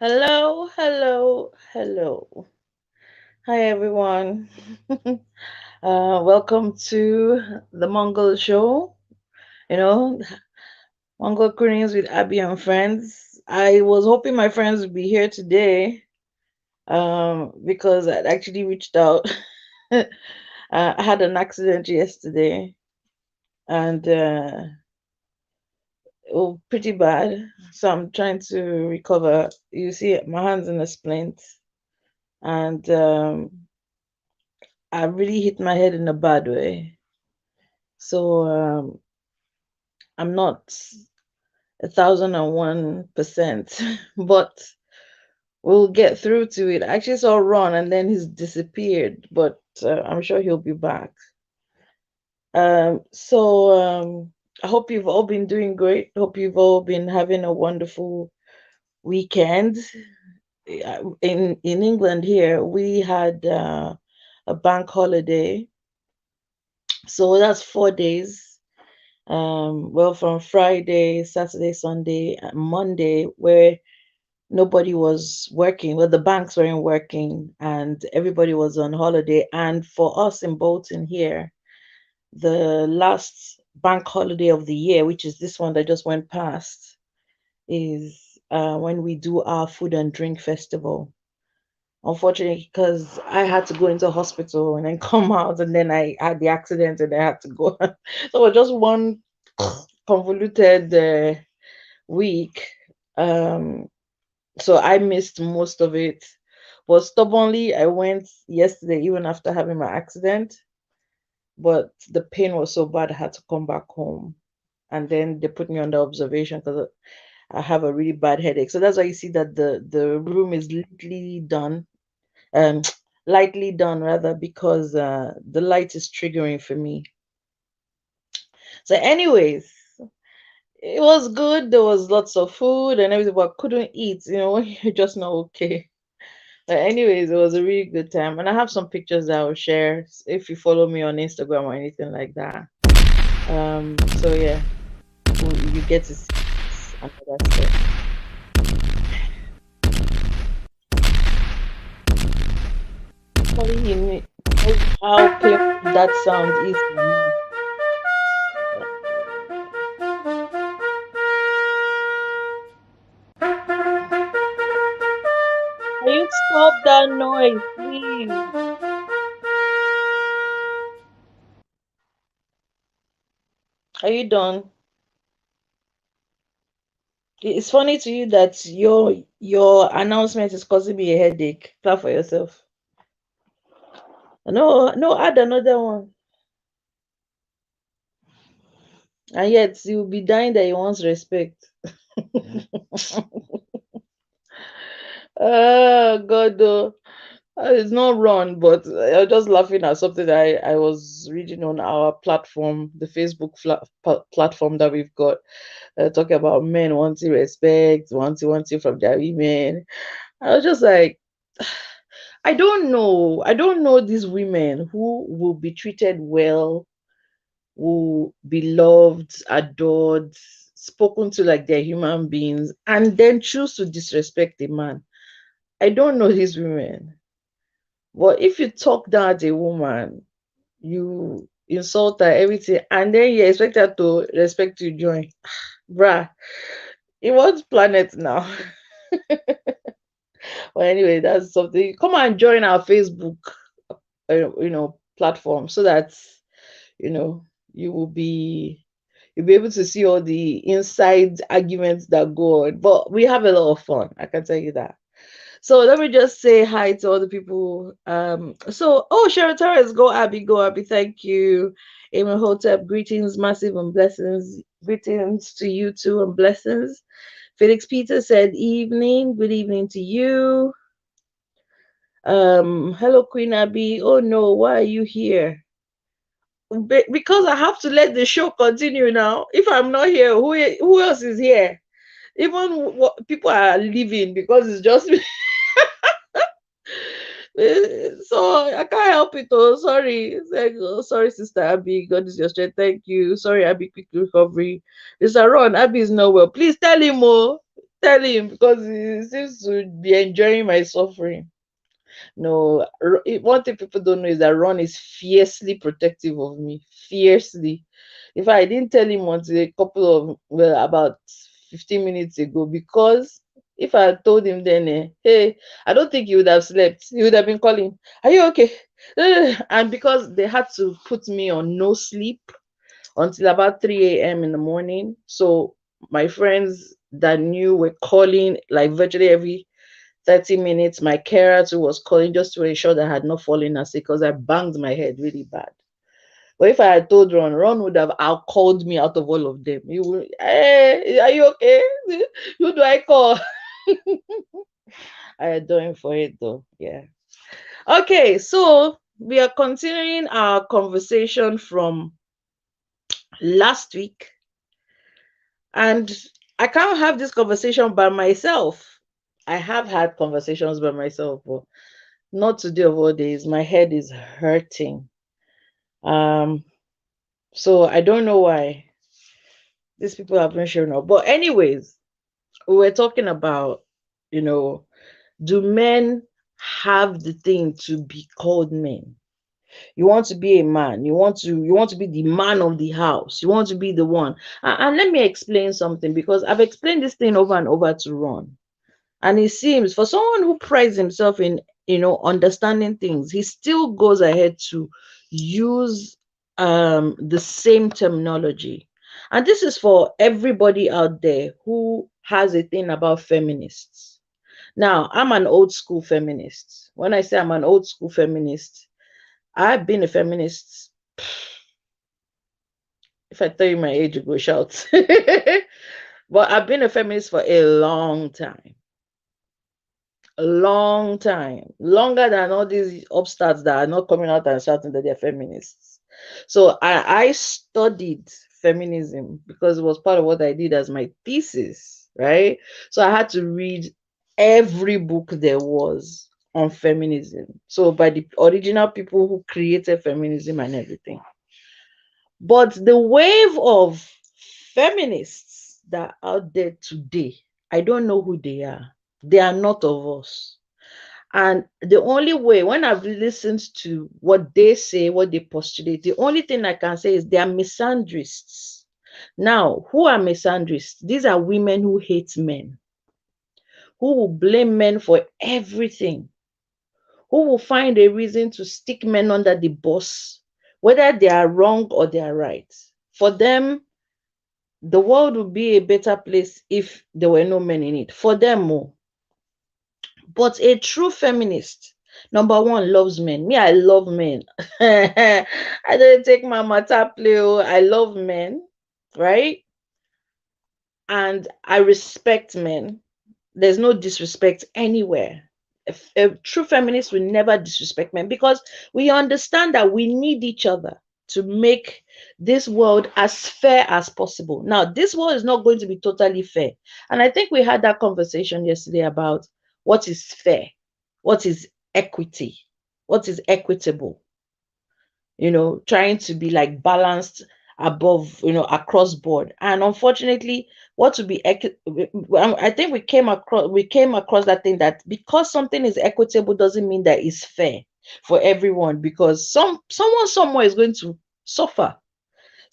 Hello, hello, hello. Hi, everyone. Welcome to the Mongol Show. You know, Mongol Greetings with Abby and friends. I was hoping my friends would be here today because I'd actually reached out. I had an accident yesterday and oh, pretty bad. So I'm trying to recover. You see, my hand's in a splint and I really hit my head in a bad way. So I'm not 1,001%, but we'll get through to it. I actually saw Ron and then he's disappeared, but I'm sure he'll be back. So I hope you've all been doing great. Hope you've all been having a wonderful weekend. In England here, we had a bank holiday, so that's 4 days. Well, from Friday, Saturday, Sunday, and Monday, where nobody was working. Well, the banks weren't working and everybody was on holiday. And for us in Bolton here, the last bank holiday of the year, which is this one that just went past, is when we do our food and drink festival. Unfortunately, because I had to go into hospital and then come out, and then I had the accident and I had to go. So it was just one convoluted week. Um, so I missed most of it. But stubbornly, I went yesterday, even after having my accident. But the pain was so bad, I had to come back home. And then they put me under observation because I have a really bad headache. So that's why you see that the room is um, lightly done rather, because the light is triggering for me. So, anyways, it was good. There was lots of food and everything, but I couldn't eat. When you're just not okay. But anyways, it was a really good time, and I have some pictures that I will share if you follow me on Instagram or anything like that. So yeah, you get to see another stuff. Probably knows how painful that sound is for me. Can you stop that noise, please? Are you done? It's funny to you that your announcement is causing me a headache. Clap for yourself. No, no, add another one. And yet you'll be dying that he wants respect. Oh God, though. It's not wrong, but I was just laughing at something that I was reading on our platform, the Facebook platform that we've got, talking about men wanting respect, wanting from their women. I was just like, I don't know. I don't know these women who will be treated well, will be loved, adored, spoken to like they're human beings, and then choose to disrespect a man. I don't know these women. But if you talk down at a woman, you insult her, everything, and then you expect her to respect you, join. Bruh, in what planet now? Well, anyway, that's something. Come and join our Facebook, platform, so that you know you will be you'll be able to see all the inside arguments that go on. But we have a lot of fun, I can tell you that. So let me just say hi to all the people. Sharon Torres, go Abby, thank you. Amen Hotep, greetings, massive and blessings. Greetings to you too and blessings. Felix Peter said, evening, good evening to you. Hello, Queen Abby. Oh no, why are you here? Because I have to let the show continue now. If I'm not here, who else is here? Even people are leaving because it's just me. So I can't help it. Oh, sorry. It's like, oh, sorry, Sister Abby. God is your strength. Thank you. Sorry, Abby. Quick recovery. Mr. Ron, Abby is not well. Please tell him more. tell him because he seems to be enjoying my suffering. No, one thing people don't know is that Ron is fiercely protective of me. Fiercely. If I didn't tell him until a couple of, well, about 15 minutes ago, because if I had told him then, hey, I don't think he would have slept. He would have been calling, are you okay? And because they had to put me on no sleep until about 3 a.m. in the morning. So my friends that knew were calling like virtually every 30 minutes. My carer too was calling just to ensure that I had not fallen asleep because I banged my head really bad. But if I had told Ron, Ron would have out called me out of all of them. He would, hey, are you okay? Who do I call? I adore him for it though. Yeah. Okay, so we are continuing our conversation from last week. And I can't have this conversation by myself. I have had conversations by myself, but not today of all days. My head is hurting. Um, so I don't know why these people have been showing up. But anyways, we were talking about, you know, do men have the thing to be called men? You want to be a man. You want to be the man of the house. You want to be the one. And let me explain something because I've explained this thing over and over to Ron. And it seems for someone who prides himself in, understanding things, he still goes ahead to use the same terminology. And this is for everybody out there who has a thing about feminists. Now, I'm an old school feminist. When I say I'm an old school feminist, I've been a feminist. If I tell you my age, you go shout. But I've been a feminist for a long time. A long time, longer than all these upstarts that are not coming out and shouting that they're feminists. So I studied feminism because it was part of what I did as my thesis, right? So I had to read every book there was on feminism. So by the original people who created feminism and everything. But the wave of feminists that are out there today, I don't know who they are. They are not of us. And the only way, when I've listened to what they say, what they postulate, the only thing I can say is they are misandrists. Now, who are misandrists? These are women who hate men, who will blame men for everything, who will find a reason to stick men under the bus, whether they are wrong or they are right. For them, the world would be a better place if there were no men in it. For them, more. But a true feminist, number one, loves men. Me, I love men. I don't take my matter play. I love men, right? And I respect men. There's no disrespect anywhere. A true feminist will never disrespect men because we understand that we need each other to make this world as fair as possible. Now, this world is not going to be totally fair. And I think we had that conversation yesterday about what is fair, what is equity, what is equitable, trying to be like balanced above, across board. And unfortunately, what to be I think we came across that thing that because something is equitable doesn't mean that it's fair for everyone, because someone somewhere is going to suffer.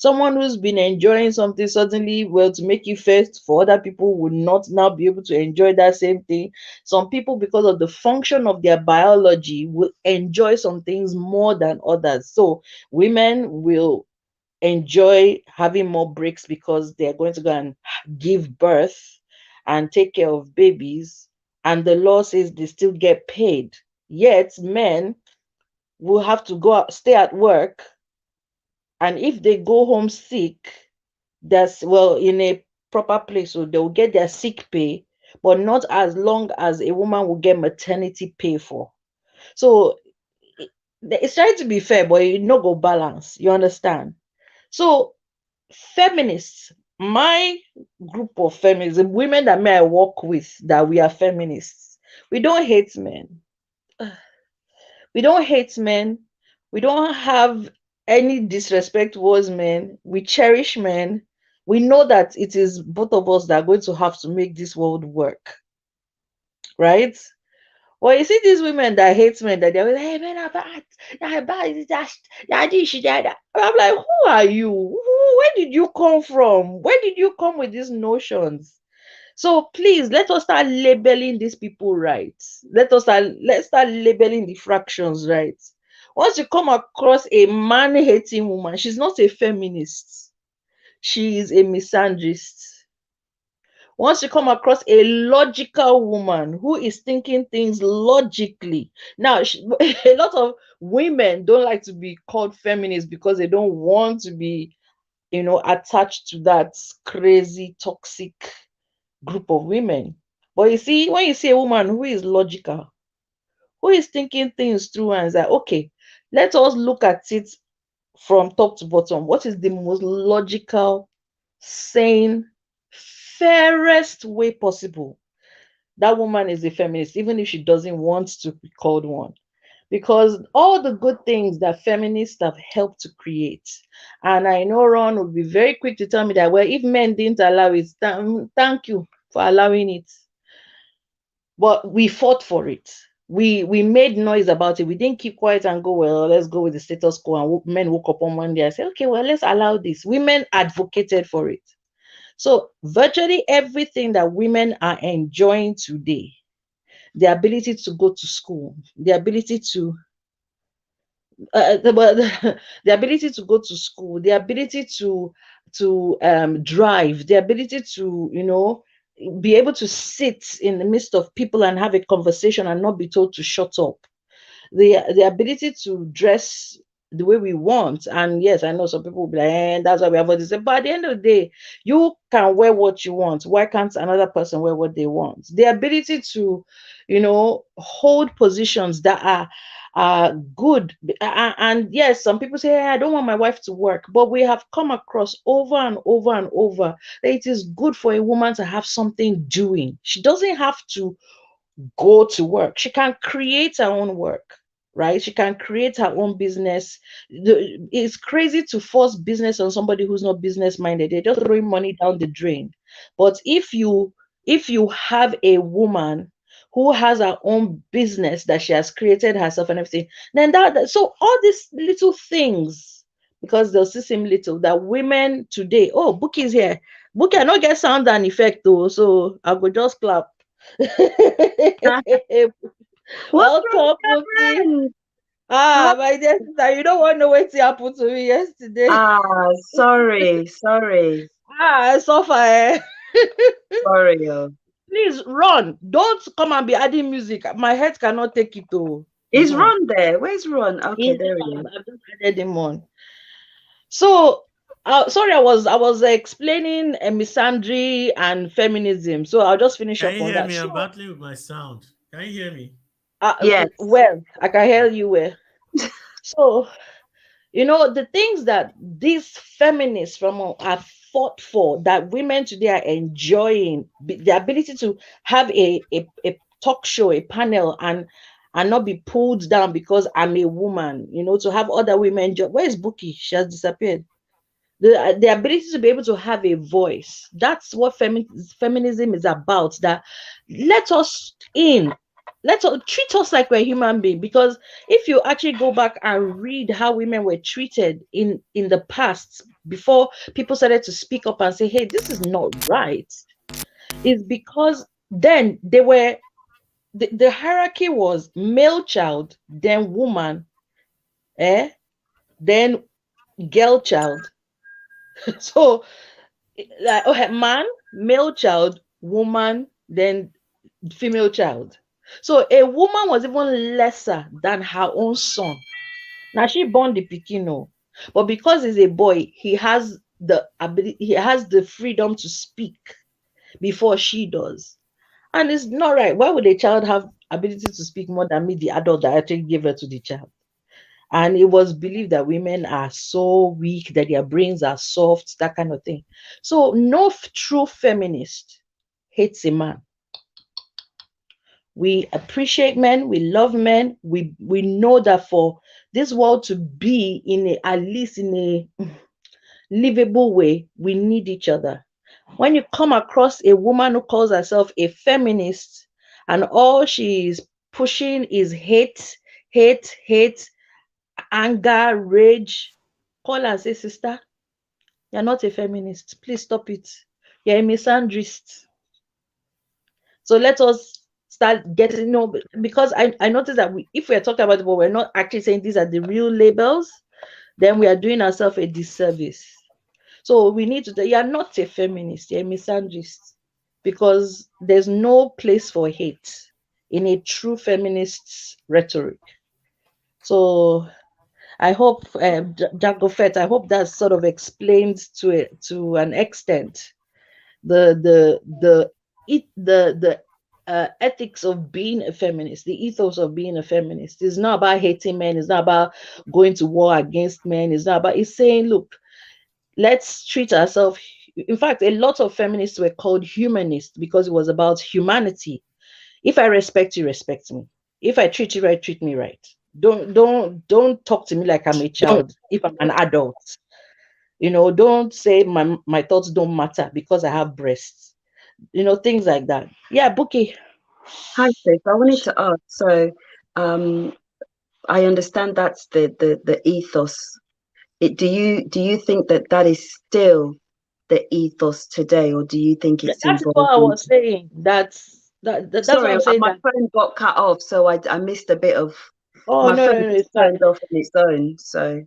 Someone who's been enjoying something suddenly, well, to make it first for other people would not now be able to enjoy that same thing. Some people, because of the function of their biology, will enjoy some things more than others. So women will enjoy having more breaks because they're going to go and give birth and take care of babies. And the law says they still get paid. Yet men will have to go out, stay at work, and if they go home sick, that's, well, in a proper place, so they will get their sick pay, but not as long as a woman will get maternity pay for. So it's trying to be fair, but it no go balance. You understand? So feminists, my group of feminists, the women that may I work with, that we are feminists, we don't hate men. We don't hate men. We don't have any disrespect towards men. We cherish men. We know that it is both of us that are going to have to make this world work, right? Well, you see these women that hate men, that they're like, hey, men are bad. They're bad. They're this, they're that. I'm like, who are you? Where did you come from? Where did you come with these notions? So please, let us start labeling these people right. Let's start labeling the fractions right. Once you come across a man-hating woman, she's not a feminist. She is a misandrist. Once you come across a logical woman who is thinking things logically. Now, a lot of women don't like to be called feminists because they don't want to be, attached to that crazy, toxic group of women. But you see, when you see a woman who is logical, who is thinking things through and is like, okay, let us look at it from top to bottom. What is the most logical, sane, fairest way possible? That woman is a feminist, even if she doesn't want to be called one. Because all the good things that feminists have helped to create, and I know Ron would be very quick to tell me that, well, if men didn't allow it, thank you for allowing it. But we fought for it. We made noise about it. We didn't keep quiet and go, well, let's go with the status quo. And men woke up on one day and said, okay, well, let's allow this. Women advocated for it. So virtually everything that women are enjoying today, the ability to go to school, the ability to the ability to go to school, the ability to drive, the ability to be able to sit in the midst of people and have a conversation and not be told to shut up, the ability to dress the way we want. And yes, I know some people will be like, that's why we have all this. But at the end of the day, you can wear what you want. Why can't another person wear what they want? The ability to, hold positions that are good. And yes, some people say, hey, I don't want my wife to work. But we have come across over and over and over that it is good for a woman to have something doing. She doesn't have to go to work. She can create her own work, right? She can create her own business. It's crazy to force business on somebody who's not business minded. They're just throwing money down the drain. But if you have a woman who has her own business that she has created herself and everything, then so all these little things, because they'll still seem little, that women today, oh, Bookie's here. Bookie, I not get sound and effect though, so I go just clap. What's wrong Welcome, with your Bookie. friend? How? My dear sister, you don't want to know what happened to me yesterday. Sorry, sorry, I suffer. Eh? sorry. Oh. Please run. Don't come and be adding music. My head cannot take it. Oh. Is Ron there? Where's Ron? Okay, He's the there he one. is. I've just added him on. So, sorry, I was explaining misandry and feminism. So I'll just finish Can up you on hear that. me? I'm So, battling with my sound. Can you hear me? Yes. well, I can hear you well. So, the things that these feminists from have fought for, that women today are enjoying, the ability to have a talk show, a panel, and not be pulled down because I'm a woman, to have other women where's Bookie? She has disappeared. The ability to be able to have a voice, that's what feminism is about. That let us in, let us treat us like we're human being. Because if you actually go back and read how women were treated in the past, before people started to speak up and say, hey, this is not right, is because then the hierarchy was male child, then woman, then girl child. So, like, okay, man, male child, woman, then female child. So a woman was even lesser than her own son. Now she born the pikino, but because he's a boy, he has the ability, he has the freedom to speak before she does. And it's not right. Why would a child have ability to speak more than me, the adult that actually gave her to the child? And it was believed that women are so weak, that their brains are soft, that kind of thing. So no true feminist hates a man. We appreciate men, we love men. We know that for this world to be in a, at least in livable way, we need each other. When you come across a woman who calls herself a feminist and all she is pushing is hate, hate, hate, anger, rage, call her and say, sister, you're not a feminist. Please stop it. You're a misandrist. So let us start getting, because I noticed that if we're talking about it, but we're not actually saying these are the real labels, then we are doing ourselves a disservice. So we need to, you're not a feminist, you're a misandrist, because there's no place for hate in a true feminist rhetoric. So I hope, Jagofet, I hope that sort of explains to an extent the ethics of being a feminist, the ethos of being a feminist. It's not about hating men. It's not about going to war against men. It's not about. It's saying, look, let's treat ourselves. In fact, a lot of feminists were called humanists because it was about humanity. If I respect you, respect me. If I treat you right, treat me right. Don't talk to me like I'm a child. If I'm an adult, don't say my thoughts don't matter because I have breasts. Things like that. Yeah, Bookie. Hi, Sis. I wanted to ask, so um, I understand that's the ethos. Do you think that that is still the ethos today, or do you think it's That is what I evolving? was saying. That's what Sorry, I'm saying. my That phone got cut off, so I missed a bit of oh my no, phone no, no, just it's fine. turned off on its own. So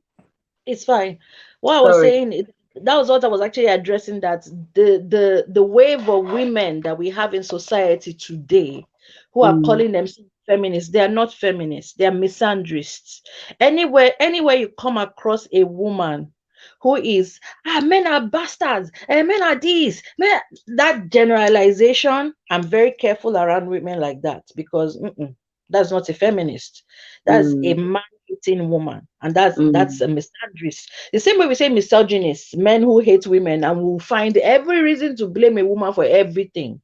It's fine. What I was sorry. saying, that was what I was actually addressing. That the wave of women that we have in society today, who are Mm, calling themselves feminists, they are not feminists. They are misandrists. Anywhere you come across a woman who is men are bastards, men are these, men, that generalization. I'm very careful around women like that because that's not a feminist. That's a mm, man-hating woman, and that's mm. a misandrist. The same way we say misogynists, men who hate women, and will find every reason to blame a woman for everything.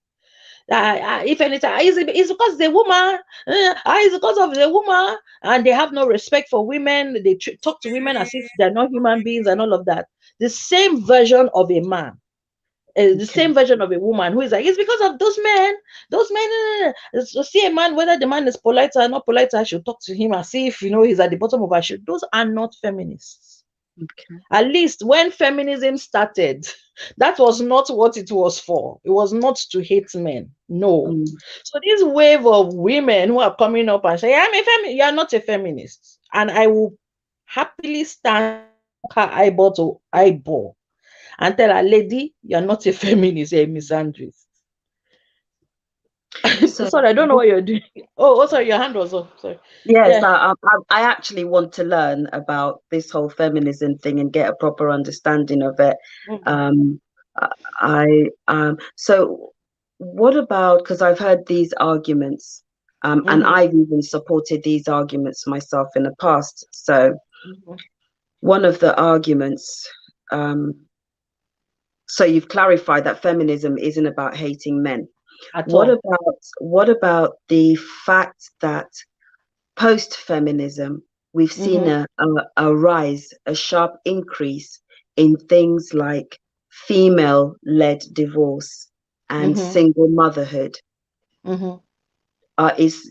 If anything, it's because the woman, it's because of the woman, and they have no respect for women. They talk to women as if they're not human beings and all of that. The same version of a man, the Okay. same version of a woman who is like, it's because of those men. Those men, so see a man, whether the man is polite or not polite, I should talk to him as if he's at the bottom of our shoe. Those are not feminists. Okay. At least when feminism started, that was not what it was for. It was not to hate men. No. Mm. So this wave of women who are coming up and saying, I'm a feminist, you are not a feminist. And I will happily stand and look her eyeball to eyeball and tell her, lady, you're not a feminist, you're a misandrist. So Sorry, I don't know what you're doing. Oh, sorry, your hand was up. Sorry. yes, Yeah. I actually want to learn about this whole feminism thing and get a proper understanding of it. Mm, Um, so what about, because I've heard these arguments, and mhm, I've even supported these arguments myself in the past. So mhm. one of the arguments, um, so you've clarified that feminism isn't about hating men. At all. What about the fact that post-feminism, we've seen Mhm, a rise, a sharp increase in things like female-led divorce and mhm, single motherhood. mhm.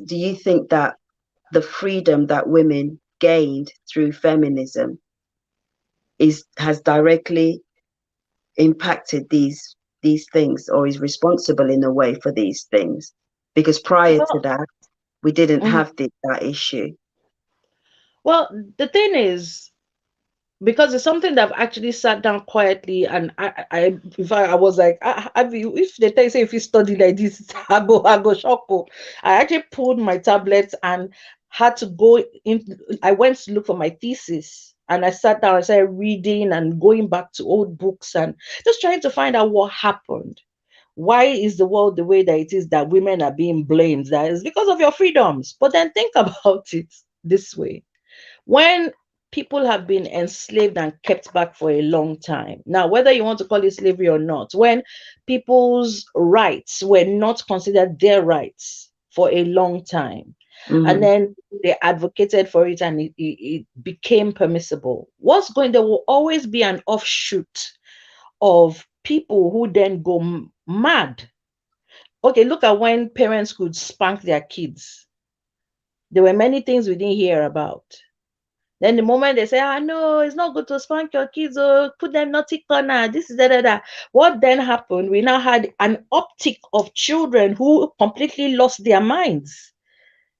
Do you think that the freedom that women gained through feminism has directly impacted these things, or is responsible in a way for these things? Because prior to Well, that, we didn't mhm. have that issue. Well, the thing is, because it's something that I've actually sat down quietly and in fact, I was like, if they tell you, say, if you study like this, I go shock. Oh. I actually pulled my tablet and had to go in. I went to look for my thesis and I sat down and started reading and going back to old books and just trying to find out what happened. Why is the world the way that it is, that women are being blamed? That is because of your freedoms. But then think about it this way: when people have been enslaved and kept back for a long time, now, whether you want to call it slavery or not, when people's rights were not considered their rights for a long time, And Mm-hmm. then they advocated for it, and it became permissible. There will always be an offshoot of people who then go mad. Okay, look at when parents could spank their kids. There were many things we didn't hear about. Then the moment they say, "Ah, no, it's not good to spank your kids, or put them naughty corner, this is da." What then happened? We now had an uptick of children who completely lost their minds,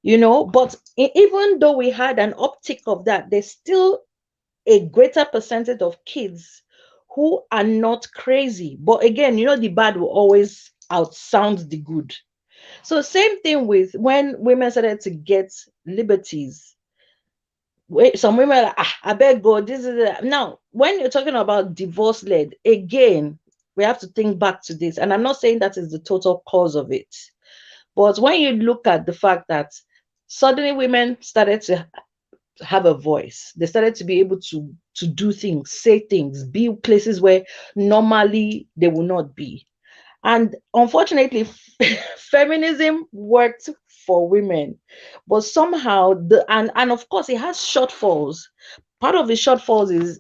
But even though we had an uptick of that, there's still a greater percentage of kids who are not crazy. But again, the bad will always outsound the good. So same thing with when women started to get liberties. Some women are like, I beg God, this is now when you're talking about divorce led, again, we have to think back to this. And I'm not saying that is the total cause of it. But when you look at the fact that suddenly women started to have a voice, they started to be able to do things, say things, be places where normally they will not be. And unfortunately, feminism worked for women, but somehow and of course it has shortfalls. Part of the shortfalls is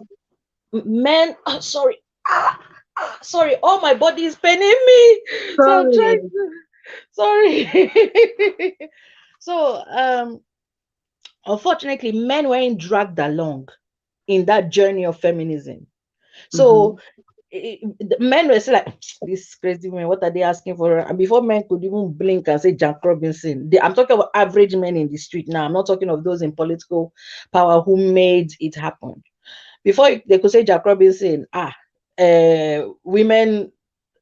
men. Oh, sorry, sorry, all my body is paining me, so I'm Sorry. trying to. Sorry. So unfortunately, men weren't dragged along in that journey of feminism. Mm-hmm. So the men were still like, these crazy men, what are they asking for? And before men could even blink and say Jack Robinson, I'm talking about average men in the street now. I'm not talking of those in political power who made it happen. Before they could say Jack Robinson, women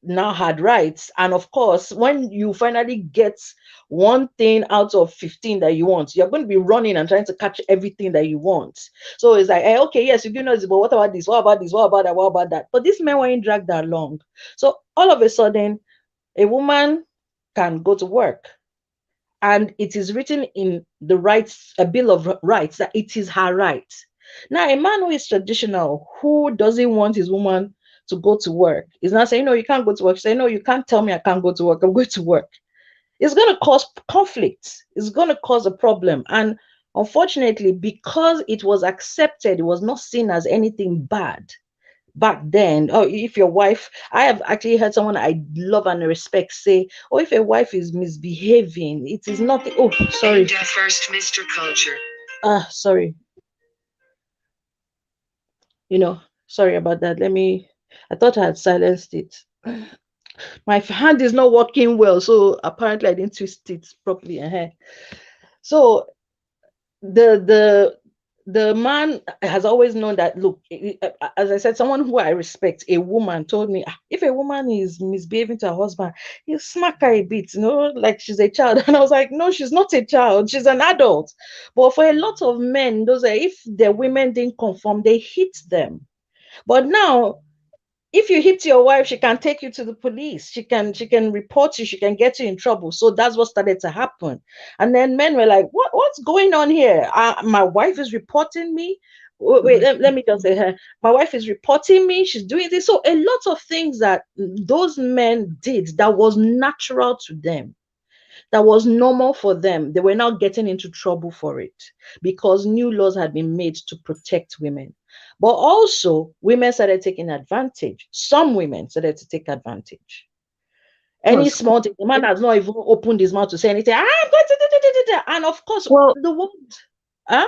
now had rights. And of course, when you finally get one thing out of 15 that you want, you're going to be running and trying to catch everything that you want. So it's like, okay, yes, you give us, but what about this? What about this? What about that? What about that? But these men weren't dragged along. So all of a sudden, a woman can go to work, and it is written in the rights, a bill of rights, that it is her right. Now, a man who is traditional, who doesn't want his woman to go to work, is not saying, no, you can't go to work. Say, no, you can't tell me I can't go to work. I'm going to work. It's going to cause conflict. It's going to cause a problem. And unfortunately, because it was accepted, it was not seen as anything bad back then. Oh, if your wife, I have actually heard someone I love and respect say, oh, if a wife is misbehaving, it is not, oh, sorry. First, Mr. Culture. Sorry, sorry about that. I thought I had silenced it. My hand is not working well, so apparently I didn't twist it properly. So the the man has always known that, look, as I said, someone who I respect, a woman, told me, if a woman is misbehaving to her husband, you smack her a bit, like she's a child. And I was like, no, she's not a child, she's an adult. But for a lot of men, those are, if their women didn't conform, they hit them. But now, if you hit your wife, she can take you to the police. She can report you. She can get you in trouble. So that's what started to happen. And then men were like, what's going on here? My wife is reporting me. Wait, let me just say her. My wife is reporting me. She's doing this. So a lot of things that those men did that was natural to them, that was normal for them, they were now getting into trouble for it because new laws had been made to protect women. But also, women started taking advantage. Some women started to take advantage. Well, Any small thing, the man has not even opened his mouth to say anything. I'm going to do. And of course, well, the world. Huh?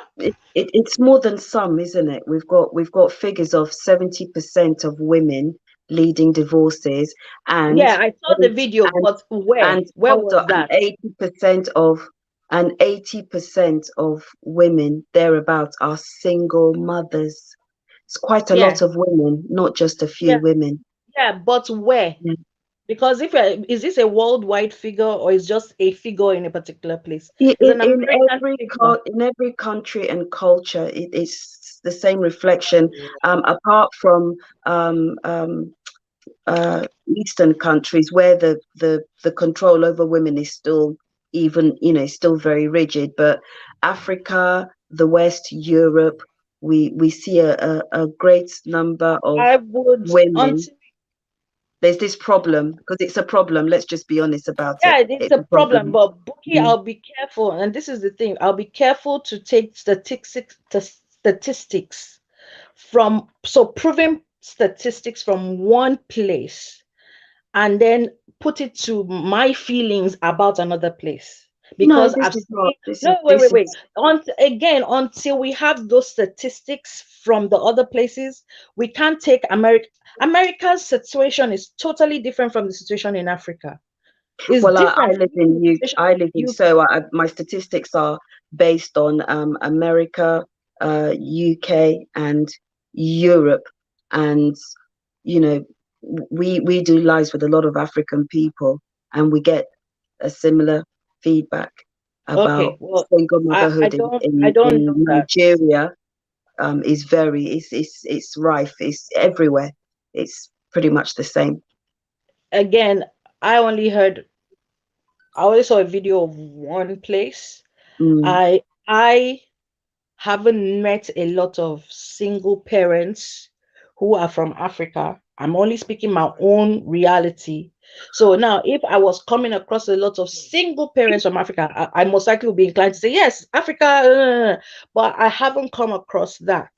it's more than some, isn't it? We've got figures of 70% of women leading divorces, and Yeah, I saw the eight- video, and but where? and Where also was that? 80% of women thereabouts are single mothers. It's quite a Yeah, lot of women, not just a few yeah, women. yeah, but where? Yeah. Because if is this a worldwide figure, or is just a figure in a particular place? It's In an American figure. in every country and culture, it is the same reflection. Apart from um, um, Eastern countries where the control over women is still even, still very rigid. But Africa, the West, Europe, we see a great number of I would women. until There's this problem because it's a problem. Let's just be honest about it. Yeah, it's It's a a problem, problem. but Bookie, Mm. I'll be careful, and this is the thing. I'll be careful to take statistics from proving statistics from one place and then put it to my feelings about another place No, because this I've is not. seen no wait. Is Again, until we have those statistics from the other places, we can't take America's situation is totally different from the situation in Africa. It's well. I different from live even in the U. situation I live in in UK. so my statistics are based on America, UK, and Europe, and you know we do lives with a lot of African people, and we get a similar feedback Okay, about well, single I motherhood don't I in don't know that. Nigeria. Is very it's rife. It's everywhere. It's pretty much the same. Again, I only heard I only saw a video of one place. Mm. I haven't met a lot of single parents who are from Africa. I'm only speaking my own reality. So now, if I was coming across a lot of single parents from Africa, I most likely would be inclined to say, yes, Africa, but I haven't come across that.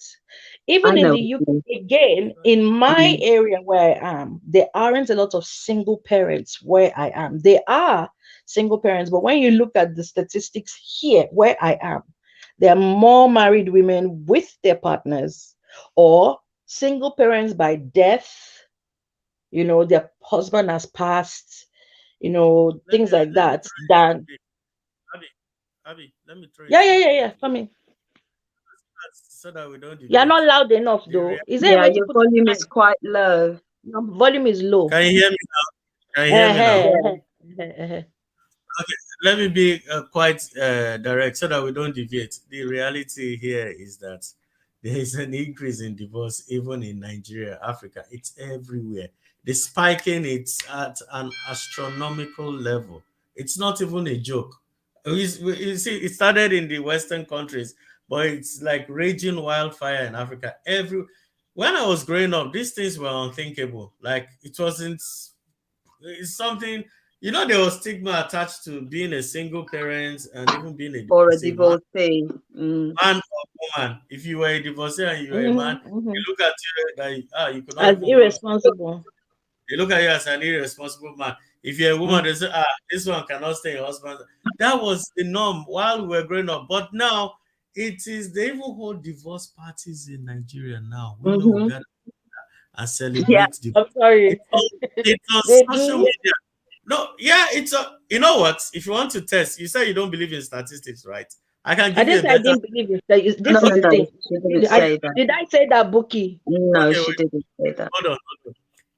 I Even in know the what you mean. UK, again, in my Mm. area where I am, there aren't a lot of single parents where I am. There are single parents, but when you look at the statistics here where I am, there are more married women with their partners or single parents by death, their husband has passed, things like let me that, throw it than, in a bit. Abby, let me throw yeah, it yeah, in yeah, a yeah, bit. come in. So that we don't You're deviate. not loud enough The though. Is there a Yeah, way to your put it volume is high? quite low. Your volume is low. Can you hear me? Can you hear me now? Uh-huh, Yeah. uh-huh, uh-huh. Okay, let me be quite direct so that we don't deviate. The reality here is that there is an increase in divorce even in Nigeria, Africa. It's everywhere. The spiking, it's at an astronomical level. It's not even a joke. You see, it started in the Western countries, but it's like raging wildfire in Africa. When I was growing up, these things were unthinkable. Like it wasn't it's something there was stigma attached to being a single parent and even being a Or a divorcee divorcee. Mm. man or woman. If you were a divorcee and you were a man, Mm-hmm, mm-hmm. they look at you like you could not As even hold. irresponsible. They look at you as an irresponsible man. If you're a woman, Mm. they say, this one cannot stay your husband. That was the norm while we were growing up. But now it is they even hold divorce parties in Nigeria now. Women will Hmm. gather and Yeah. celebrate divorce. I'm sorry. It's on They social do. media. No, yeah, it's a. You know what? If you want to test, you say you don't believe in statistics, right? I can I give you didn't a say I better. didn't believe it. No, This is no, the no. thing. She didn't Did I, say that. did I say that, Bookie? No, Okay, she wait, didn't say that. hold on.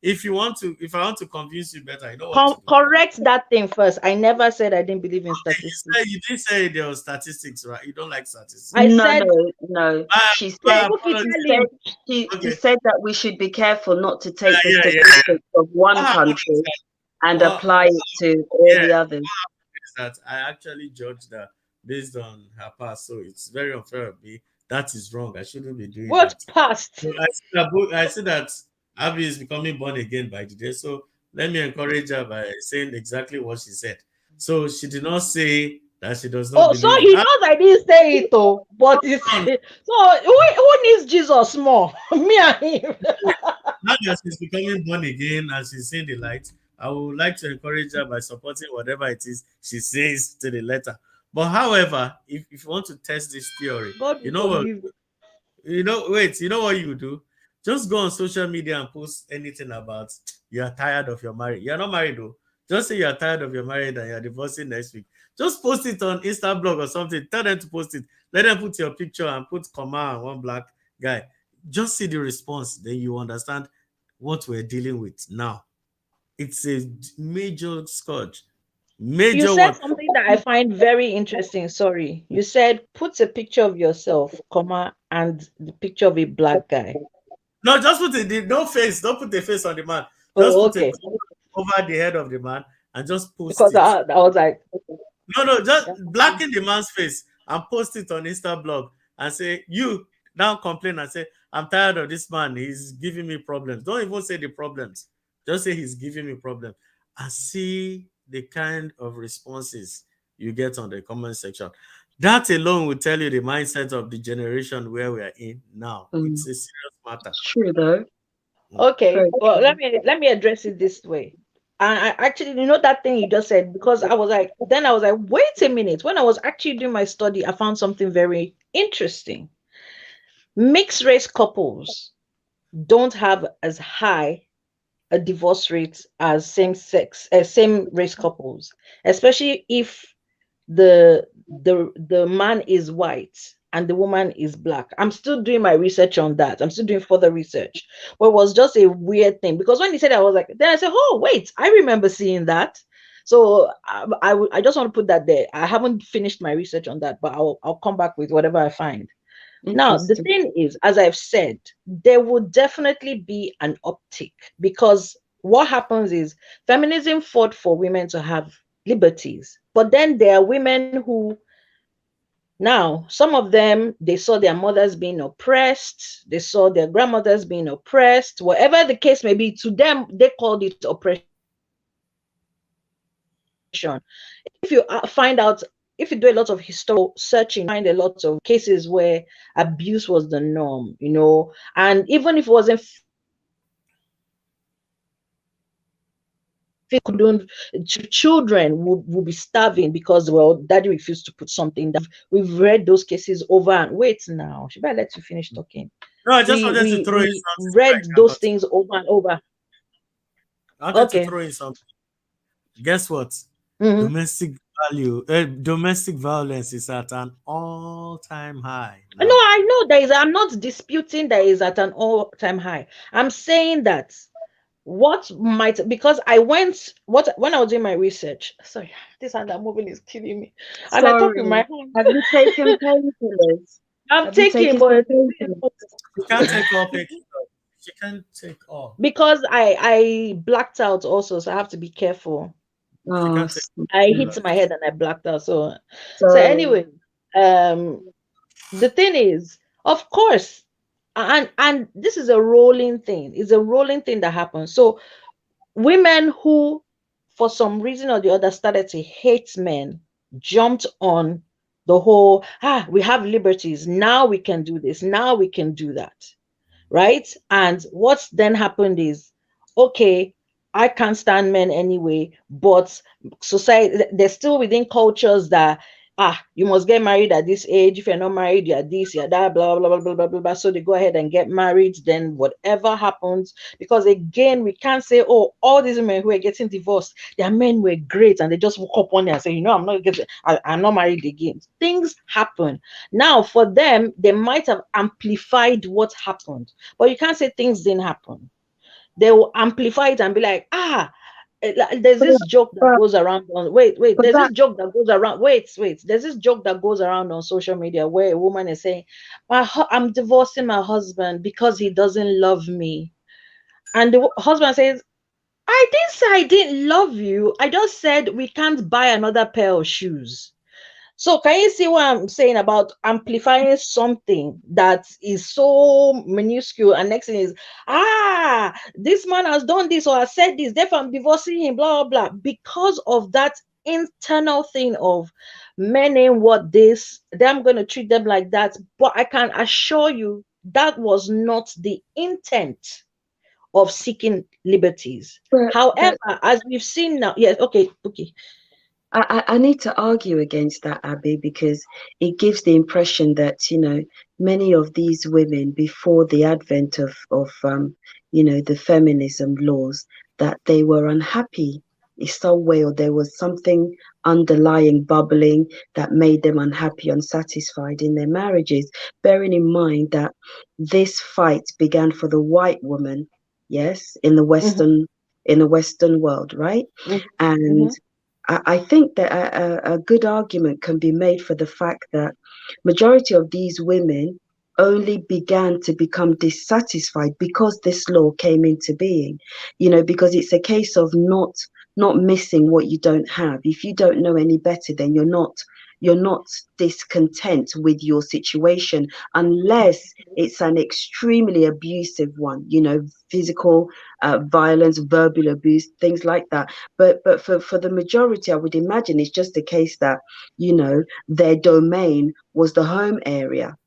If I want to convince you better, you know what to do. Correct that thing first. I never said I didn't believe in Okay, statistics. you did say there was statistics, right? You don't like statistics. I No, said, no, no. My, She my said Bookie, she tell apologies. said him. she Okay, said that we should be careful not to take the yeah. statistics of What one happened is country that and what apply it to all yeah, the others. is that I actually judged her based on her past, so it's very unfair of me. That is wrong. I shouldn't be doing What's that. past? So I see that Abby is becoming born again by the day. So let me encourage her by saying exactly what she said. So she did not say that she does not Oh, so believe. he knows I didn't say it, though. But it's On, so who needs Jesus more? Me and him. now that she's becoming born again and she's seeing the light, I would like to encourage her by supporting whatever it is she says to the letter. But however, if you want to test this theory, God you will know what forgive. you know what you do? Just go on social media and post anything about you are tired of your marriage. You're not married though. Just say you're tired of your marriage and you're divorcing next week. Just post it on Insta blog or something. Tell them to post it. Let them put your picture and put comma and one black guy. Just see the response. Then you understand what we're dealing with now. It's a major scourge. You Major said one. something that I find very interesting. Sorry. You said put a picture of yourself, comma, and the picture of a black guy. No, just put it. No face. Don't put the face on the man. Just Oh, put a okay. comma over the head of the man and just post Because it. I was like, No, just blacken the man's face and post it on Insta blog and say, you now complain and say, I'm tired of this man. He's giving me problems. Don't even say the problems. Just say he's giving me problem, and see the kind of responses you get on the comment section. That alone will tell you the mindset of the generation where we are in now. It's a serious matter. It's true though. Mm. Okay, Very well, true. let me address it this way. I actually, that thing you just said, because I was like, then I was like, wait a minute. When I was actually doing my study, I found something very interesting. Mixed race couples don't have as high a divorce rate as same race couples, especially if the man is white and the woman is black. I'm still doing my research on that. I'm still doing further research. But it was just a weird thing because when he said, I was like, then I said, oh wait, I remember seeing that. So I just want to put that there. I haven't finished my research on that, but I'll come back with whatever I find. Now, the Interesting. thing is, as I've said, there will definitely be an uptick because what happens is feminism fought for women to have liberties. But then there are women who, now, some of them, they saw their mothers being oppressed, they saw their grandmothers being oppressed, whatever the case may be, to them, they called it oppression. If you find out, if you do a lot of historical searching, find a lot of cases where abuse was the norm, and even if it wasn't physical, children will be starving because, well, daddy refused to put something down. We've read those cases over and wait now. Should I let you finish talking? No, I just We wanted to we throw in we something so I read can those continue. things over and over. I wanted to Okay. throw in something. Guess what? Hmm. Domestic violence is at an all-time high No, now. I know there is. I'm not disputing that is at an all-time high. I'm saying that what might, because I went, what when I was doing my research. Sorry, this hand I'm moving is killing me, and I talk with my Sorry. hand. Have you taken painkillers? I'm Have you taking, taken some but painkillers? She can't take all pictures. She can't take all. because I blacked out also, so I have to be careful. She Oh, can't take I all. hit my head and I blacked out. So sorry. anyway, um, the thing is, of course, and this is a rolling thing. It's a rolling thing that happens. So women who, for some reason or the other, started to hate men jumped on the whole, we have liberties. Now we can do this. Now we can do that, right? And what's then happened is, okay, I can't stand men anyway, but society, they're still within cultures that, you must get married at this age. If you're not married, you're this, you're that, blah, blah, blah, blah, blah, blah, blah. So they go ahead and get married. Then whatever happens, because again, we can't say, oh, all these men who are getting divorced, their men were great and they just woke up one day and say, I'm not married again. Things happen. Now, for them, they might have amplified what happened, but you can't say things didn't happen. They will amplify it and be like, there's But, this joke that but, goes around on, wait, but there's this that, joke that goes around, there's this joke that goes around on social media where a woman is saying, I'm divorcing my husband because he doesn't love me. And the husband says, I didn't say I didn't love you. I just said we can't buy another pair of shoes. So can you see what I'm saying about amplifying something that is so minuscule, and next thing is, this man has done this or has said this, therefore I'm divorcing him, blah blah blah, because of that internal thing of men ain't what this, then I'm gonna treat them like that. But I can assure you that was not the intent of seeking liberties. but However, as we've seen now, yes, okay. I need to argue against that, Abby, because it gives the impression that, many of these women before the advent of the feminism laws, that they were unhappy in some way, or there was something underlying bubbling that made them unhappy, unsatisfied in their marriages, bearing in mind that this fight began for the white woman, yes, Mm-hmm, in the Western world, right? And mm-hmm, I think that a good argument can be made for the fact that majority of these women only began to become dissatisfied because this law came into being, because it's a case of not missing what you don't have. If you don't know any better, then you're not discontent with your situation, unless it's an extremely abusive one, physical violence, verbal abuse, things like that. But for the majority, I would imagine it's just a case that, their domain was the home area.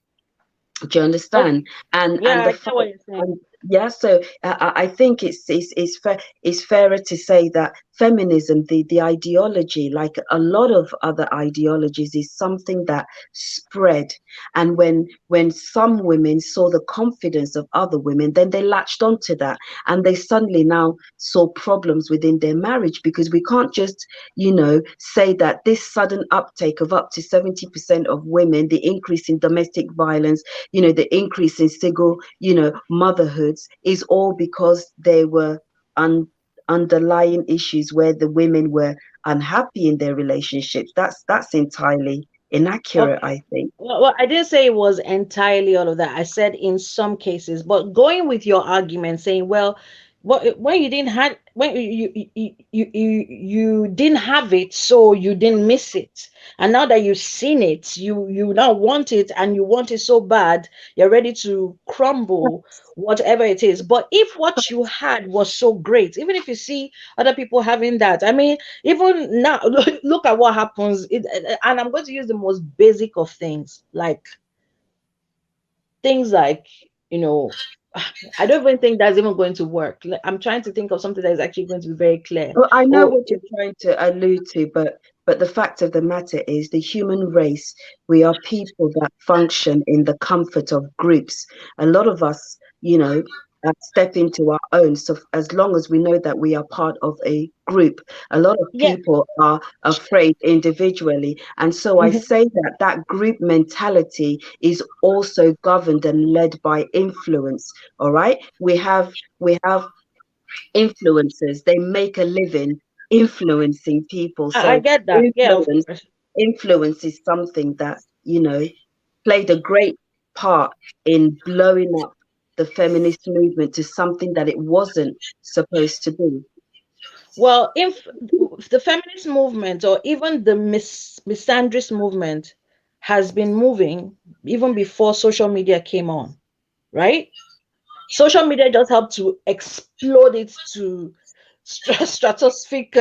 Do you Okay. understand? And Yeah, the I get fact, what you're saying. and yeah, so I think it's fairer to say that feminism, the ideology, like a lot of other ideologies, is something that spread. And when some women saw the confidence of other women, then they latched onto that, and they suddenly now saw problems within their marriage, because we can't just, say that this sudden uptake of up to 70% of women, the increase in domestic violence, the increase in single, motherhoods, is all because there were underlying issues where the women were unhappy in their relationships. That's entirely inaccurate, Okay. I think. Well, I didn't say it was entirely all of that. I said in some cases, but going with your argument, saying, well, when you didn't have when you didn't have it, so you didn't miss it, and now that you've seen it, you now want it, and you want it so bad, you're ready to crumble whatever it is. But if what you had was so great, even if you see other people having that, I mean, even now, look at what happens. And I'm going to use the most basic of things, like, you know, I don't even think that's even going to work. Like, I'm trying to think of something that is actually going to be very clear. Well, I know Or what you're trying to allude to, but the fact of the matter is, the human race, we are people that function in the comfort of groups. A lot of us, step into our own. So as long as we know that we are part of a group, a lot of yeah. people are afraid individually. And so I Mhm. say that that group mentality is also governed and led by influence. All right. We have influencers. They make a living influencing people. I So get that. Yeah, of influence course. influence is something that, played a great part in blowing up the feminist movement to something that it wasn't supposed to be. Well, if the feminist movement or even the misandrist movement has been moving even before social media came on, right? Social media just helped to explode it to stratospheric,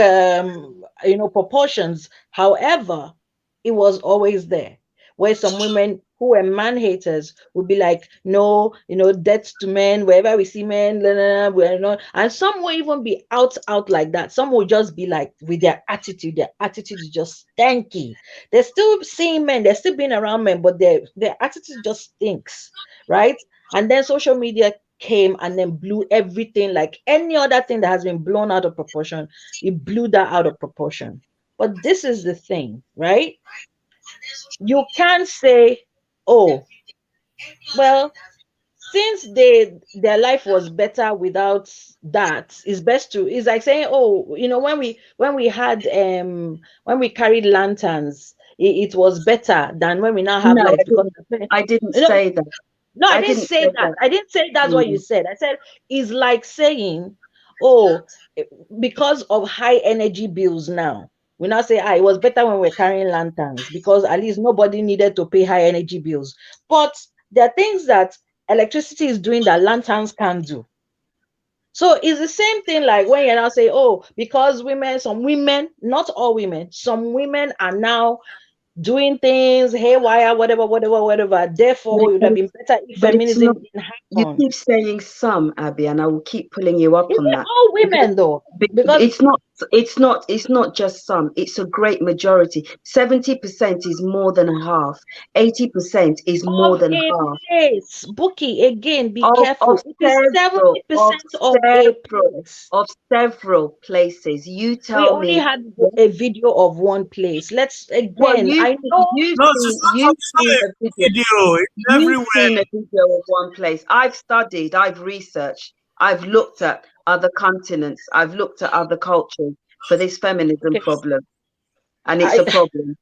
proportions. However, it was always there, where some women who were man haters would be like, no, death to men. Wherever we see men, blah, blah, blah, we're not. And some will even be out like that. Some will just be like, with their attitude. Their attitude is just stanky. They're still seeing men. They're still being around men, but their attitude just stinks, right? And then social media came and then blew everything, like any other thing that has been blown out of proportion. It blew that out of proportion. But this is the thing, right? You can't say, oh, well, since their life was better without that, it's best to, it's like saying, oh, when we carried lanterns, it was better than when we now have No, lights, because I didn't you know, say that. no, I I didn't didn't say say that. that. I didn't say that's what you Mm. said. I said it's like saying, oh, eh, because of high energy bills now. We now say, it was better when we're carrying lanterns because at least nobody needed to pay high energy bills. But there are things that electricity is doing that lanterns can't do. So it's the same thing like when you now say, oh, because some women, not all women, some women are now doing things haywire, whatever, whatever, whatever. But, Therefore, it would but, have been better if but it's feminism not. didn't You happen. keep saying some, Abby, and I will keep pulling you up Is on it that, all because women though? Because it's not just some. It's a great majority. 70% is more than half. 80% is more of than a half place, Bookie, again, be of careful. It is 70% of a several place. of several places. You We tell only me. had a video of one place. Let's Well, again, you've I seen, know. you've No, seen you've it's seen not a a video. video. It's You've everywhere. seen a video of one place. I've studied, I've researched, I've looked at other continents, I've looked at other cultures for this feminism Okay, problem, and it's a I problem.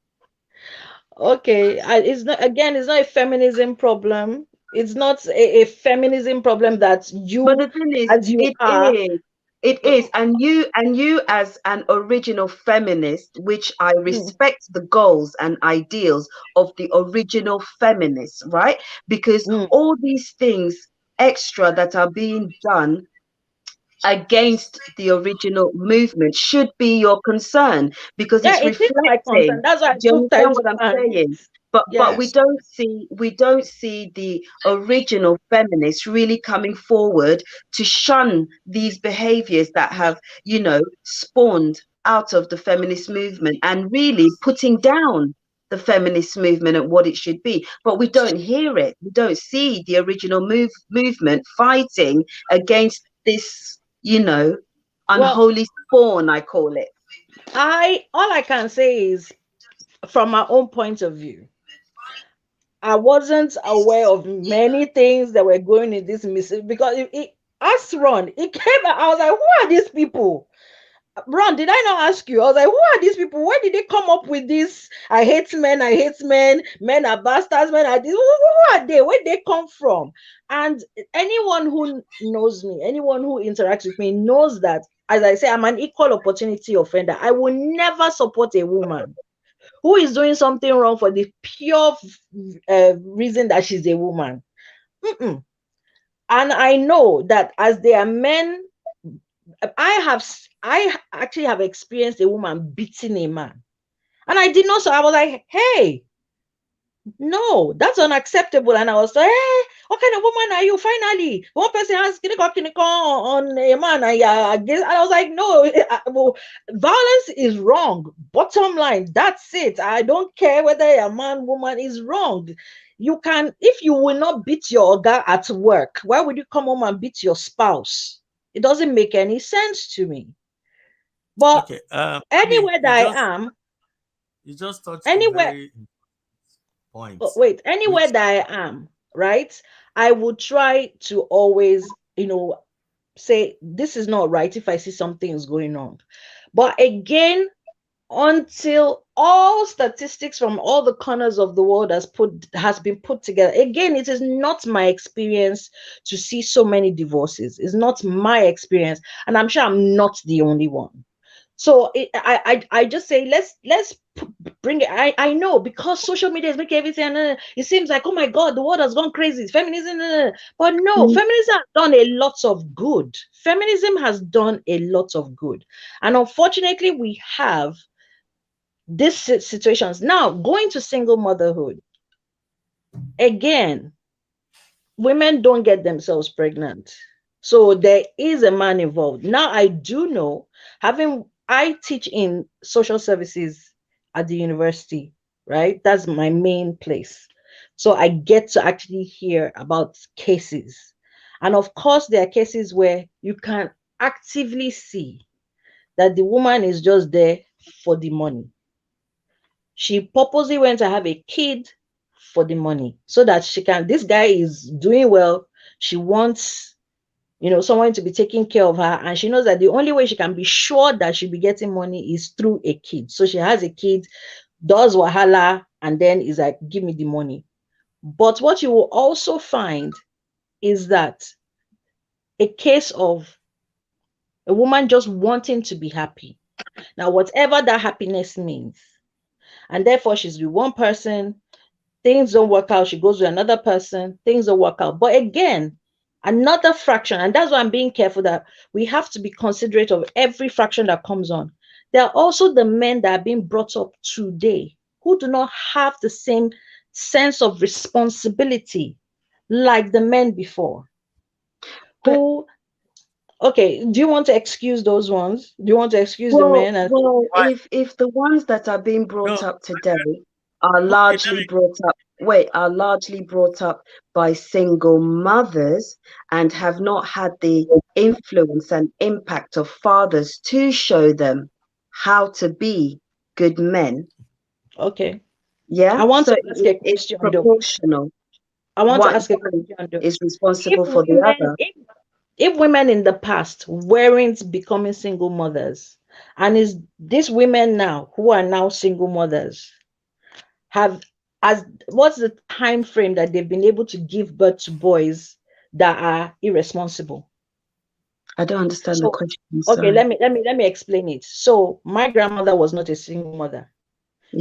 okay. It's not, again, it's not a feminism problem. It's not a feminism problem that But you, the thing is, as you it are, is. It is, So, and you as an original feminist, which I mm, respect the goals and ideals of the original feminists, right? Because mm. all these things extra that are being done against the original movement should be your concern, because Yeah, it's it is my concern. reflecting. That's why I Do you took time understand to what I'm go and read. saying? But Yes. we don't see the original feminists really coming forward to shun these behaviors that have, spawned out of the feminist movement, and really putting down the feminist movement and what it should be. But we don't hear it. We don't see the original movement fighting against this, Well, unholy spawn, I call it. I all I can say is from my own point of view, I wasn't aware of many things that were going in this mission because it asked Ron, it came. I was like, who are these people? Ron, did I not ask you? I was like, who are these people? Where did they come up with this? I hate men, men are bastards, men are this. Who are they? Where did they come from? And anyone who knows me, anyone who interacts with me knows that, as I say, I'm an equal opportunity offender. I will never support a woman who is doing something wrong for the pure reason that she's a woman. Mm-mm. And I know that as there are men, I actually have experienced a woman beating a man. And I did not, so I was like, hey, no, that's unacceptable. And I was like, hey, what kind of woman are you? Finally, one person has kiniko on a man, and I was like, no, well, violence is wrong. Bottom line, that's it. I don't care whether a man, woman is wrong. You can, if you will not beat your guy at work, why would you come home and beat your spouse? It doesn't make any sense to me. But Okay. Maybe anywhere that I am, you just touched a anywhere, very important oh, point, wait, anywhere which that I am, right? I would try to always, say this is not right if I see something is going on. But again, until all statistics from all the corners of the world has been put together, again, it is not my experience to see so many divorces. It's not my experience, and I'm sure I'm not the only one. So I just say let's bring it. I know because social media is making everything. It seems like, oh my God, the world has gone crazy. Feminism, but no, Mm. feminism has done a lot of good. Feminism has done a lot of good, and unfortunately, we have these situations now going to single motherhood again. Women don't get themselves pregnant. So there is a man involved. Now I do know, having I teach in social services at the university, right? That's my main place. So I get to actually hear about cases. And of course, there are cases where you can actively see that the woman is just there for the money. She purposely went to have a kid for the money so that this guy is doing well. She wants, someone to be taking care of her. And she knows that the only way she can be sure that she'll be getting money is through a kid. So she has a kid, does wahala, and then is like, give me the money. But what you will also find is that a case of a woman just wanting to be happy. Now, whatever that happiness means, and therefore she's with one person, things don't work out, she goes with another person, things don't work out. But again, another fraction, and that's why I'm being careful that we have to be considerate of every fraction that comes on. There are also the men that are being brought up today who do not have the same sense of responsibility like the men before. But Who, okay, do you want to excuse those ones? Do you want to excuse the well, men and well, why if the ones that are being no brought up today are okay, largely brought up, wait, are largely brought up by single mothers and have not had the influence and impact of fathers to show them how to be good men. okay? Yeah, I want so to ask a it's question though. proportional. I want to One ask a one question though. is If responsible for the women, other. if women in the past weren't becoming single mothers, and is these women now who are now single mothers have as what's the time frame that they've been able to give birth to boys that are irresponsible? I don't understand the So, question. okay, Sorry. let me explain it. So, my grandmother was not a single mother.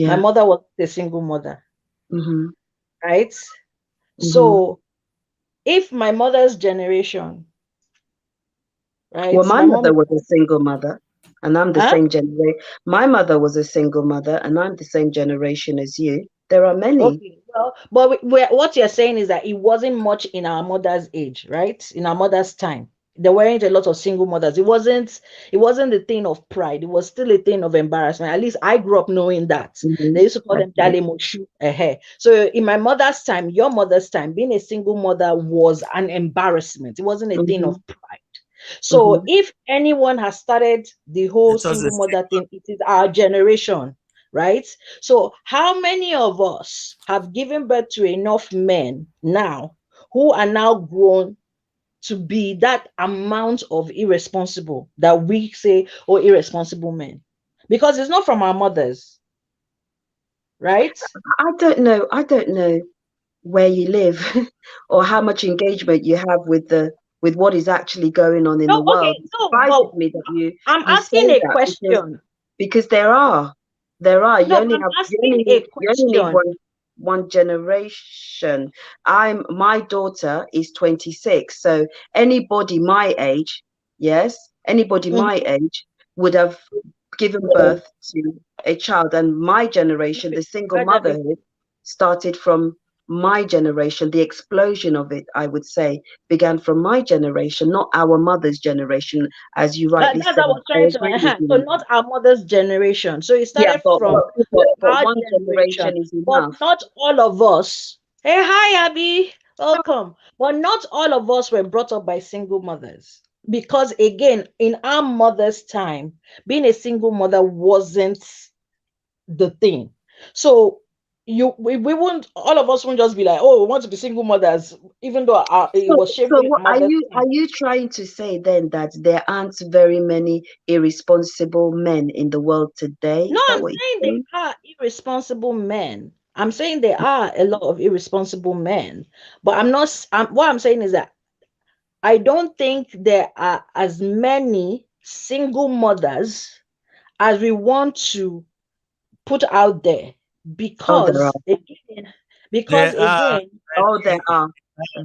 My Yeah. mother was a single mother, Mm-hmm. right? Mm-hmm. So, if my mother's generation, Well, right? my My mom mother is, was a single mother, and I'm the huh? same generation. My mother was a single mother, and I'm the same generation as you. There are many. Okay, well, but what you're saying is that it wasn't much in our mother's age, right? In our mother's time, there weren't a lot of single mothers. It wasn't a thing of pride. It was still a thing of embarrassment. At least I grew up knowing that. Mm-hmm. They used to call them Okay. Jale Moshu. So in my mother's time, your mother's time, being a single mother was an embarrassment. It wasn't a thing Mm-hmm. of pride. So Mm-hmm. if anyone has started the whole It was a single mother thing, it is our generation, right? So how many of us have given birth to enough men now who are now grown to be that amount of irresponsible that we say, oh, irresponsible men? Because it's not from our mothers, right? I don't know. I don't know where you live or how much engagement you have with what is actually going on in the No, world. okay, It no, but surprises me that I'm you say asking a that question. because there are No, I'm asking a you only need question. one generation. My daughter is 26, so anybody my age, yes, anybody my Mhm. age would have given birth to a child, and my generation, the single Let that be. motherhood started from my generation. The explosion of it, I would say, began from my generation, not our mother's generation, as you rightly That's what said. I was I trying to agree with so you. not our mother's generation. So it Yeah, started from but our one generation, generation is but enough. not all of us. Hey, hi, Abby. Welcome. But not all of us were brought up by single mothers. Because again, in our mother's time, being a single mother wasn't the thing. So we won't all of us won't just be like, oh, we want to be single mothers, even though it was So shameful in what our mother's are time. you trying to say then that there aren't very many irresponsible men in the world today? No, Is that I'm what saying you're they saying? are irresponsible men. I'm saying there are a lot of irresponsible men, but I'm not. What I'm saying is that I don't think there are as many single mothers as we want to put out there, Oh, there are. because again, because there are again, Oh, there many, are.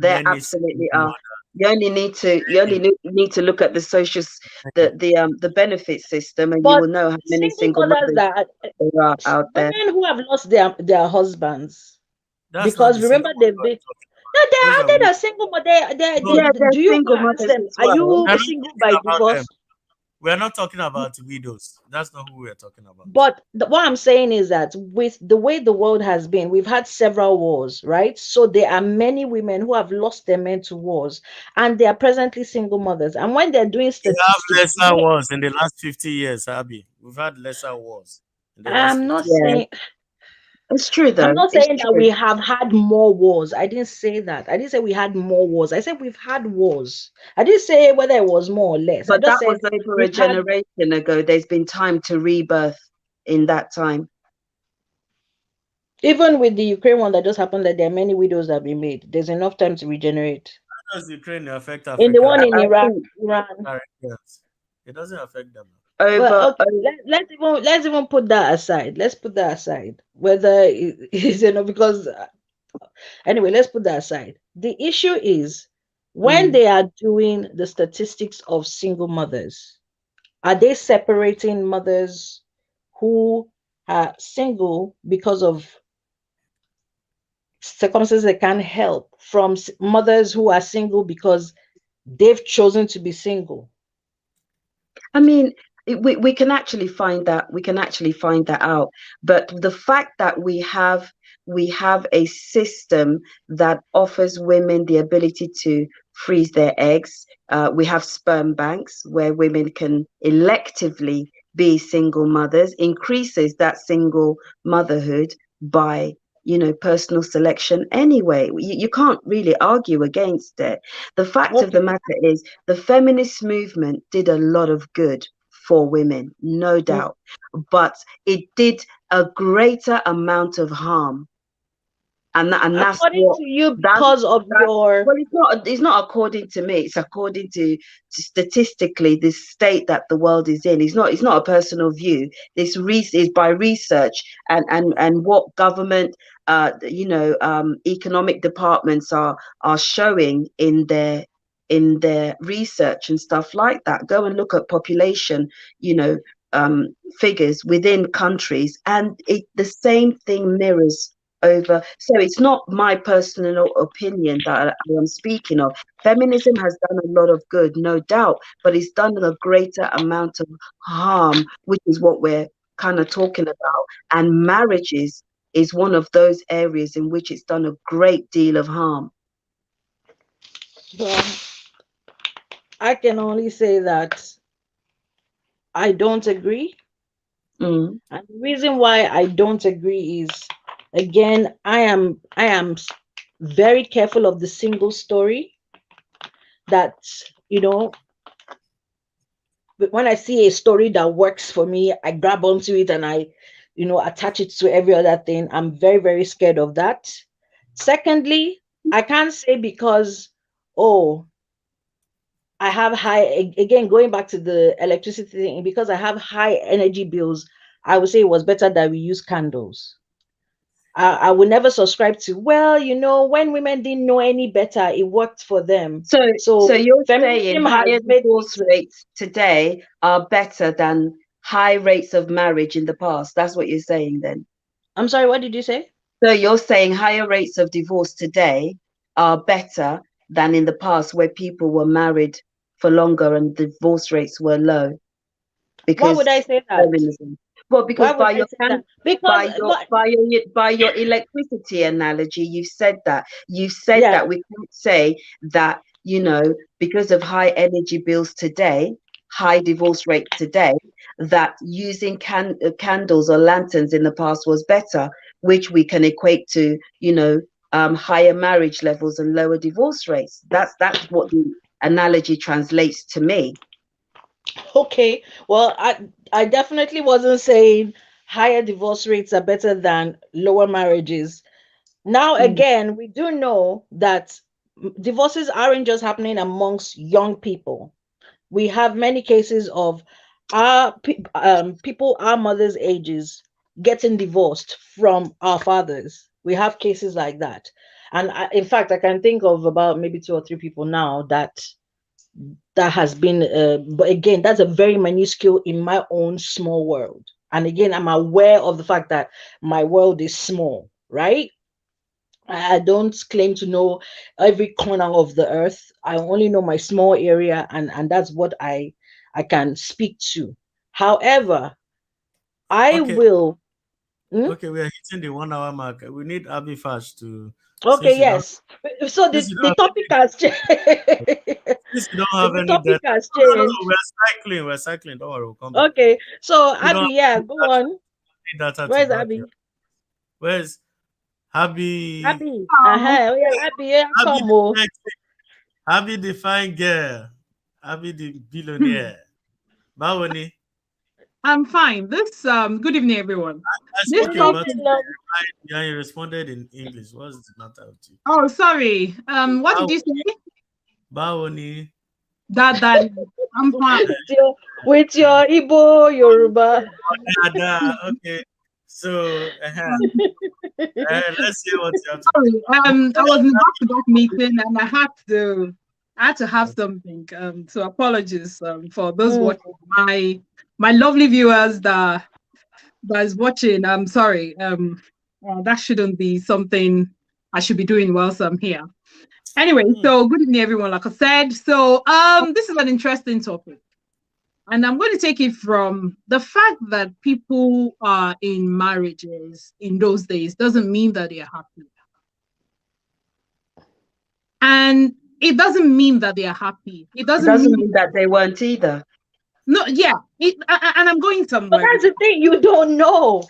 There many single absolutely are. mothers. You only need to look at the the benefit system, and you but will know how many single single mothers mothers that there are out there. women who have lost their husbands, That's not because the remember single they've mother been. I'm talking No, about. they Those are are they women. are single, but No, Yeah, do they're you go single and ask mothers them, as are well. you we're not single talking by about them. divorce? We're not talking about widows. That's not who we're talking about. But what I'm saying is that with the way the world has been, we've had several wars, right? So there are many women who have lost their men to wars, and they are presently single mothers. And when they're doing We have statistics, lesser wars in the last 50 years, Abby. We've had lesser wars in the last I'm not 50 years. Yeah, saying it's true I'm though. not It's saying that true. we have had more wars. I didn't say that. I didn't say we had more wars. I said we've had wars. I didn't say whether it was more or less. I But just that was said over a we've had. generation ago. There's been time to rebirth in that time. Even with the Ukraine one that just happened, that there are many widows that have been made. There's enough time to regenerate. How does Ukraine affect In the Africa? one Now? in I Iraq, think Iran. Caribbeans. It doesn't affect them. Well, over, okay, let's even put that aside. Let's put that aside. Whether it is because anyway, let's put that aside. The issue is when mm, they are doing the statistics of single mothers, are they separating mothers who are single because of circumstances they can't help from mothers who are single because they've chosen to be single? I mean, we can actually find that out. But the fact that we have a system that offers women the ability to freeze their eggs. We have sperm banks where women can electively be single mothers, increases that single motherhood by personal selection anyway. You can't really argue against it. The fact of the Okay. matter is the feminist movement did a lot of good for women, no Mm. doubt, but it did a greater amount of harm and that's According what to you, that because of that your, well, it's not according to me. It's according to statistically the state that the world is in. It's not a personal view. This is by research and what government economic departments are showing in their research and stuff like that. Go and look at population, you know, figures within countries, and the same thing mirrors over. So it's not my personal opinion that I am speaking of. Feminism has done a lot of good, no doubt, but it's done a greater amount of harm, which is what we're kind of talking about. And marriages is one of those areas in which it's done a great deal of harm. well, I can only say that I don't agree. Mm. And the reason why I don't agree is, again, I am very careful of the single story that, you know, when I see a story that works for me, I grab onto it and attach it to every other thing. I'm very, very scared of that. Secondly, I can't say because, oh, I have again, going back to the electricity thing, because I have high energy bills, I would say it was better that we use candles. I would never subscribe to, well, when women didn't know any better, it worked for them. So So you're saying feminism has higher made me divorce to, rates today are better than high rates of marriage in the past. That's what you're saying then. I'm sorry, what did you say? So you're saying higher rates of divorce today are better than in the past where people were married for longer and divorce rates were low Why would because I say that? feminism. Well, Why because would I say that? Because, but by your electricity analogy, you've said yeah, that we can't say that, because of high energy bills today, high divorce rate today, that using candles or lanterns in the past was better, which we can equate to, higher marriage levels and lower divorce rates. That's what the analogy translates to me. okay. Well, I definitely wasn't saying higher divorce rates are better than lower marriages. Now, Mm. again, we do know that divorces aren't just happening amongst young people. We have many cases of people our mothers' ages getting divorced from our fathers. We have cases like that. And in fact, I can think of about maybe two or three people now that has been, but again, that's a very minuscule in my own small world. And again, I'm aware of the fact that my world is small, right? I don't claim to know every corner of the earth. I only know my small area, and that's what I can speak to. However, I Okay, will. Hmm? okay, we are hitting the 1 hour mark. We need Abby Fash to, Okay, yes. So since the, you don't the have topic has changed. since you don't have The any topic debt. has No, no, no, changed. we're cycling. Don't worry, we'll come back. Okay, so We don't Abby, have yeah, go on. any data to Where's back you. Abby? Where's Abby? Abby. Oh, Oh yeah, Abby, yeah, Abby come the on. sexy, Abby the fine girl, Abby the billionaire. Bawoni. I'm fine. This good evening, everyone. I This spoke Good about topic. evening, love. it. Yeah, you responded in English. What's the matter with you? Oh, sorry. What did Bawo- you say? Bawoni. That I'm fine. With your Igbo Yoruba. Ada. Okay. So, let's hear what you have to Sorry. say. I was in a back-to-back meeting and I had to have something. So apologies for those Mm. watching. My lovely viewers that is watching. I'm sorry. That shouldn't be something I should be doing whilst I'm here. Anyway, Hmm. so good evening, everyone. Like I said, so this is an interesting topic, and I'm going to take it from the fact that people are in marriages in those days doesn't mean that they are happy, and it doesn't mean that they are happy. It it doesn't doesn't mean mean that they weren't either. no, yeah. And I'm going But somewhere. that's the thing, you don't know.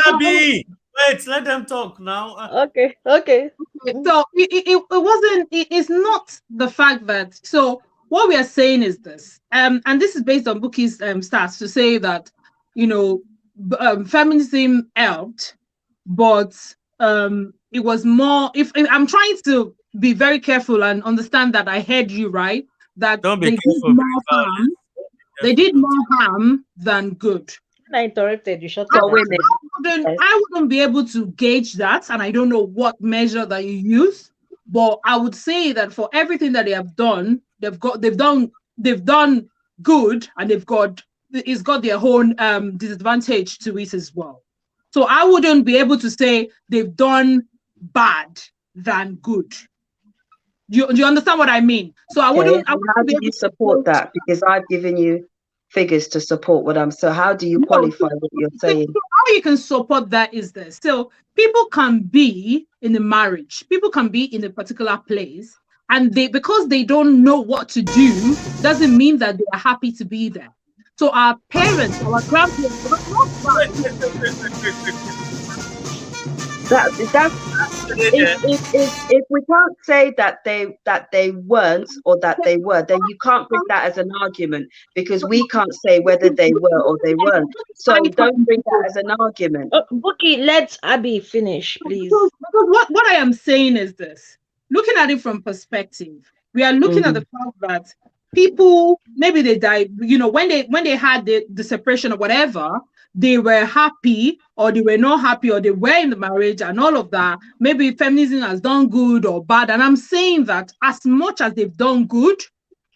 Abby, wait, let them talk now. Okay, okay. Mm. So it wasn't. It's not the fact that. So what we are saying is this, and this is based on Bookie's stats to say that, feminism helped, but it was more. If I'm trying to be very careful and understand that I heard you right, that Don't be they did careful, more be harm. violent. They Careful, did don't. more harm than good. I interrupted you. Shut I, it For down. women. Yes. I wouldn't be able to gauge that, and I don't know what measure that you use, but I would say that for everything that they have done, they've done good, and it's got their own disadvantage to it as well. So I wouldn't be able to say they've done bad than good. Do you understand what I mean? So I Okay. wouldn't And how be do able you to support that? Because I've given you figures to support what I'm. So how do you no, qualify what you're so saying? how you can support that is this. So people can be in a marriage, people can be in a particular place, and because they don't know what to do, doesn't mean that they are happy to be there. So our parents, our grandparents, they were not bad. That's if we can't say that they weren't or that they were, then you can't bring that as an argument because we can't say whether they were or they weren't. So don't bring that as an argument. Bookie, let Abby finish, please. Because what I am saying is this: looking at it from perspective, we are looking at the fact that people maybe they died, when they had the separation or whatever, they were happy or they were not happy or they were in the marriage and all of that. Maybe feminism has done good or bad. And I'm saying that as much as they've done good,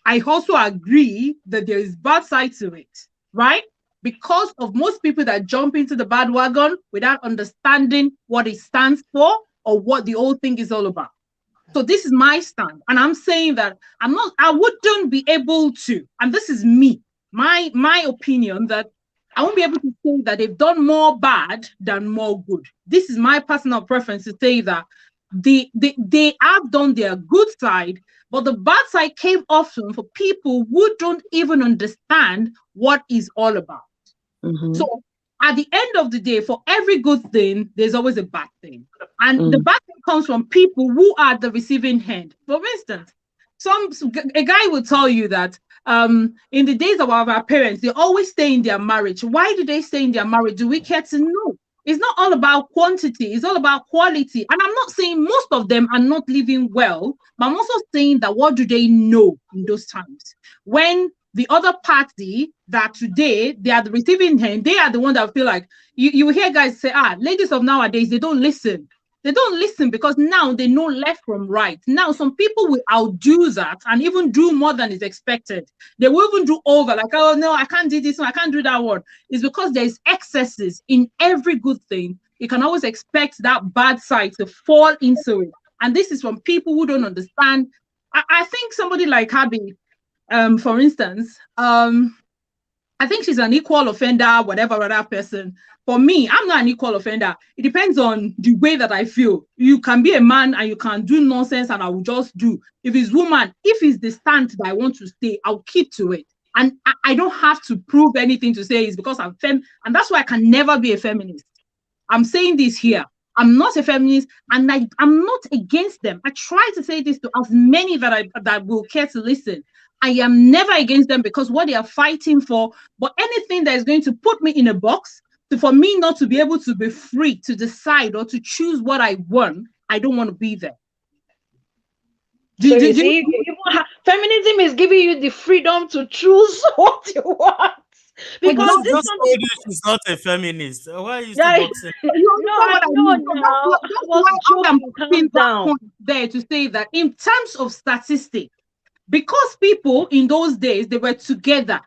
I also agree that there is bad side to it, right? Because of most people that jump into the bad wagon without understanding what it stands for or what the whole thing is all about. So this is my stand. And I'm saying that I wouldn't be able to, and this is me, my opinion, that I won't be able to say that they've done more bad than more good. This is my personal preference to say that they have done their good side, but the bad side came often for people who don't even understand what it's all about. So at the end of the day, for every good thing, there's always a bad thing. And the bad thing comes from people who are the receiving end. For instance, a guy will tell you that in the days of our parents, they always stay in their marriage. Why do they stay in their marriage? Do we care to know? It's not all about quantity, it's all about quality. And I'm not saying most of them are not living well, but I'm also saying that what do they know in those times? When the other party that today they are the receiving end, they are the one that feel like you hear guys say, ladies of nowadays, they don't listen. They don't listen because now they know left from right. Now, some people will outdo that and even do more than is expected. They will even do over, like, oh, no, I can't do this one, I can't do that one. It's because there's excesses in every good thing. You can always expect that bad side to fall into it. And this is from people who don't understand. I think somebody like Abby, for instance, I think she's an equal offender, whatever other person. For me, I'm not an equal offender. It depends on the way that I feel. You can be a man and you can do nonsense and I will just do. If it's woman, if it's the stand that I want to stay, I'll keep to it. And I don't have to prove anything to say it's because I'm fem. And that's why I can never be a feminist. I'm saying this here. I'm not a feminist and I'm not against them. I try to say this to as many that will care to listen. I am never against them because what they are fighting for, but anything that is going to put me in a box, for me not to be able to be free to decide or to choose what I want, I don't want to be there. Feminism is giving you the freedom to choose what you want. Because she just told you she's not a feminist. Why are you still boxing? No, I know now. I was joking. Calm down. There to say that in terms of statistics, because people in those days they were together,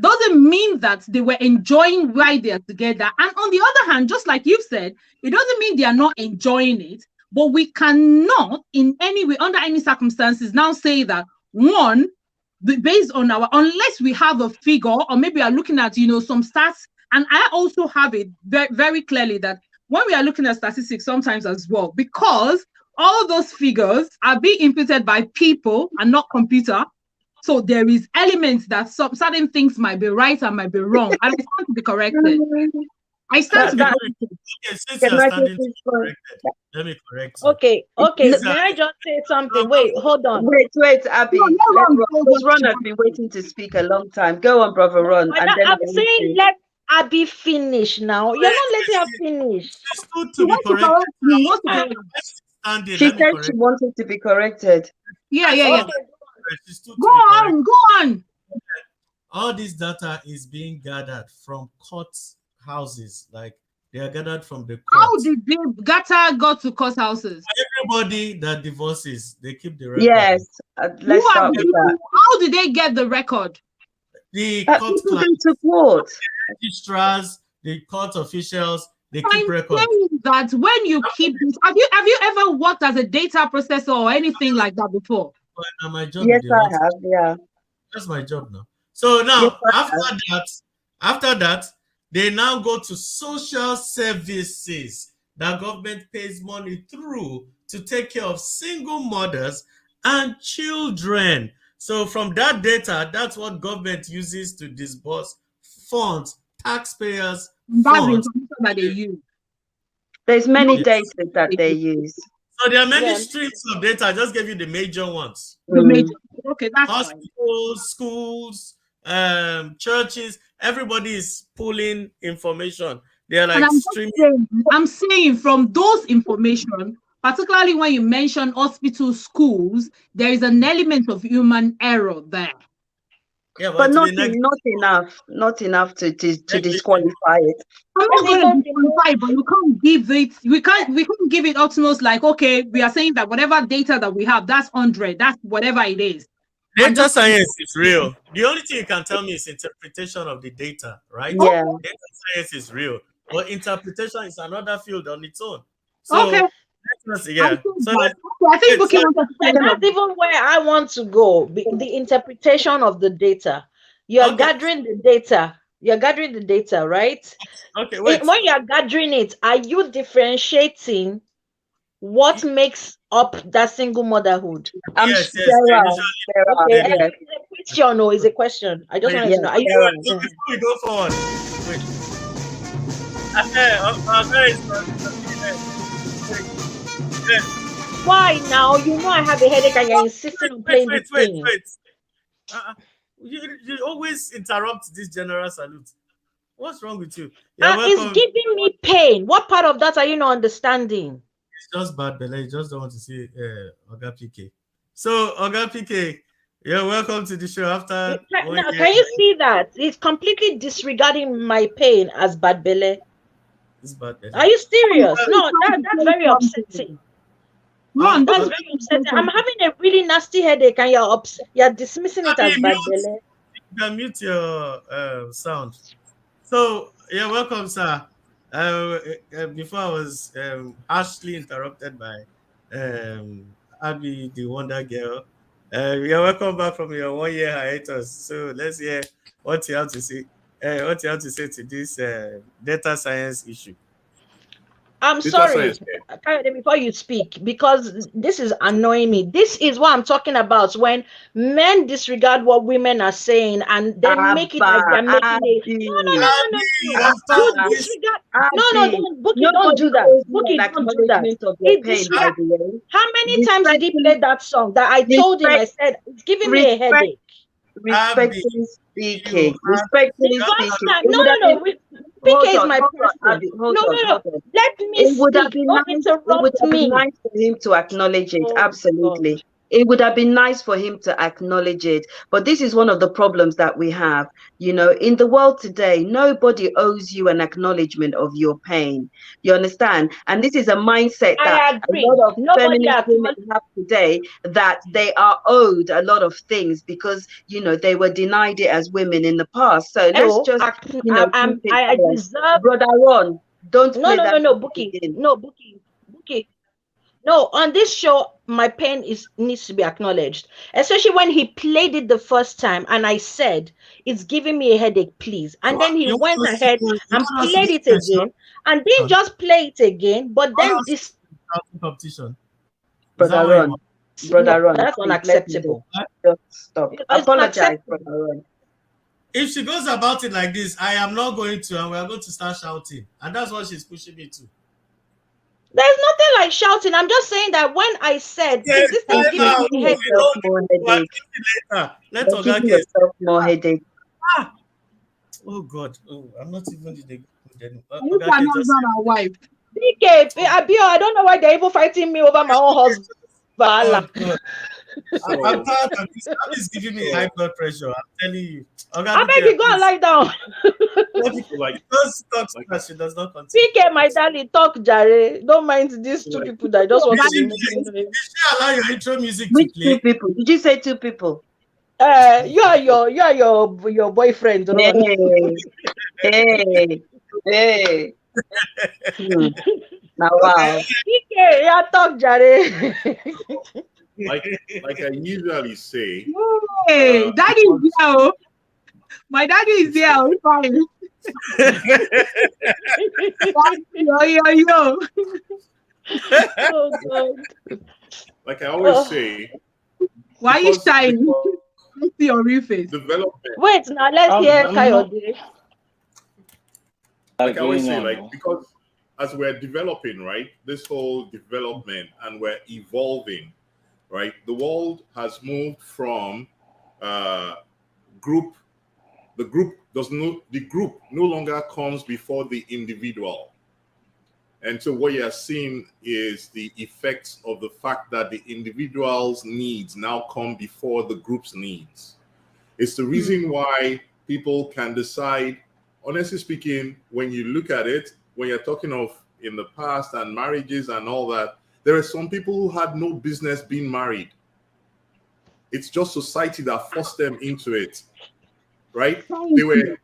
doesn't mean that they were enjoying why they are together. And on the other hand, just like you've said, it doesn't mean they are not enjoying it. But we cannot, in any way, under any circumstances, now say that one, based on unless we have a figure, or maybe we are looking at some stats. And I also have it very, very clearly that when we are looking at statistics sometimes as well, because all those figures are being imputed by people and not computer. So there is elements that certain things might be right and might be wrong. And I stand to be corrected. I stand to be corrected. Okay, since you're standing to be corrected, let me correct you. Okay. May I just say something? Wait, hold on. Wait, Abby. Ron has been waiting to speak a long time. Go on, brother Ron. And then I'm saying Abby finish now. You're not letting her finish. She stood She to be wants to corrected. correct me. He wants to Let correct me. me stand in. She Let me said correct. she wanted to be corrected. Yeah. Okay. She stood Go to be corrected. on, go on. All this data is being gathered from court houses. Like they are gathered from the How court. did the Gata got to court houses? Everybody that divorces, they keep the record. Yes, Who let's are start the with that. people? How did they get the record? The court People clerks, go to court. registrars, the court officials, they keep I'm records. saying that when you keep this, have you ever worked as a data processor or anything like that before? But now my job Yes, is the I lot. have. Yeah. That's my job now. So Yes, now I have. after that, they now go to social services that government pays money through to take care of single mothers and children. So from that data, that's what government uses to disburse funds, taxpayers' That's the funds. information that they use. There's many Yes. data that they use. So there are many Yeah. streams of data. I just gave you the major ones. The major. Okay, that's fine. Hospitals, schools, churches, everybody is pulling information. They're And like streaming. I'm saying from those information, particularly when you mention hospital, schools, there is an element of human error there. Yeah, But to not, be negative, not enough to negative. disqualify it. I'm not going to disqualify, but you can't give it. We can't give it utmost like, okay, we are saying that whatever data that we have, that's 100, that's whatever it is. Data science is real. The only thing you can tell me is interpretation of the data, right? Yeah. Data science is real, but interpretation is another field on its own. So Okay. yeah. So I think Bookie wants to say And that's even where I want to go. The interpretation of the data. You are gathering the data. You're gathering the data, right? Okay, wait. When you are gathering it, are you differentiating what makes up that single motherhood? Yes. There are. Okay, Yes. it's a question. No, it's a question. I just wanted to know. Are you? Before we go forward, wait. Why now? You know I have a headache and you're insisting on playing this thing. You always interrupt this general salute. What's wrong with you? It's giving me pain. What part of that are you not understanding? It's just bad, Bella. You just don't want to see Oga PK. So, Oga PK, you're welcome to the show after. Now, can you see that? It's completely disregarding my pain as bad Belle. It's bad, Bella. Are you serious? No, that's very upsetting. That's very upsetting. I'm having a really nasty headache and you're dismissing it as bad Belle. You can mute your sound. So, yeah, welcome, sir. Before I was harshly interrupted by Abby, the Wonder Girl. You're welcome back from your 1-year hiatus. So let's hear what you have to say. What you have to say to this data science issue. I'm sorry, before you speak, because this is annoying me. This is what I'm talking about when men disregard what women are saying and then make it like they're making it. No. You disregard. No, don't do that. Bookie, don't do that. How many times did he play that song that I told him? I said, it's giving me a headache. Respectfully speaking. No. PK is my person. No. Let me speak. Don't interrupt me. It would have been nice for him to acknowledge it. Absolutely. It would have been nice for him to acknowledge it. But this is one of the problems that we have. You know, in the world today, nobody owes you an acknowledgement of your pain. You understand? And this is a mindset that a lot of feminist women have today, that they are owed a lot of things because, you know, they were denied it as women in the past. So let's just, I deserve. Brother Ron, don't play that. No, Bookie. No, Bookie. No, on this show, my pain needs to be acknowledged, especially when he played it the first time, and I said, "It's giving me a headache, please." And then he went ahead and played it again, and didn't just play it again, but then this competition. Brother Ron, that's unacceptable. Just stop. Apologize, Brother Ron. If she goes about it like this, I am not going to, and we are going to start shouting, and that's what she's pushing me to. There's nothing like shouting. I'm just saying that when I said this thing gives me headache. Let's give yourself more headache. Oh God. Oh, I'm not even in the good then. You Okay, cannot just run our wife. PK, Abio, I don't know why they're even fighting me over my own husband. God, God. I'm So, tired of this. That is giving me high so blood pressure. I'm telling you. Okay, I beg PK, you, go and please. lie down. like Just talk so like that she does not continue. PK, my darling, talk, Jare. Don't mind these two like people that just want Did to she, be did making noise. she allow your intro music to which two play? people? Did you say two people? You are your boyfriend, Ron. Hey, hey, hey. Hmm. Now Okay. wow. PK, yeah, talk, Jare. like like I usually say, Hey, daddy is because here. Oh. My daddy is here. Oh, fine. Daddy, yo, yo, yo. Oh God. like I always Oh. say, Why are you shying? because Let's see your real face. development, Wait, now let's hear I'm not Kayode. like I always going say, on. like Oh. because as we're developing, right, this whole development and we're evolving, right, the world has moved from uh group the group no longer comes before the individual. And so what you're seeing is the effects of the fact that the individual's needs now come before the group's needs. It's the reason why people can decide, honestly speaking, when you look at it, when you're talking of in the past and marriages and all that, there are some people who had no business being married. It's just society that forced them into it, right? Thank They were you.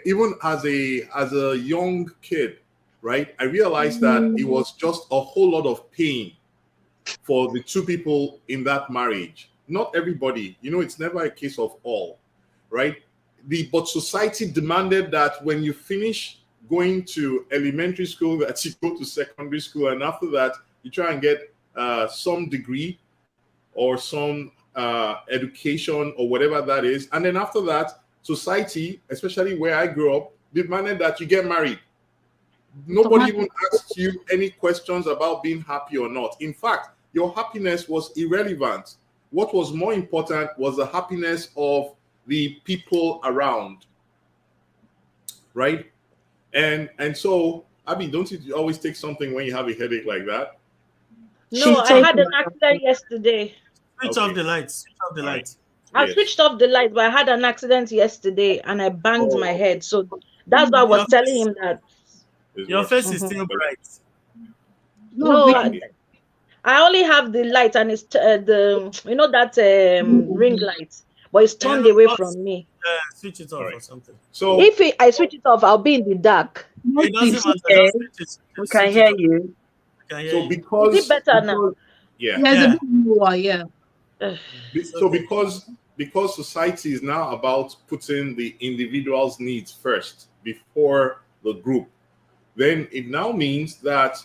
even as a young kid, right? I realized that it was just a whole lot of pain for the two people in that marriage. Not everybody, it's never a case of all, right? But society demanded that when you finish going to elementary school, that you go to secondary school, and after that you try and get some degree or some education or whatever that is, and then after that, society, especially where I grew up, demanded that you get married. Nobody even Automatic. asked you any questions about being happy or not. In fact, your happiness was irrelevant. What was more important was the happiness of the people around, right? And so, Abby, don't you always take something when you have a headache like that? No, She's I had taking an accident yesterday. Switch off Okay, the lights. Switch off the all right, lights. I yes. switched off the light, but I had an accident yesterday and I banged my Oh, head. So that's why I was Your telling face, him that. it's your working. face is Mhm. still Okay, bright. No, No, Vicky. okay. I only have the light and it's the that ring light, but it's And turned away just from me. switch it All off or right. something. So, If I switch it off, I'll be in the dark. No It doesn't tips. matter. okay. We Just can switch it hear off. you. I can hear so you. Is it because better now? because yeah, There's a Yeah, bit more, yeah. Ugh. it's so okay. because society is now about putting the individual's needs first before the group, then it now means that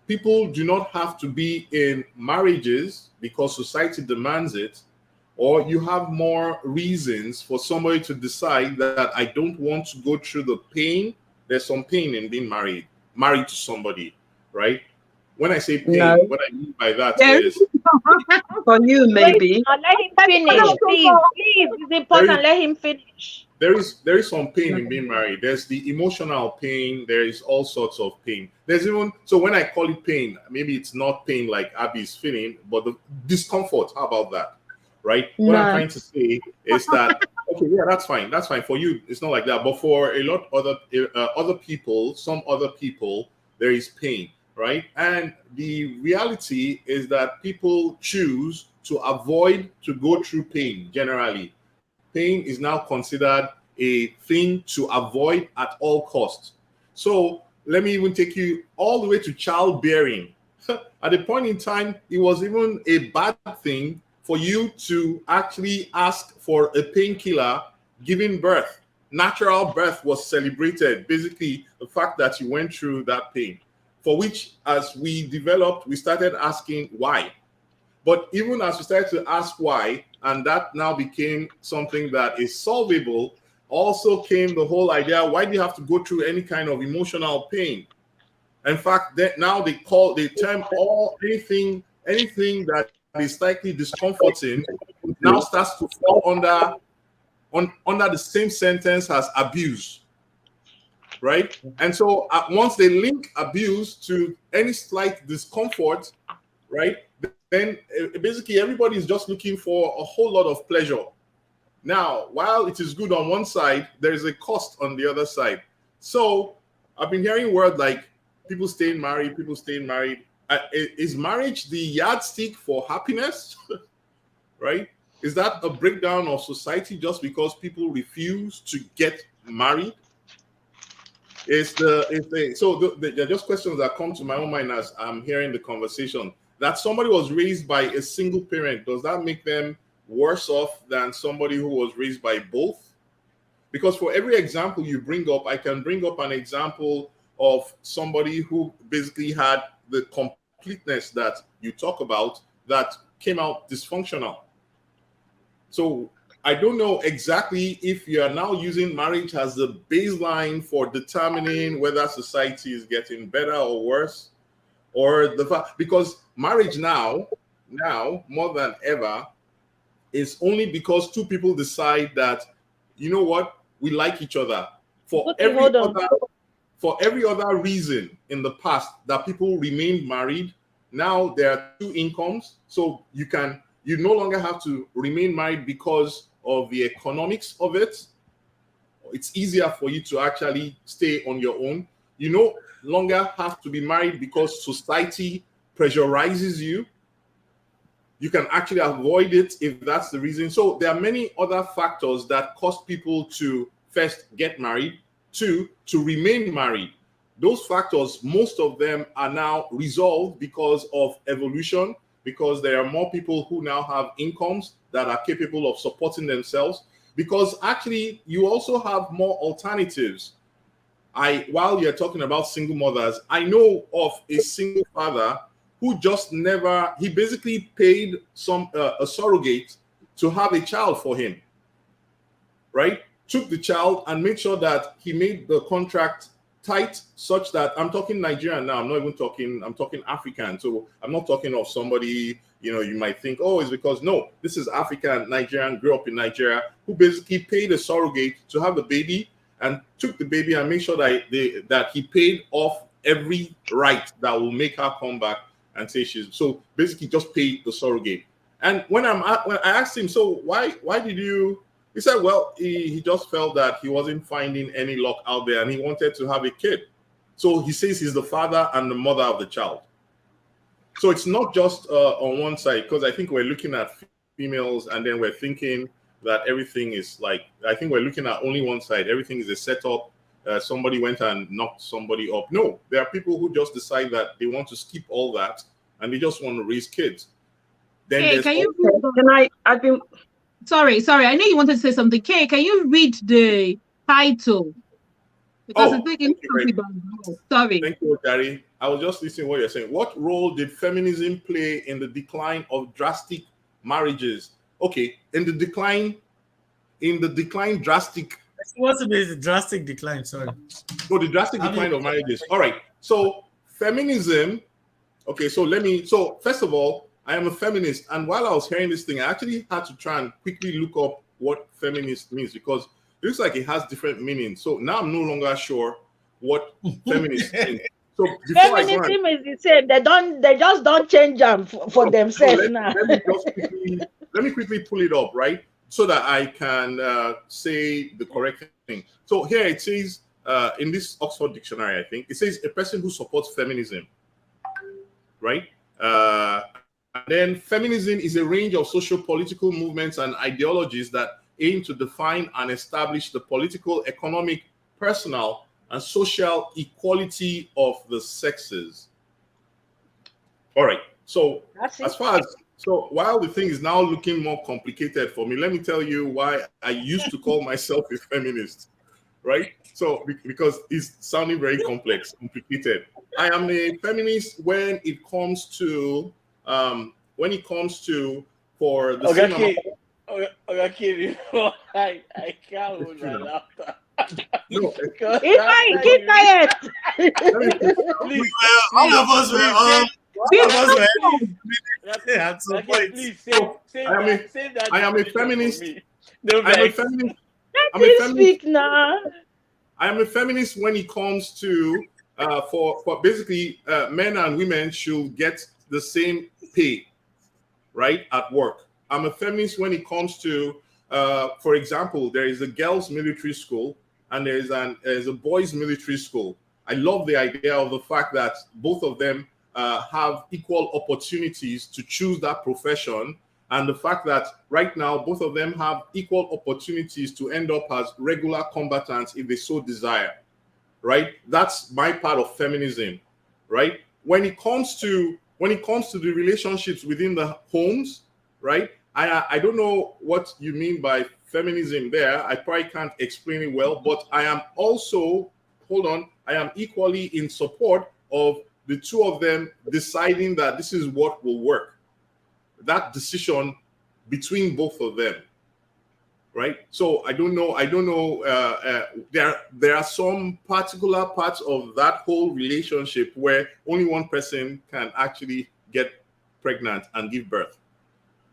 people do not have to be in marriages because society demands it, or you have more reasons for somebody to decide that I don't want to go through the pain. There's some pain in being married to somebody, right? When I say No, pain, what I mean by that There is is for you Wait, maybe. let him finish, no, please. Please, it's there important. is Let him finish. there is some pain No. in being married. There's the emotional pain. There is all sorts of pain. There's even so when I call it pain, maybe it's not pain like Abby's feeling, but the discomfort. How about that? Right? What I'm No. trying to say is that okay, yeah, that's fine. That's fine for you. It's not like that, but for a lot other people, some other people, there is pain, right? And the reality is that people choose to avoid to go through pain generally. Pain is now considered a thing to avoid at all costs. So let me even take you all the way to childbearing. At a point in time, it was even a bad thing for you to actually ask for a painkiller giving birth. Natural birth was celebrated, basically, the fact that you went through that pain. For which, as we developed, we started asking why. But even as we started to ask why, and that now became something that is solvable, also came the whole idea, why do you have to go through any kind of emotional pain? In fact, that now they term all anything that is slightly discomforting now starts to fall under under the same sentence as abuse, right? And so once they link abuse to any slight discomfort, right, then basically everybody is just looking for a whole lot of pleasure. Now, while it is good on one side, there is a cost on the other side. So I've been hearing words like people staying married, people staying married. Is marriage the yardstick for happiness? Right? Is that a breakdown of society just because people refuse to get married? There are just questions that come to my own mind as I'm hearing the conversation. That somebody was raised by a single parent, does that make them worse off than somebody who was raised by both? Because for every example you bring up, I can bring up an example of somebody who basically had the completeness that you talk about that came out dysfunctional. So I don't know exactly if you are now using marriage as the baseline for determining whether society is getting better or worse, or the fact, because marriage now more than ever is only because two people decide that, you know what, we like each other. For every other reason in the past that people remained married, now there are two incomes, so you no longer have to remain married because of the economics of it. It's easier for you to actually stay on your own. You no longer have to be married because society pressurizes you. You can actually avoid it if that's the reason. So there are many other factors that cause people to first get married, two, to remain married. Those factors, most of them are now resolved because of evolution, because there are more people who now have incomes that are capable of supporting themselves, because actually you also have more alternatives. While you're talking about single mothers, I know of a single father who just never, he basically paid a surrogate to have a child for him, right? Took the child and made sure that he made the contract tight, such that, I'm talking Nigerian now, I'm talking African. So I'm not talking of somebody, you might think, oh, it's because, no, this is African, Nigerian, grew up in Nigeria, who basically paid a surrogate to have the baby and took the baby and made sure that he paid off every right that will make her come back and say so basically just paid the surrogate. And when I asked him, so why did you, he said, well, he just felt that he wasn't finding any luck out there and he wanted to have a kid. So he says he's the father and the mother of the child. So it's not just on one side, because I think we're looking at females and then we're thinking that everything is like, I think we're looking at only one side. Everything is a setup. Somebody went and knocked somebody up. No, there are people who just decide that they want to skip all that and they just want to raise kids. Then hey, can you? I've been. Sorry. I know you wanted to say something. Kay, can you read the title? Because I think sorry. Thank you, Gary. I was just listening to what you're saying. What role did feminism play in the decline of drastic marriages? Okay, in the decline drastic. What's the drastic decline? Sorry. No, the drastic decline of marriages. All right. So feminism. Okay. So first of all, I am a feminist, and while I was hearing this thing, I actually had to try and quickly look up what feminist means, because it looks like it has different meanings. So now I'm no longer sure what feminist means. So feminism is the same. They just don't change them for themselves now. Let me quickly pull it up, right? So that I can say the correct thing. So here it says, in this Oxford Dictionary, I think, it says a person who supports feminism, right? And then feminism is a range of social political movements and ideologies that aim to define and establish the political, economic, personal, and social equality of the sexes. All right. So while the thing is now looking more complicated for me, let me tell you why I used to call myself a feminist, right? So because it's sounding very complicated. I am a feminist when it comes to for the same amount. I can't hold my laughter. No, keep quiet. Please, all of us were please say I am a feminist. Don't I'm a vex. feminist. I'm Let a him feminist. speak now. I'm a feminist when it comes to for basically men and women should get the same pay, right, at work. I'm a feminist when it comes to, for example, there is a girls' military school and there's a boys' military school. I love the idea of the fact that both of them have equal opportunities to choose that profession, and the fact that right now both of them have equal opportunities to end up as regular combatants if they so desire, right? That's my part of feminism, right? When it comes to the relationships within the homes, right? I don't know what you mean by feminism there. I probably can't explain it well, but I am also, hold on, I am equally in support of the two of them deciding that this is what will work. That decision between both of them, right? So I don't know. There are some particular parts of that whole relationship where only one person can actually get pregnant and give birth,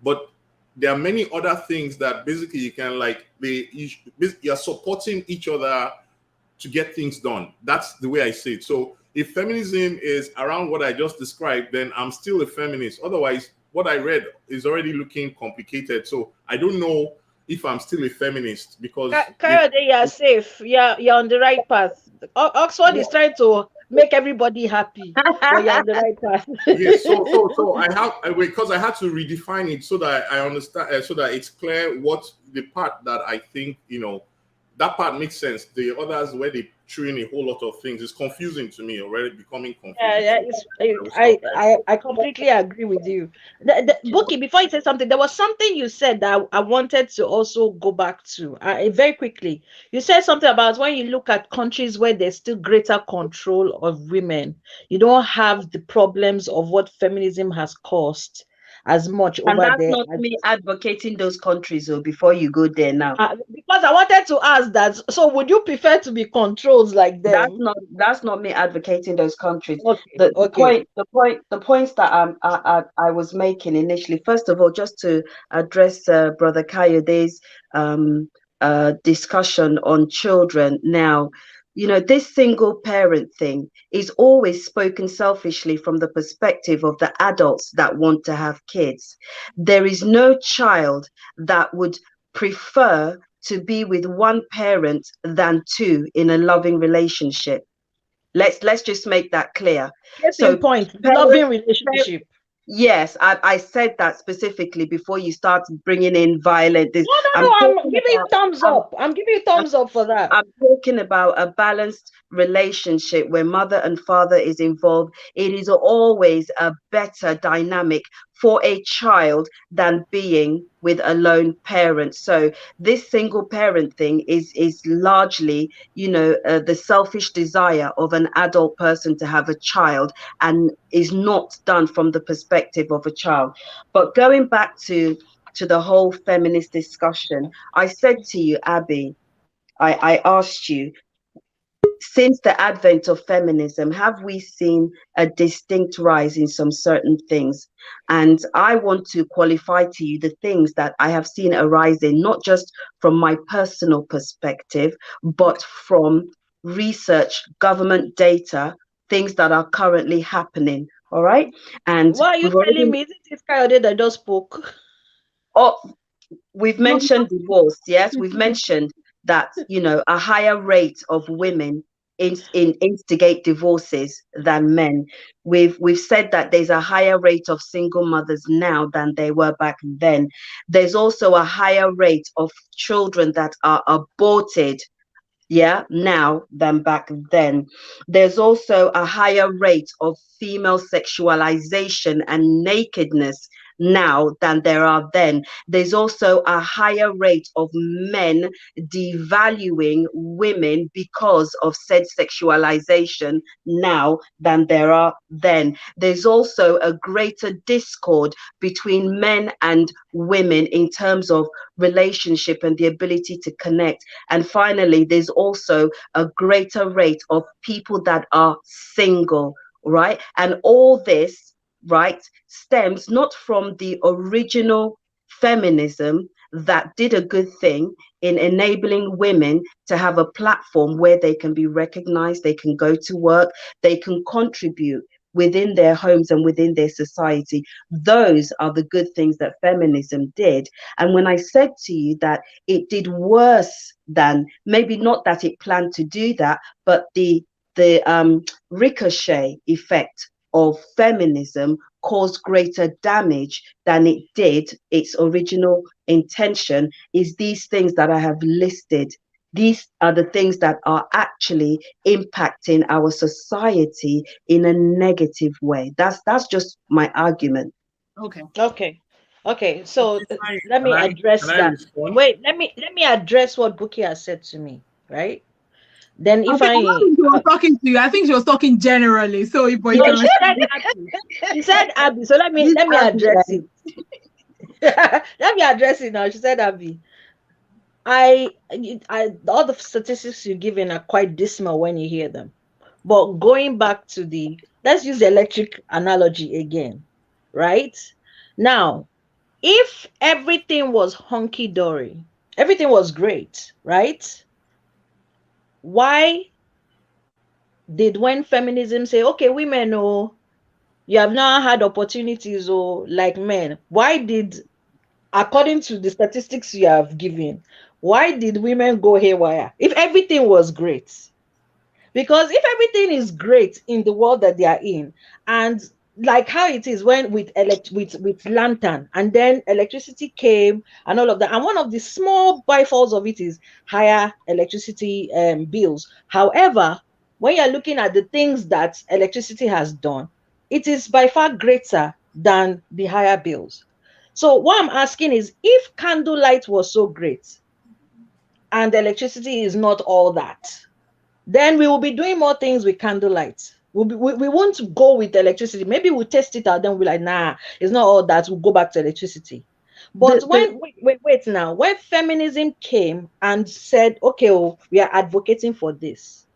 but there are many other things that basically you can like you're supporting each other to get things done. That's the way I see it. So if feminism is around what I just described, then I'm still a feminist. Otherwise, what I read is already looking complicated. So I don't know if I'm still a feminist because Kayode, you're safe. You're on the right path. Oxford is trying to make everybody happy, but you're on the right path. yes. So I have because I had to redefine it so that I understand, so that it's clear what the part that I think that part makes sense. The others where they threw in a whole lot of things is confusing to me, already becoming Yeah, confusing. yeah, So I will I, stop there. I completely agree with you. Bookie, before you say something, there was something you said that I wanted to also go back to very quickly. You said something about when you look at countries where there's still greater control of women, you don't have the problems of what feminism has caused as much And over that's there. not me advocating those countries, so before you go there now. Because I wanted to ask that, so would you prefer to be controlled like them? That's not me advocating those countries. Okay, The okay. the points that I was making initially. First of all, just to address Brother Kayode's discussion on children. Now, this single parent thing is always spoken selfishly from the perspective of the adults that want to have kids. There is no child that would prefer to be with one parent than two in a loving relationship. Let's just make that clear. Case in So point, the loving parents, relationship. yes, I said that specifically before you start bringing in violent. This No, no, I'm no. I'm talking giving you about. thumbs up. I'm giving you thumbs up for that. I'm talking about a balanced relationship where mother and father is involved. It is always a better dynamic for a child than being with a lone parent. So this single parent thing is largely, the selfish desire of an adult person to have a child, and is not done from the perspective of a child. But going back to the whole feminist discussion, I said to you, Abby, I asked you, since the advent of feminism, have we seen a distinct rise in some certain things? And I want to qualify to you the things that I have seen arising, not just from my personal perspective, but from research, government data, things that are currently happening. All right. And Why are you we've telling already, me? Isn't it Kayode that just spoke? oh, we've No, mentioned divorce. Yes, we've mentioned that a higher rate of women instigate divorces than men. We've said that there's a higher rate of single mothers now than there were back then. There's also a higher rate of children that are aborted, yeah, now than back then. There's also a higher rate of female sexualization and nakedness now than there are then. There's also a higher rate of men devaluing women because of said sexualization now than there are then. There's also a greater discord between men and women in terms of relationship and the ability to connect. And finally, there's also a greater rate of people that are single, right? And all this, right, stems not from the original feminism that did a good thing in enabling women to have a platform where they can be recognized, they can go to work, they can contribute within their homes and within their society. Those are the good things that feminism did. And when I said to you that it did worse than, maybe not that it planned to do that, but the ricochet effect of feminism caused greater damage than it did its original intention, is these things that I have listed. These are the things that are actually impacting our society in a negative way. That's just my argument. Okay. Okay. So Okay, fine. let me Can address I that. respond? Wait, let me address what Buki has said to me, right? Then I if think, I don't I think she was talking to you. I think she was talking generally. So, but you no, can she respond. said Abby. She said Abby. So let me This let me address argument, it. Let me address it now. She said Abby. All the statistics you're giving are quite dismal when you hear them. But going back to let's use the electric analogy again, right? Now, if everything was hunky dory, everything was great, right? Why did when feminism say, okay, women, oh, you have now had opportunities, oh, like men? Why did, according to the statistics you have given, why did women go haywire if everything was great? Because if everything is great in the world that they are in, and like how it is when with lantern, and then electricity came and all of that, and one of the small byfalls of it is higher electricity bills. However, when you're looking at the things that electricity has done, it is by far greater than the higher bills. So what I'm asking is, if candlelight was so great and electricity is not all that, then we will be doing more things with candlelight. We won't go with electricity. Maybe we'll test it out, then we'll be like, nah, it's not all that. We'll go back to electricity. But the wait now, when feminism came and said, okay, oh, we are advocating for this,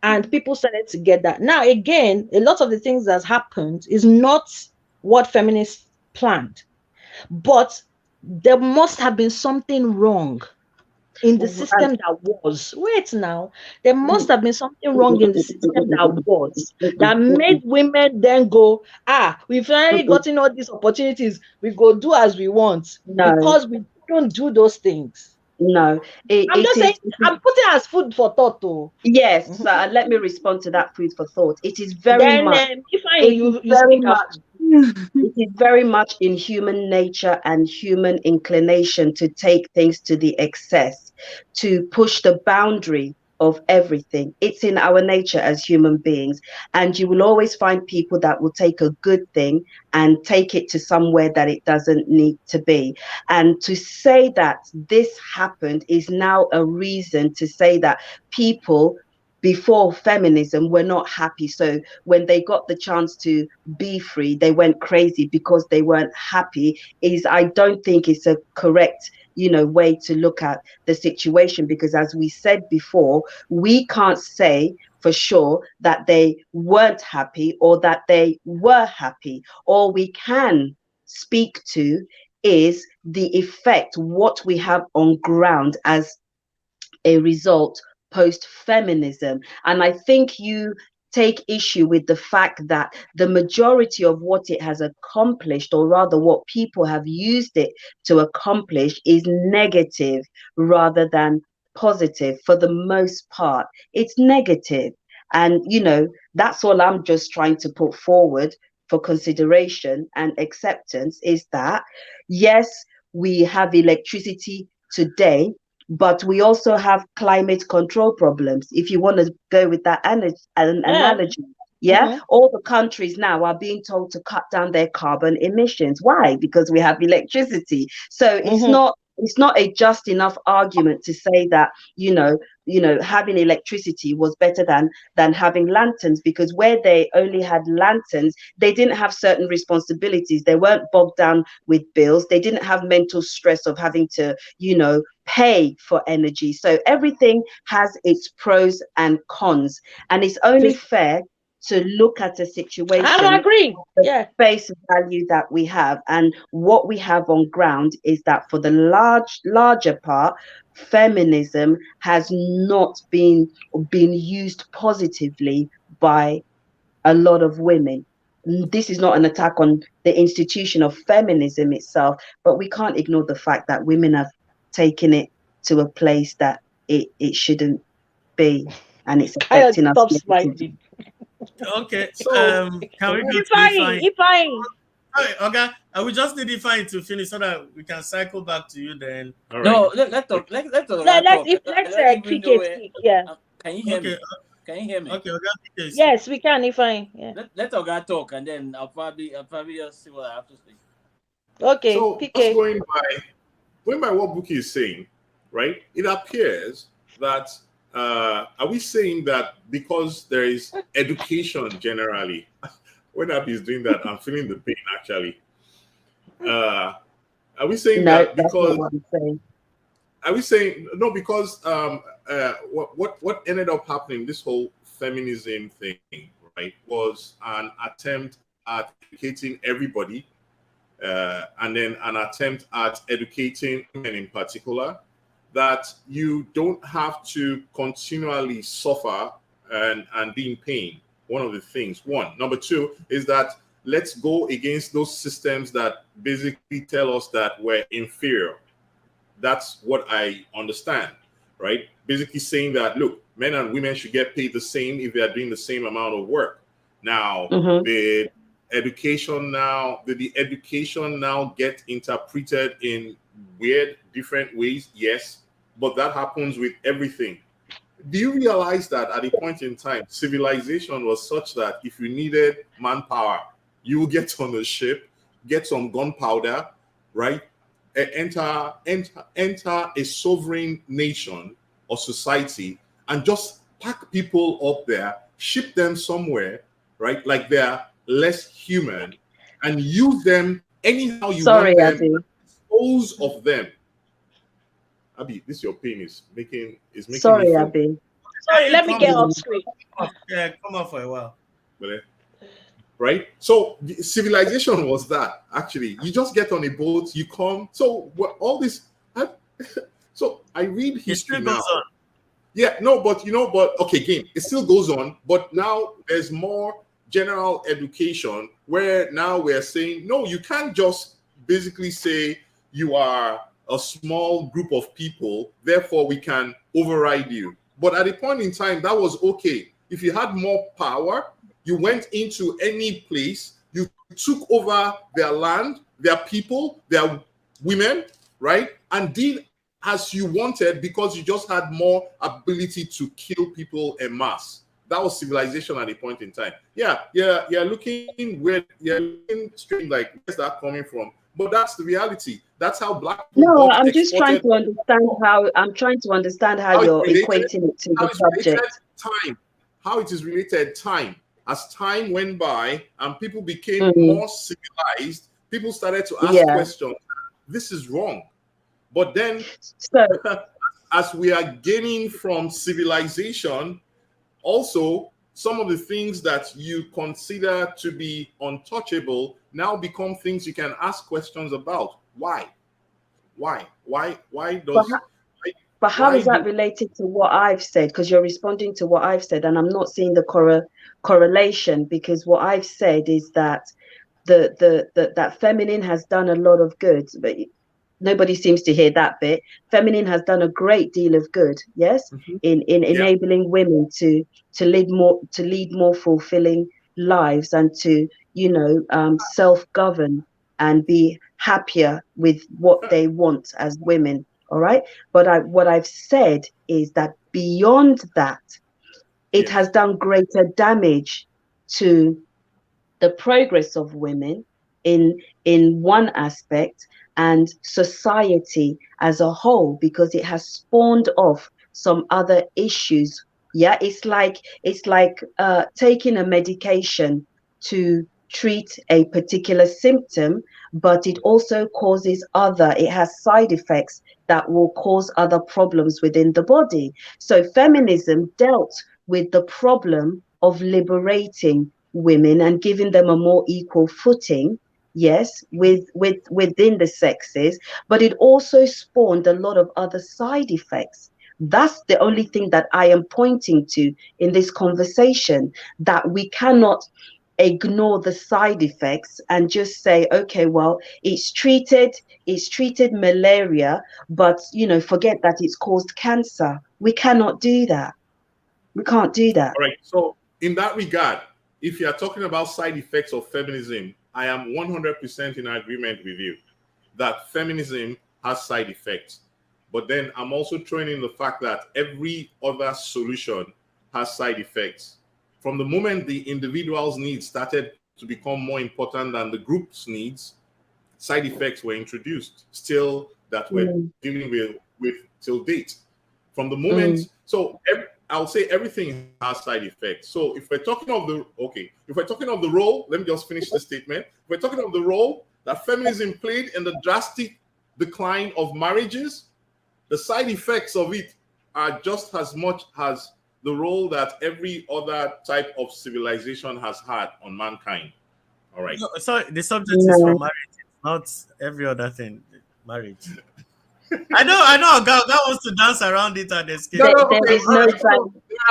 and people started to get that. Now, again, a lot of the things that happened is not what feminists planned, but there must have been something wrong in the system that was. Wait now, there must have been something wrong in the system that was, that made women then go, we've finally gotten all these opportunities, we go do as we want, no, because we don't do those things. no, I'm it just saying, is. I'm putting as food for thought too. Yes, Mhm. let me respond to that food for thought. It is very Then much, if I it is you very speak much, after. it is very much in human nature and human inclination to take things to the excess, to push the boundary of everything. It's in our nature as human beings. And you will always find people that will take a good thing and take it to somewhere that it doesn't need to be. And to say that this happened is now a reason to say that people before feminism were not happy. So when they got the chance to be free, they went crazy because they weren't happy. Is, I don't think it's a correct, way to look at the situation, because as we said before, we can't say for sure that they weren't happy or that they were happy. All we can speak to is the effect, what we have on ground as a result post feminism. And I think you take issue with the fact that the majority of what it has accomplished, or rather what people have used it to accomplish, is negative rather than positive. For the most part, it's negative. And, that's all I'm just trying to put forward for consideration and acceptance, is that, yes, we have electricity today, but we also have climate control problems. If you want to go with that Yeah. analogy, yeah, Mm-hmm. all the countries now are being told to cut down their carbon emissions. Why? Because we have electricity. So Mm-hmm. it's not a just enough argument to say that, having electricity was better than having lanterns, because where they only had lanterns, they didn't have certain responsibilities. They weren't bogged down with bills. They didn't have mental stress of having to, pay for energy. So everything has its pros and cons. And it's only fair to look at a situation I agree. the Yeah. face value that we have, and what we have on ground is that for the larger part, feminism has not been used positively by a lot of women. This is not an attack on the institution of feminism itself, but we can't ignore the fact that women have taken it to a place that it shouldn't be, and it's Kaya, affecting us stop negatively. smiling. Okay. So Can we go to Ifeanyi, Ifeanyi? Ifeanyi. Okay, okay. I will just need Ifeanyi to finish so that we can cycle back to you then. all right. No, let talk. Let Let's talk. if I let's don't even know PK where. speak. Yeah. Can you hear Okay, me? Can you hear me? okay. Okay, PK, Yes, we can. Ifeanyi. Yeah. Let talk, and then I'll probably just see what I have to say. Okay, So just PK. going by what Buki is saying, right? It appears that are we saying that because there is education generally? When Abby is doing that, I'm feeling the pain actually. Uh, are we saying No, that that's not because what I'm saying. are we saying no because what ended up happening, this whole feminism thing, right, was an attempt at educating everybody, and then an attempt at educating women in particular, that you don't have to continually suffer and be in pain. One of the things. One. Number two is that let's go against those systems that basically tell us that we're inferior. That's what I understand, right? Basically saying that, look, men and women should get paid the same if they are doing the same amount of work. Now, Mm-hmm. did the education now get interpreted in weird, different ways? Yes, but that happens with everything. Do you realize that at a point in time, civilization was such that if you needed manpower, you would get on a ship, get some gunpowder, right? Enter a sovereign nation or society and just pack people up there, ship them somewhere, right? Like they're less human, and use them anyhow you Sorry, want them, Adi. dispose of them. Abby, this your pain is making me Sorry, feel Abby. Sorry, Can you let me come get off? off screen. Yeah, come off for a while. right? So civilization was that actually. You just get on a boat, you come. So all this. So I read It still history goes now. on. Yeah, no, but okay, game. It still goes on, but now there's more general education where now we're saying no, you can't just basically say you are a small group of people, therefore we can override you. But at a point in time, that was okay. If you had more power, you went into any place, you took over their land, their people, their women, right? And did as you wanted because you just had more ability to kill people en masse. That was civilization at a point in time. Yeah, looking weird, you're looking strange, like where's that coming from? But that's the reality. That's how black people No, got I'm just trying exported. to understand how How it's you're related, equating it to how the it's related subject. time, how it is related time. As time went by and people became Mm, more civilized, people started to ask yeah. questions. This is wrong. But then So as we are gaining from civilization, also some of the things that you consider to be untouchable now become things you can ask questions about. Why? Why but does But how why is that do related to what I've said? Because you're responding to what I've said, and I'm not seeing the correlation. Because what I've said is that that feminine has done a lot of good, but nobody seems to hear that bit. Feminine has done a great deal of good, yes, Mhm. in Yeah. enabling women to lead more fulfilling lives and to self-govern and be happier with what they want as women. All right, but what I've said is that beyond that, it Yes. has done greater damage to the progress of women in one aspect and society as a whole, because it has spawned off some other issues. Yeah, it's like taking a medication to treat a particular symptom, but it has side effects that will cause other problems within the body. So feminism dealt with the problem of liberating women and giving them a more equal footing, yes, within the sexes, but it also spawned a lot of other side effects. That's the only thing that I am pointing to in this conversation, that we cannot ignore the side effects and just say, okay, well, it's treated malaria, but forget that it's caused cancer. We cannot do that. We can't do that. All right. So in that regard, if you are talking about side effects of feminism, I am 100% in agreement with you that feminism has side effects. But then I'm also throwing in the fact that every other solution has side effects. From the moment the individual's needs started to become more important than the group's needs, side effects were introduced, still that we're dealing with till date. From the moment, I'll say everything has side effects. So if we're talking of the role, let me just finish the statement. If we're talking of the role that feminism played in the drastic decline of marriages, the side effects of it are just as much as the role that every other type of civilization has had on mankind. All right. No, sorry, the subject is for marriage, not every other thing. Marriage. I know. God wants to dance around it and escape. There is no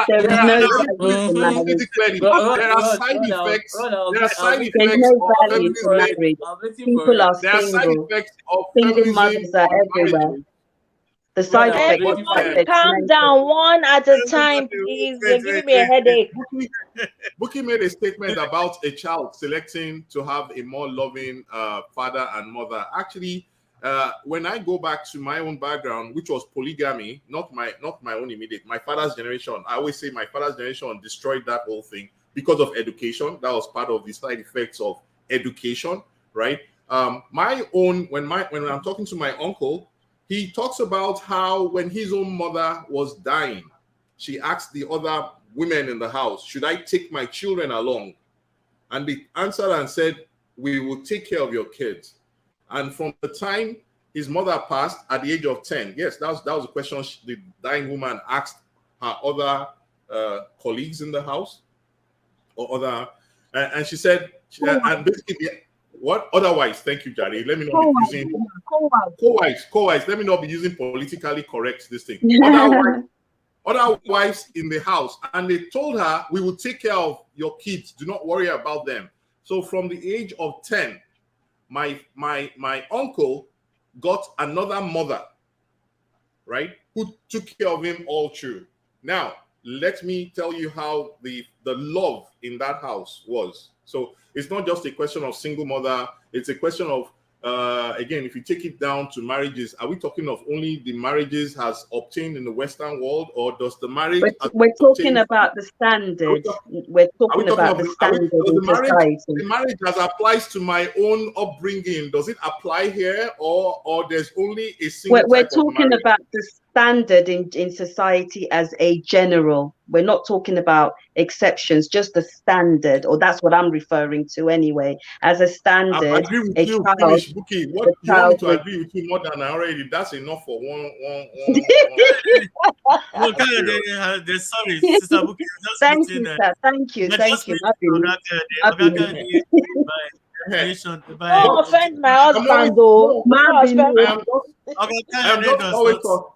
There is no value to marriage. There are side effects. There are side effects There's no of value to feminism. marriage. People are There are side single. effects of Single feminism mothers are on everywhere. marriages. The side effects are Everyone, calm down one at a time, please. You're giving me a headache. Buki made a statement about a child selecting to have a more loving father and mother. Actually, when I go back to my own background, which was polygamy, not my own immediate, my father's generation. I always say my father's generation destroyed that whole thing because of education. That was part of the side effects of education, right? My own, when I'm talking to my uncle, he talks about how when his own mother was dying, she asked the other women in the house, should I take my children along? And they answered and said, we will take care of your kids. And from the time his mother passed at the age of 10, yes, that was a question the dying woman asked her other colleagues in the house, or other, and she said, and basically, what? Otherwise, thank you, Jari. Let me not be using co-wives. Let me not be using politically correct this thing. Other wives in the house, and they told her, we will take care of your kids. Do not worry about them. So from the age of 10, my uncle got another mother, right, who took care of him all through. Now, let me tell you how the love in that house was. So it's not just a question of single mother. It's a question of, again, if you take it down to marriages, are we talking of only the marriages has obtained in the Western world, or does the marriage? We're talking about the standard. We're talking about the standard in society. The marriage as applies to my own upbringing, does it apply here, or there's only a single We're type of talking marriage? about the standard in society as a general. We're not talking about exceptions, just the standard, or that's what I'm referring to anyway. As a standard, I agree with you. Finish, Buki. What you want me to agree with you more than I already? That's enough for one. No, sorry, Sister Buki. Thank you, sir. Thank you. Don't offend my husband, though. So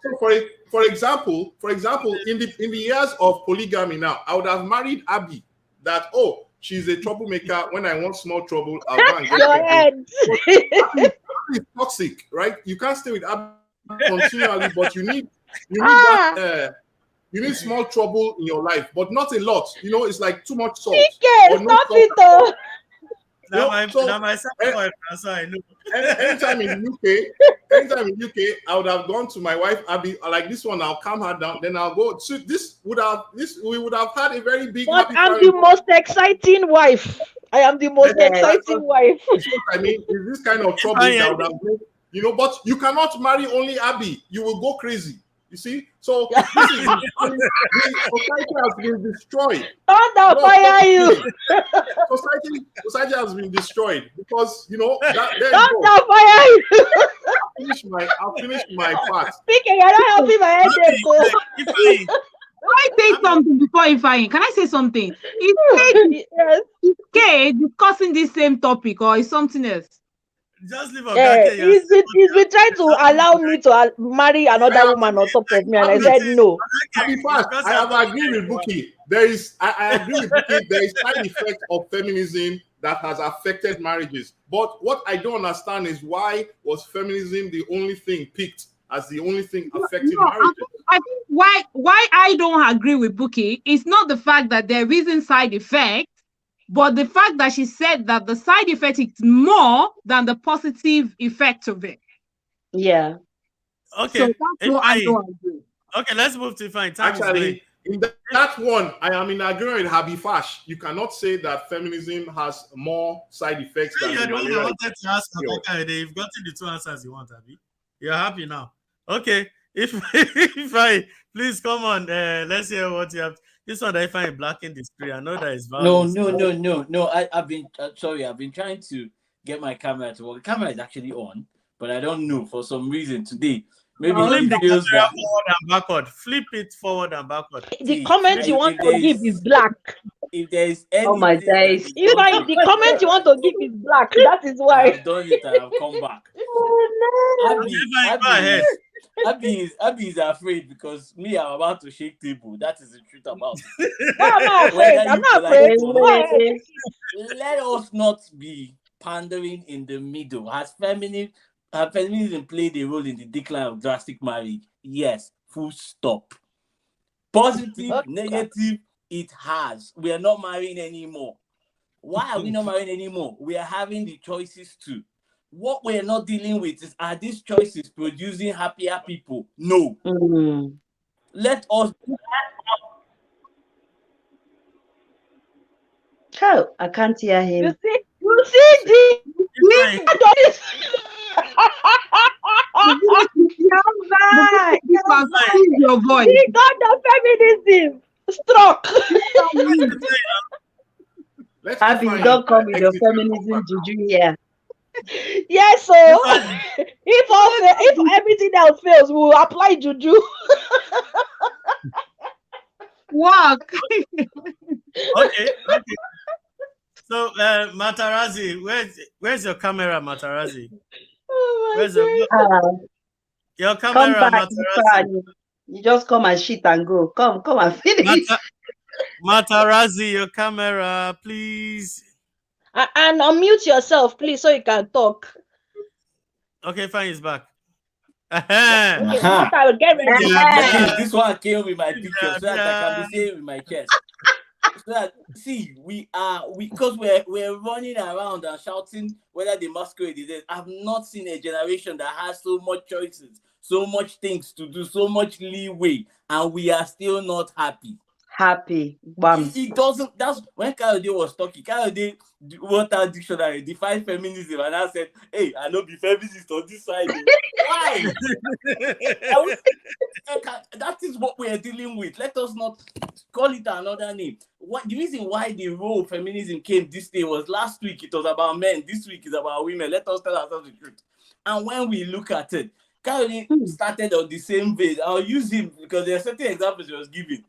for example, in the years of polygamy now, I would have married Abby. That she's a troublemaker. When I want small trouble, I'll go and get your head. It's toxic, right? You can't stay with Abby continually, but you need that. You need small trouble in your life, but not a lot. It's like too much salt. Stop it, though. Anytime in UK, I would have gone to my wife Abby, like this one. I'll calm her down. Then I'll go. So we would have had a very big. But I'm the most exciting wife. I am the most exciting wife. I mean, is this kind of trouble that would have been, but you cannot marry only Abby. You will go crazy. You see, so society has been destroyed. Don't fire you. Society has been destroyed because Don't fire you. I'll finish my part. Speaking, you're not helping my headache. I say something before Ifeanyi? Can I say something? Yes. Is K discussing this same topic or is something else? Just leave Ogake. He's been trying to allow me to marry another woman on top of me, and I said no. I'll be fast. I have agreed with Buki. I agree with Buki. There is side effect of feminism that has affected marriages. But what I don't understand is why was feminism the only thing picked as the only thing affecting marriages? I think why I don't agree with Buki is not the fact that there isn't side effect, but the fact that she said that the side effect is more than the positive effect of it. Yeah. Okay. So that's what I don't agree. Okay, let's move to Time Actually, in that one, I am in agreement with Habi Fash. You cannot say that feminism has more side effects than you're the one that malaria. wanted to ask. You've gotten the two answers you want, Abi. You're happy now. Okay. If I please come on, let's hear what you have. This one, if I blacking the screen, I know that is valid. No. I've been sorry. I've been trying to get my camera to work. The camera is actually on, but I don't know for some reason today. Maybe Flip it feels that forward and backward. Flip it forward and backward. The comment you want to give is black. If there is anything, Oh my days. You know, the comment you want to give is black. That is why. I've done it. I have come back. Oh, Abby is afraid because me, I'm about to shake table. That is the truth about it. Why am I afraid? I'm not afraid. Let us not be pandering in the middle. Has feminism played a role in the decline of drastic marriage? Yes. Full stop. Positive, negative, it has. We are not marrying anymore. Why are we not marrying anymore? We are having the choices too. What we're not dealing with is, are these choices producing happier people? No. Mm. Let us. Oh, I can't hear him. You see your voice. He got the feminism struck. Abby, don't come with your feminism juju here. Yes, so if everything else fails, we will apply juju. Wow. Okay. So, Matarazzi, where's your camera, Matarazzi? Oh Where's your Come camera, back, Matarazzi? you just come and shit and go. Come and finish. Matarazzi, your camera, please. And unmute yourself, please, so you can talk. Okay, fine, he's back. Okay, Mata, get ready. This one came with my picture so that I can be saying with my chest. So that, see, because we're running around and shouting whether the masquerade is there. I've not seen a generation that has so much choices, so much things to do, so much leeway, and we are still not happy. It doesn't. That's when Kayode was talking. Kayode wrote out dictionary, defined feminism, and I said, "Hey, I know be feminist on this side." Why? That is what we are dealing with. Let us not call it another name. The reason why the role of feminism came this day was last week it was about men. This week is about women. Let us tell ourselves the truth. And when we look at it, Kayode started on the same vein. I'll use him because there are certain examples he was giving.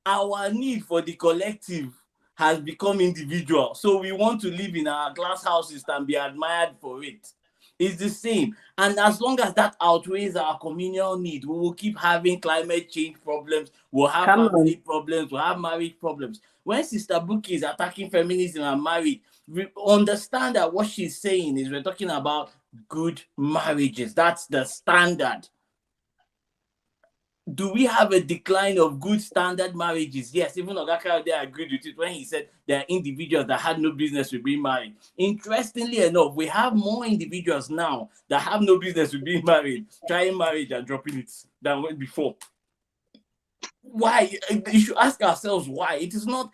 Our need for the collective has become individual. So we want to live in our glass houses and be admired for it. It's the same. And as long as that outweighs our communal need, we will keep having climate change problems. We'll have family problems. We'll have marriage problems. When Sister Buki is attacking feminism and marriage, we understand that what she's saying is we're talking about good marriages. That's the standard. Do we have a decline of good standard marriages? Yes, even Ogaka there agreed with it when he said there are individuals that had no business with being married. Interestingly enough, we have more individuals now that have no business with being married, trying marriage and dropping it than before. Why? You should ask ourselves why. It is not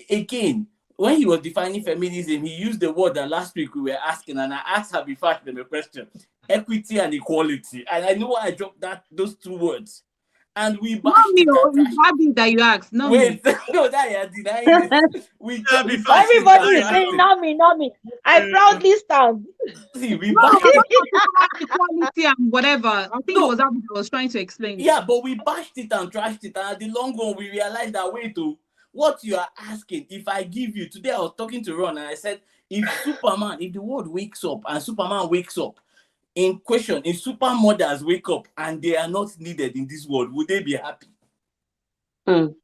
again, when he was defining feminism, he used the word that last week we were asking, and I asked her before them a question. Equity and equality. And I know why I dropped those two words. and we Not bashed me, it and it's trashed. Abby that you asked. Not Wait, me. no, that you're denying it. We Before bashed she it and Everybody is decides trashed saying, it. not me, not me. I proudly stand. See, we No, bashed I'm it. not talking about equality and whatever. I think it No, was Abby that was trying to explain it. yeah, but we bashed it and trashed it, and at the long run, we realized that wait, oh, what you are asking, if I give you today, I was talking to Ron and I said, if the world wakes up and Superman wakes up, in question, if super mothers wake up and they are not needed in this world, would they be happy? Mm.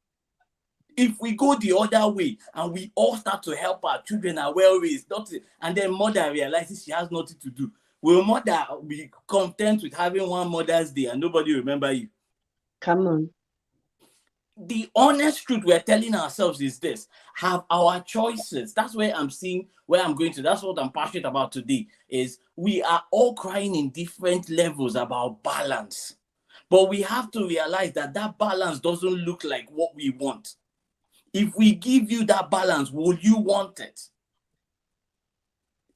If we go the other way and we all start to help our children are well raised, and then mother realizes she has nothing to do, will mother be content with having one Mother's Day and nobody remember you? Come on. The honest truth we're telling ourselves is this: have our choices. That's where I'm seeing where I'm going to. That's what I'm passionate about today. Is we are all crying in different levels about balance, but we have to realize that that balance doesn't look like what we want. If we give you that balance, will you want it?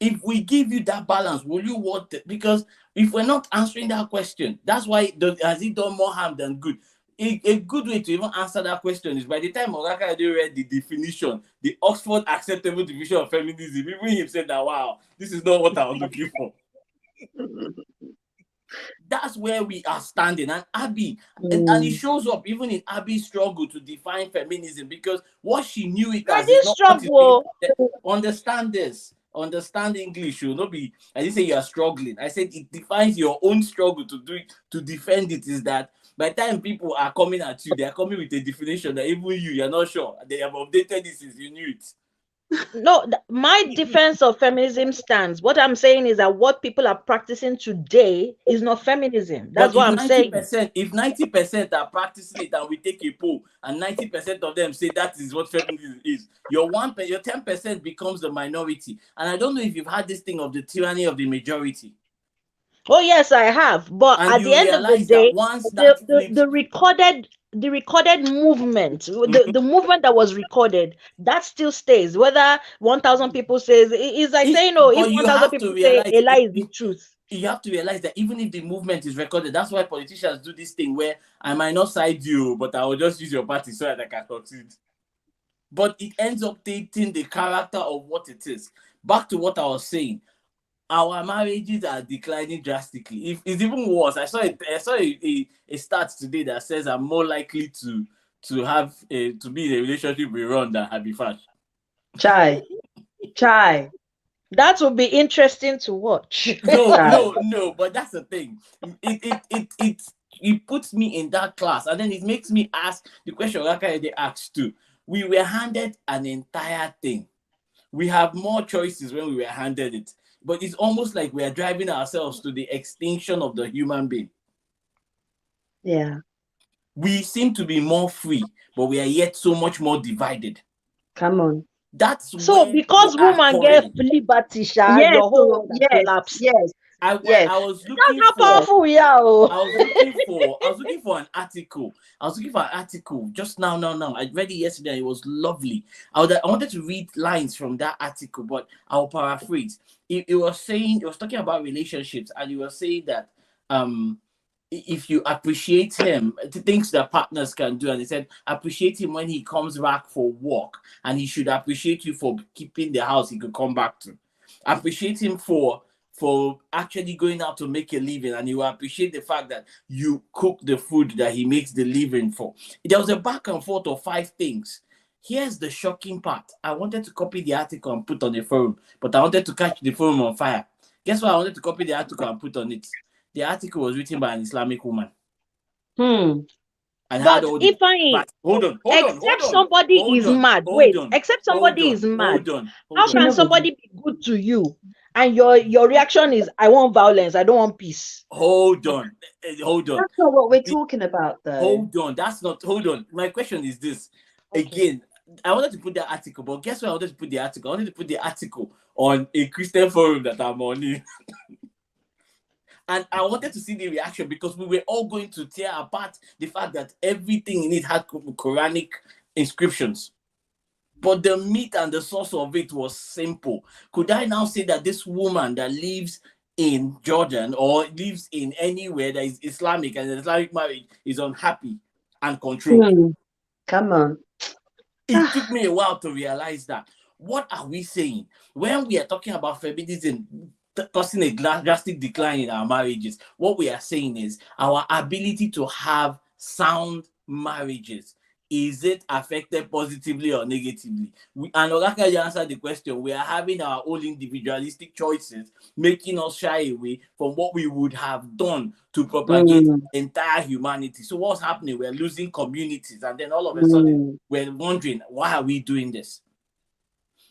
If we give you that balance, will you want it? Because if we're not answering that question, that's why has it done more harm than good? A good way to even answer that question is by the time Oraka read the definition, the Oxford Acceptable Definition of Feminism, even him said that, wow, this is not what I was looking for. That's where we are standing. And Abby, and it shows up even in Abby's struggle to define feminism, because what she knew it I as is did not what struggle. it is. Understand this. Understand English. You not be. I didn't say you are struggling. I said it defines your own struggle to do it, to defend it. Is that by the time people are coming at you, they are coming with a definition that even you're not sure. They have updated this since you knew it. No, my defense of feminism stands. What I'm saying is that what people are practicing today is not feminism. That's But what I'm saying. if 90% are practicing it and we take a poll and 90% of them say that is what feminism is, your 10% becomes the minority. And I don't know if you've had this thing of the tyranny of the majority. Oh yes, I have. But And at you the end of the realize that day, once that flips, the recorded movement, the movement that was recorded, that still stays. Whether 1,000 people says it's like saying, oh, if but you 1,000 have to people say realize a lie is the truth. you have to realize that even if the movement is recorded, that's why politicians do this thing where I might not side you, but I will just use your party so that I can succeed. But it ends up taking the character of what it is. Back to what I was saying, our marriages are declining drastically. If it's even worse, I saw a stat today that says I'm more likely to be in a relationship with Ron than Habifash. Chai. That would be interesting to watch. No, but that's the thing. It puts me in that class, and then it makes me ask the question Rakaede asked too. We were handed an entire thing. We have more choices when we were handed it, but it's almost like we are driving ourselves to the extinction of the human being. Yeah. We seem to be more free, but we are yet so much more divided. Come on. That's So where because we are woman get calling. liberty, Yes, your whole world has yes, collapsed. yes. I was looking That's how for. powerful we are. I was looking for an article. Just now. I read it yesterday. It was lovely. I wanted to read lines from that article, but I'll paraphrase. It was talking about relationships, and it was saying that if you appreciate him, the things that partners can do, and he said appreciate him when he comes back for work, and he should appreciate you for keeping the house he could come back to. Appreciate him for actually going out to make a living, and you appreciate the fact that you cook the food that he makes the living for. There was a back and forth of 5 things. Here's the shocking part. I wanted to copy the article and put on the forum, but I wanted to catch the forum on fire. Guess what? I wanted to copy the article and put on it. The article was written by an Islamic woman. And but if except somebody is mad. Except somebody is mad. How can somebody be good to you? And your reaction is, I want violence, I don't want peace. Hold on. That's not what we're talking about, though. Hold on. My question is this. Okay. Again, I wanted to put that article, but guess what? I wanted to put the article on a Christian forum that I'm on. And I wanted to see the reaction, because we were all going to tear apart the fact that everything in it had Quranic inscriptions. But the meat and the source of it was simple. Could I now say that this woman that lives in Jordan or lives in anywhere that is Islamic and Islamic marriage is unhappy and control. Come on. It took me a while to realize that. What are we saying when we are talking about feminism causing a drastic decline in our marriages? What we are saying is our ability to have sound marriages, is it affected positively or negatively? And Olaka, you answered the question. We are having our own individualistic choices, making us shy away from what we would have done to propagate entire humanity. So what's happening? We're losing communities, and then all of a sudden we're wondering, why are we doing this?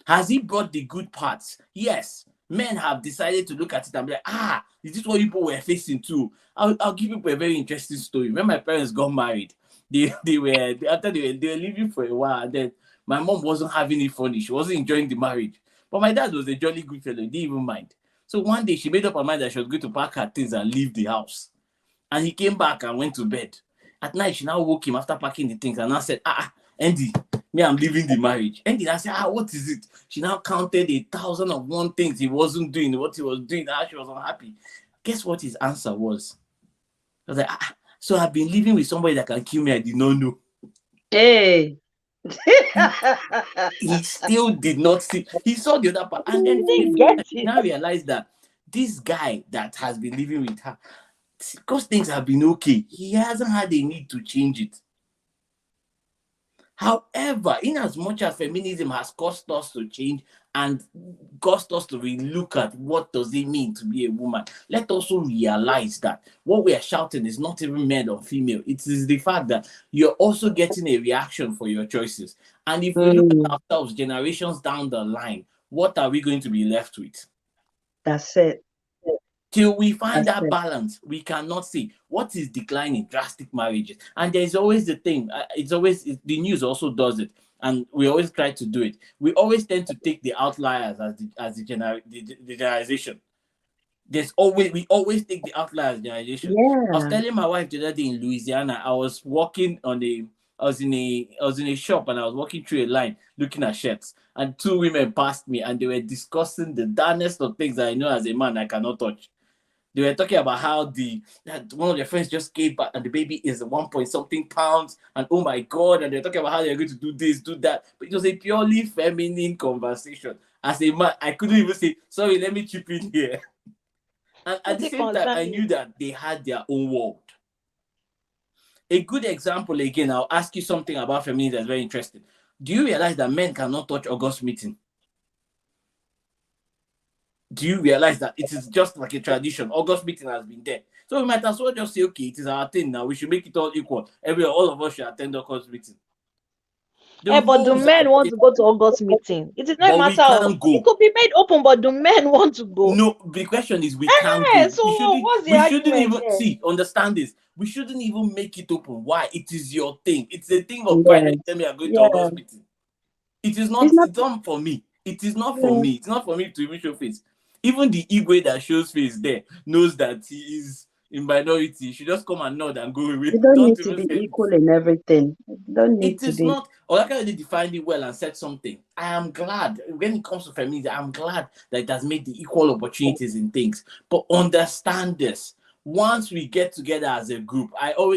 Has he brought the good parts? Yes. Men have decided to look at it and be like, is this what people were facing too? I'll give you a very interesting story. When my parents got married, they were living for a while, and then my mom wasn't having it funny. She wasn't enjoying the marriage. But my dad was a jolly good fellow. He didn't even mind. So one day she made up her mind that she was going to pack her things and leave the house. And he came back and went to bed. At night, she now woke him after packing the things and now said, Andy, me, I'm leaving the marriage. Andy, I said, what is it? She now counted 1,001 things he wasn't doing, what he was doing, how she was unhappy. Guess what his answer was? I was like, so I've been living with somebody that can kill me, I did not know. Hey. He still did not see. He saw the other part. And then he now realized that this guy that has been living with her, because things have been okay, he hasn't had a need to change it. However, in as much as feminism has caused us to change and caused us to relook at what does it mean to be a woman, let us also realize that what we are shouting is not even male or female. It is the fact that you're also getting a reaction for your choices. And if we look at ourselves generations down the line, what are we going to be left with? That's it. Till we find that balance, we cannot see what is declining drastic marriages. And there's always the thing, the news also does it, and we always try to do it. We always tend to take the outliers as the generalization. We always take the outliers generalization. Yeah. I was telling my wife the other day in Louisiana, I was in a shop, and I was walking through a line looking at shirts, and two women passed me and they were discussing the darnest of things that I know as a man I cannot touch. They were talking about how that one of their friends just gave back and the baby is 1 point something pounds, and oh my God, and they're talking about how they're going to do this, do that. But it was a purely feminine conversation. As a man, I couldn't even say, sorry, let me chip in here. And at the same time, I knew that they had their own world. A good example, again, I'll ask you something about feminism that's very interesting. Do you realize that men cannot touch August meeting? Do you realize that it is just like a tradition? August meeting has been there. So we might as well just say, okay, it is our thing now. We should make it all equal. All of us should attend August meeting. But do men want to go to August meeting? It is not a matter of, it could be made open, but do men want to go? No, the question is we can't go. So what's the argument? We shouldn't even understand this. We shouldn't even make it open. Why? It is your thing. It's a thing of pride that tell me I'm going to August meeting. It is not, it's not for me. It is not for me. It's not for me to even show face. Even the Igwe that shows face there knows that he is in minority. He should just come and nod and go away. You don't need to be equal in everything. You don't need to be. It is not. Olaka already defined it well and said something. I am glad when it comes to feminism. I'm glad that it has made the equal opportunities in things. But understand this. Once we get together as a group,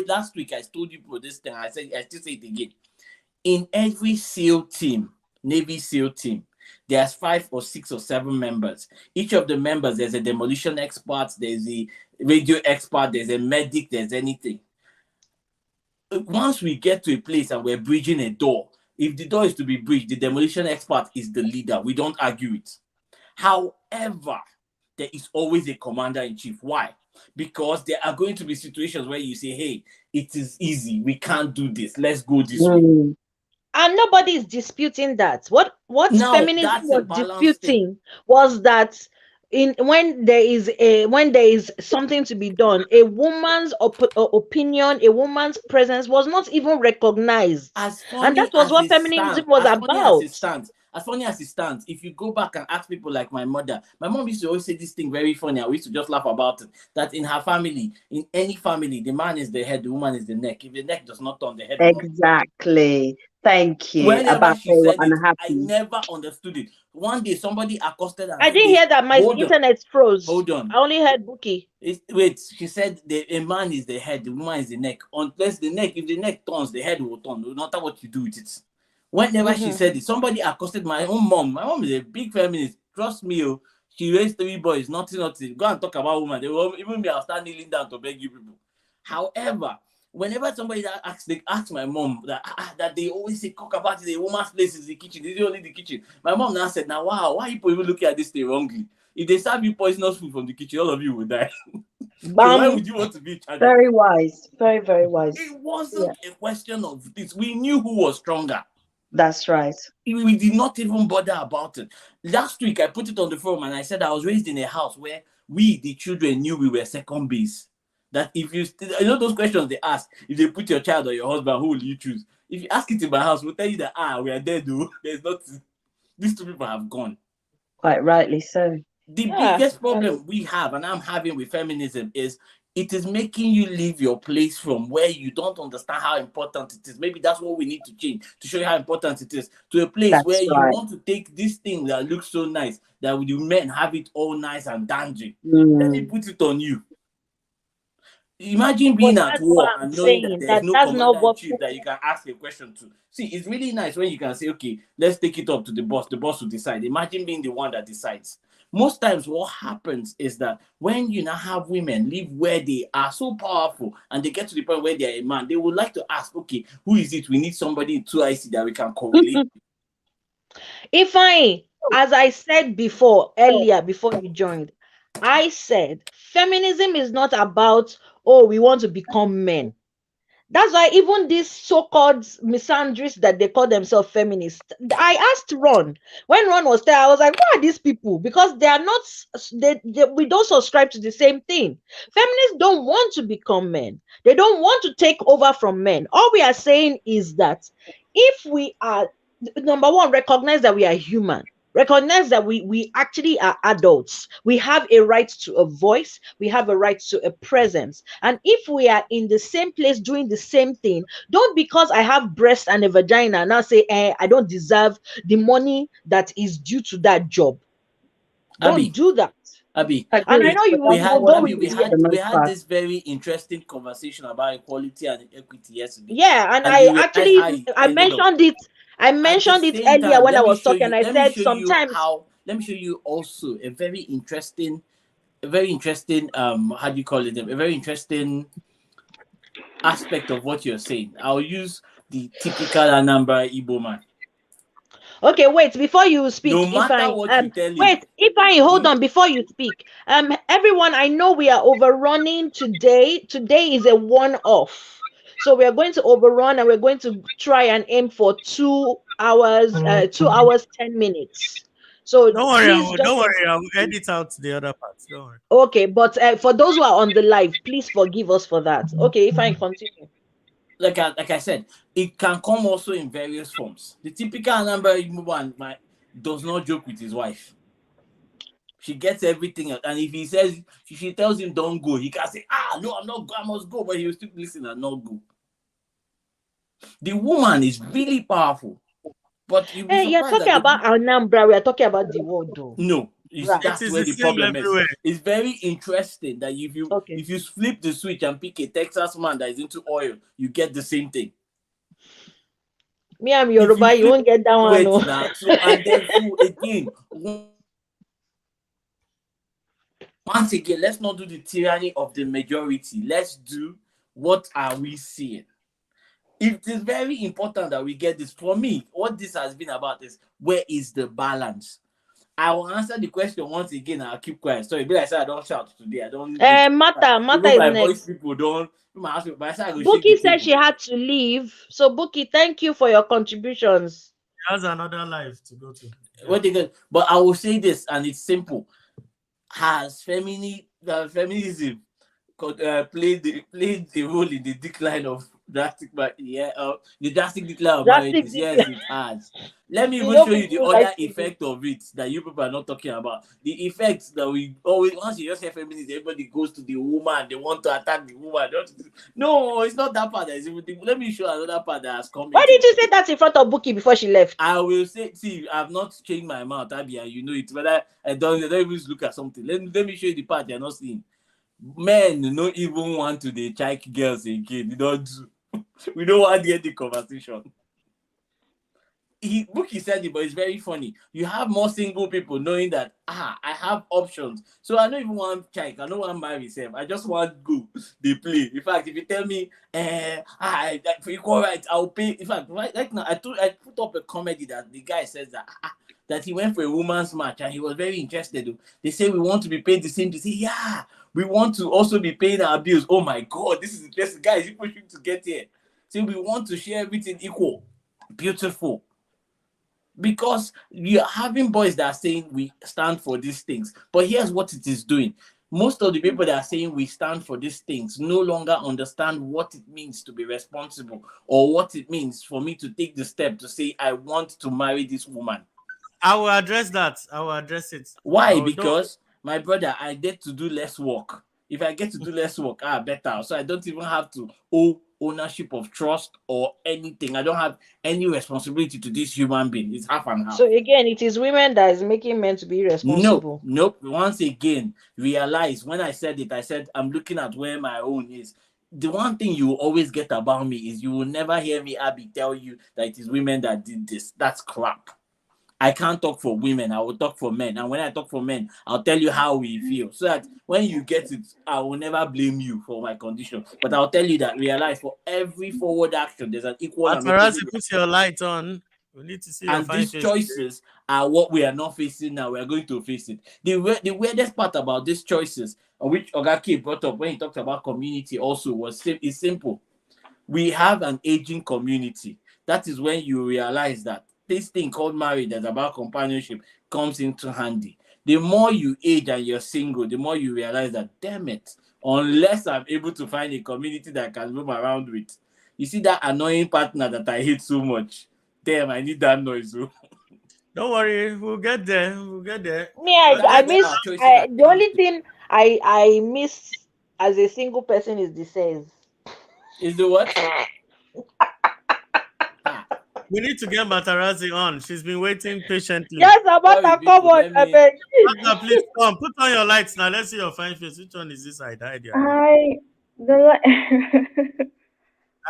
last week I told you for this thing. I still say it again. In every SEAL team, Navy SEAL team, there's 5 or 6 or 7 members. Each of the members, there's a demolition expert, there's a radio expert, there's a medic, there's anything. Once we get to a place and we're bridging a door, if the door is to be bridged, the demolition expert is the leader. We don't argue it. However, there is always a commander-in-chief. Why? Because there are going to be situations where you say, hey, it is easy. We can't do this. Let's go this way. And nobody is disputing that. What feminism was disputing was that when there is something to be done, a woman's opinion, a woman's presence was not even recognized. And that was what feminism was about. as funny as it stands, if you go back and ask people like my mother, my mom used to always say this thing very funny, and we used to just laugh about it, that in her family, in any family, the man is the head, the woman is the neck. If the neck does not turn, the head will not. Exactly. Thank you. Whenever About she they were said it, I unhappy. never understood it. One day, somebody accosted and I said, didn't hear that. My hold on, internet froze. hold on. I only heard Bookie. Wait, she said a man is the head, the woman is the neck. Unless the neck, if the neck turns, the head will turn, no matter what you do with it. Whenever she said it, somebody accosted my own mom. My mom is a big feminist. Trust me, oh, she raised 3 boys, nothing. Go and talk about women. They will, even me, I'll start kneeling down to beg you people. However, whenever somebody they ask my mom that they always say talk about it, a woman's place is the kitchen. It's only the kitchen. My mom now said, now wow, why people even looking at this thing wrongly? If they serve you poisonous food from the kitchen, all of you will die. So why would you want to be in charge? Very wise. Very, very wise. It wasn't a question of this. We knew who was stronger. That's right. We did not even bother about it. Last week, I put it on the forum and I said I was raised in a house where we, the children, knew we were second base. That if you those questions they ask, if they put your child or your husband, who will you choose? If you ask it in my house, we'll tell you that we are dead though. There's nothing. These 2 people have gone. Quite rightly so. The biggest problem we have, and I'm having with feminism, is it is making you leave your place from where you don't understand how important it is. Maybe that's what we need to change to show you how important it is, to a place where you want to take this thing that looks so nice, that you men have it all nice and dandy. Let me put it on you. Imagine being at war and knowing that there's no commander-in-chief that you can ask a question to. See, it's really nice when you can say, okay, let's take it up to the boss. The boss will decide. Imagine being the one that decides. Most times what happens is that when you now have women live where they are so powerful and they get to the point where they're a man, they would like to ask, okay, who is it? We need somebody in 2IC that we can correlate. As I said earlier, before you joined, I said feminism is not about, we want to become men. That's why even these so-called misandrists that they call themselves feminists, I asked Ron, when Ron was there, I was like, who are these people? Because they are not, we don't subscribe to the same thing. Feminists don't want to become men. They don't want to take over from men. All we are saying is that if we are, number one, recognize that we are human. Recognize that we actually are adults. We have a right to a voice. We have a right to a presence. And if we are in the same place doing the same thing, don't, because I have breast and a vagina, now say, I don't deserve the money that is due to that job. Don't do that. Abby, and I know you we had this very interesting conversation about equality and equity yesterday. Yeah, and I mentioned it. I mentioned it earlier when I was talking. I said sometimes. Let me show you also a very interesting, how do you call it? A very interesting aspect of what you're saying. I'll use the typical Anambra Igbo man. Okay, wait, before you speak, no matter what you tell him. Wait, hold on before you speak. Everyone, I know we are overrunning today. Today is a one-off. So we are going to overrun and we're going to try and aim for 2 hours, 2 hours, 10 minutes. So don't worry, I will edit out the other parts. Don't worry. Okay, but for those who are on the live, please forgive us for that. Okay, if I continue. Like I said, it can come also in various forms. The typical Anambra Igbo one does not joke with his wife. She gets everything, and if he says, she tells him don't go, he can say, no, I'm not going, I must go, but he will still listen and not go. The woman is really powerful, but you're talking about Anambra, we are talking about the world, though. No, that's where the problem is. It's very interesting that if you flip the switch and pick a Texas man that is into oil, you get the same thing. Me, I'm Yoruba, you won't get that one. Wait, now. And then again, once again, let's not do the tyranny of the majority. Let's do what are we seeing. It is very important that we get this. For me, what this has been about is, where is the balance? I will answer the question once again. I'll keep quiet. Sorry, but I said I don't shout today. I don't. Mata is my next. voice people don't. Bookie said she had to leave. So Bookie, thank you for your contributions. She has another life to go to. Yeah. But I will say this, and it's simple. Has feminism played the role in the decline of Drastic, but yeah, the drastic decline of Drastic marriages. Yes, decline. it has. Let me You even know, show you the people like other to do. effect of it that you people are not talking about. The effects that we always, once you just hear feminists, everybody goes to the woman. They want to attack the woman. They want to no, it's not that part. That is even. Let me show another part that has come Why into did the you say picture. that in front of Buki before she left? I will say, see, I've not changed my mouth, Abby, and you know it. But I don't even look at something. Let me show you the part you're not seeing. Men don't even want to they check girls again. They don't do. We don't want to get the conversation. Buki said it, but it's very funny. You have more single people knowing that I have options. So I don't even want check. I don't want marry myself. I just want go. They play. In fact, if you tell me for equal rights, I'll pay. In fact, right now I put up a comedy that the guy says that he went for a woman's match and he was very interested. They say we want to be paid the same. They say, yeah, we want to also be paying our bills. Oh my god, this is interesting. Guys, you pushing to get here. Say we want to share everything equal. Beautiful. Because you're having boys that are saying we stand for these things. But here's what it is doing. Most of the people that are saying we stand for these things no longer understand what it means to be responsible or what it means for me to take the step to say I want to marry this woman. I will address that. I will address it. Why? Don't. Because my brother, I get to do less work. If I get to do less work, better. So I don't even have to owe ownership of trust or anything. I don't have any responsibility to this human being. It's half and half. So again, it is women that is making men to be No, irresponsible. nope. Once again, realize when I said it, I said I'm looking at where my own is. The one thing you will always get about me is you will never hear me, Abby, tell you that it is women that did this. That's crap. I can't talk for women. I will talk for men. And when I talk for men, I'll tell you how we feel. So that when you get it, I will never blame you for my condition. But I'll tell you that realize for every forward action, there's an equal and Paparazzi, opposite. put your light on. We need to see your And fine these face today. choices are what we are not facing now. We are going to face it. The weirdest part about these choices, which Ogaki brought up when he talked about community, also is simple. We have an aging community. That is when you realize that this thing called marriage that's about companionship comes into handy. The more you age and you're single, the more you realize that, damn it, unless I'm able to find a community that I can roam around with. You see that annoying partner that I hate so much? Damn, I need that noise. Oh. Don't worry, we'll get there. We'll get there. Me, I That's when miss. our choices are The only limited. thing I miss as a single person is the sense. Is the what? Ah, We need to get Matarazzi on. She's been waiting patiently. Yes, about sorry, to come people. on, Let I me. beg. Mata, please come. Put on your lights now. Let's see your fine face. Which one is this I died your light? Hi,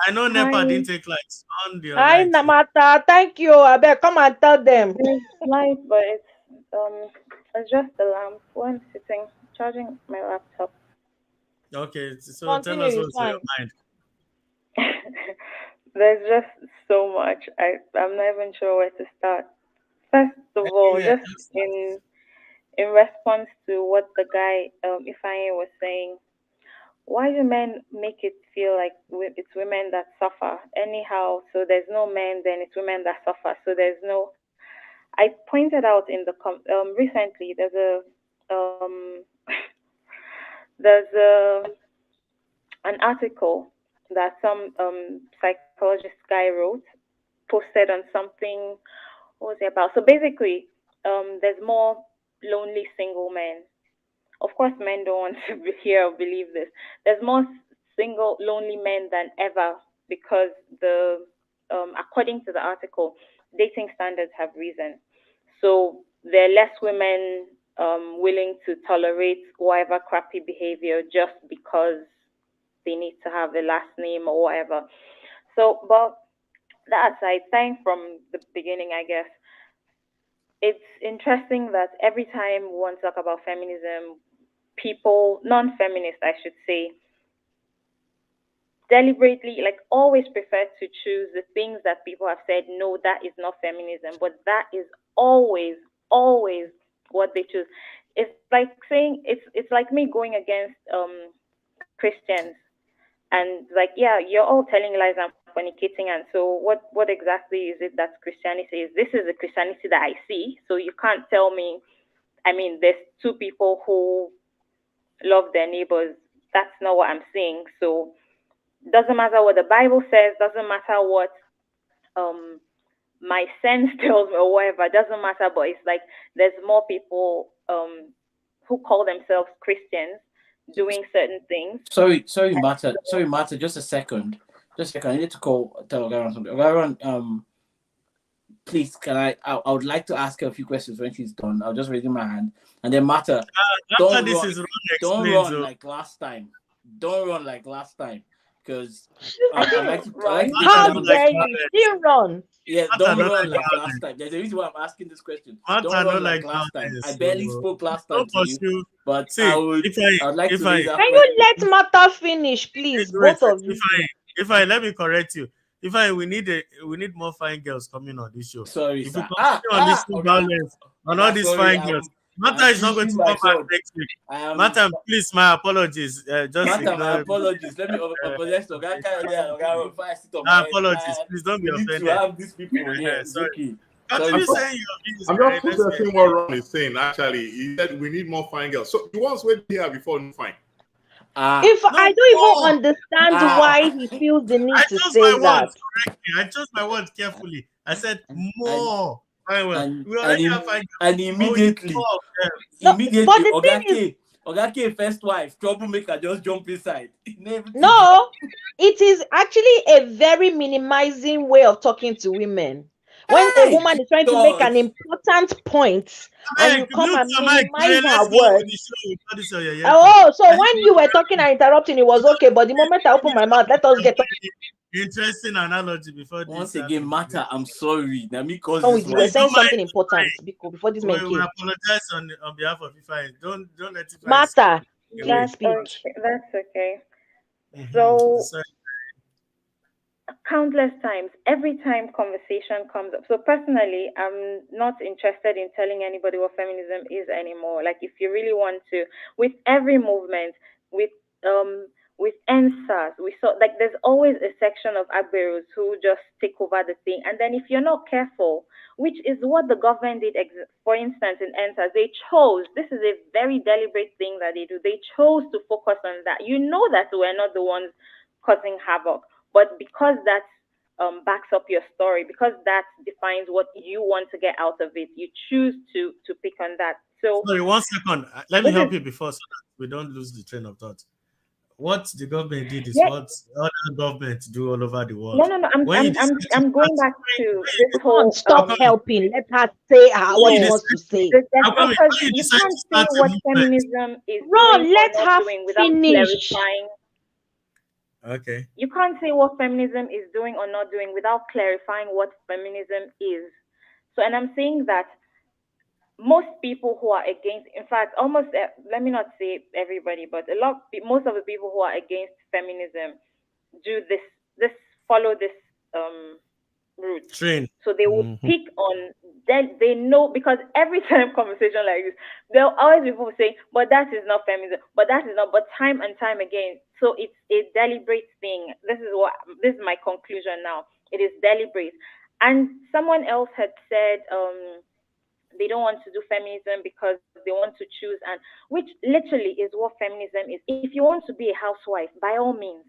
I know Nepa hi. didn't take lights. On your Hi, lights. Namata. Thank you. I beg, come and tell them. There's light, but it's just the lamp. When sitting charging my laptop. Okay, so tell Continue, us it's what's on your fine. mind. There's just so much. I'm not even sure where to start. First of all, Yeah, just in response to what the guy Ifeanyi was saying, why do men make it feel like it's women that suffer anyhow? So there's no men, then it's women that suffer. So there's no. I pointed out in the recently um there's an article that some psychologist guy wrote, posted on something. What was it about? So basically, there's more lonely single men. Of course, men don't want to hear or believe this. There's more single lonely men than ever because the according to the article, dating standards have risen. So there are less women willing to tolerate whatever crappy behavior just because they need to have a last name or whatever. So, but that aside, starting from the beginning, I guess it's interesting that every time we want to talk about feminism, people, non-feminists, I should say, deliberately, like always prefer to choose the things that people have said, no, that is not feminism, but that is always, always what they choose. It's like saying it's like me going against Christians and like, yeah, you're all telling lies and fornicating, and so what exactly is it that Christianity is? This is the Christianity that I see, so you can't tell me. I mean, there's two people who love their neighbors. That's not what I'm saying. So Doesn't matter what the Bible says, doesn't matter what um my sense tells me or whatever, doesn't matter, but it's like there's more people who call themselves Christians doing certain things. Sorry, Martha, just a second. Just a second. I need to tell Ogaran something. Ogaran, please, I would like to ask her a few questions when she's done. I'll just raise my hand. And then Martha, After don't this run, is wrong don't explains. run like last time. Don't run like last time. Because I I like didn't to take Martha it How no down the like dare street. you? violence. She run. Yeah, Martha don't no run like like last violence. time. There's a reason why I'm asking this question. Don't Martha no run like like last time. I violence. barely So spoke last time don't to you, pursue. but See, I would like if to I raise that Can question. you let Mata finish, please, wait, both of you? if I let me correct you. If I we need more fine girls coming on this show. Sorry, If we sir. continue on this Okay. violence on all Okay, these sorry. fine girls, Martha I'm is not going pushing to my come back phone. next week. I am. Martha, please, my apologies. Just Martha, my ignore me. apologies. Let me apologize to Oga Kayode and Oga Ron before I sit on my My head. apologies. Please don't be We need to offended. have these people here. It's Sorry. okay. Sorry, Continue I'm sir. just, saying your views, I'm right? just Let's hear. processing what Ron is saying. Actually, he said we need more fine girls. So the ones we here before no fine. If I No don't more. even understand Ah, why he feels the I need to chose say my that. words correctly. I chose my words carefully. I said and more. Fine, well, and we already and have fine girls, and but we need immediately, more of them. No, but the Oga thing is, K, first wife, troublemaker, just jump inside. Everything just no, it is actually a very minimizing way of talking to women. When a hey, woman is trying to make an Jesus. important point and Hey, you come mute and your mic, minimize Jare. her Let's go with words. the show without this your yeah talk. Oh, so I when think you were talking and interrupting, it was okay. But the moment I open my mouth, let us get interesting analogy before Once this again, thing. Martha, I'm sorry. Now me cause on this with you. We're Please one. saying don't mind. something important before this man We came. apologize on behalf of Ifeanyi. Don't let Ifeanyi scare Martha, you you can away. speak. Okay, that's okay. So So, countless times, every time conversation comes up. So personally, I'm not interested in telling anybody what feminism is anymore. Like if you really want to, with every movement, with um with NSAS, we saw like there's always a section of Agberos who just take over the thing, and then if you're not careful, which is what the government did, for instance, in NSAS, they chose. This is a very deliberate thing that they do. They chose to focus on that. You know that we're not the ones causing havoc, but because that backs up your story, because that defines what you want to get out of it, you choose to pick on that. So sorry, 1 second. Let me this help is you before so that we don't lose the train of thought. What the government did is yeah. what other governments do all over the No, world. no, no. I'm When you I'm decide I'm to I'm start, going back to this Ron, whole how stop come, helping. Let her say what when she you wants to decide, say. there's how no, come because when you you decide can't to say start a what movement? feminism is doing Ron, or let not her doing without finish. clarifying. Okay. You can't say what feminism is doing or not doing without clarifying what feminism is. So, and I'm saying that most people who are against, in fact, almost, let me not say everybody, but most of the people who are against feminism do this, follow this um, route. Train. So they would Mhm. pick on, then they know, because every time conversation like this, there'll always be people saying, but that is not feminism, but that is not, but time and time again. So it's a deliberate thing. This is my conclusion now. It is deliberate. And someone else had said, they don't want to do feminism because they want to choose, and which literally is what feminism is. If you want to be a housewife, by all means,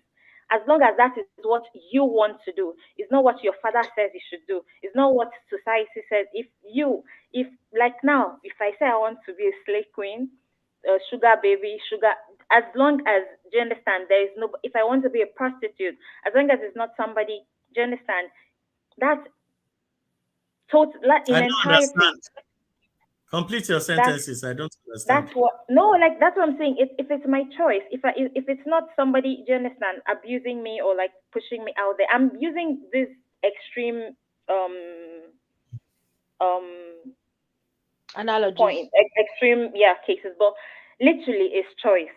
as long as that is what you want to do. It's not what your father says you should do. It's not what society says. If like now, if I say I want to be a slave queen, sugar baby, sugar, as long as, do you understand, there is no, if I want to be a prostitute, as long as it's not somebody, do you understand, that's total, like I in don't understand. entirety. Complete your That's sentences. I don't That's understand. what, no, like that's what I'm saying. If it's my choice, if it's not somebody, do you understand, abusing me or like pushing me out there, I'm using this extreme um Analogies. extreme, yeah, cases, but literally it's choice.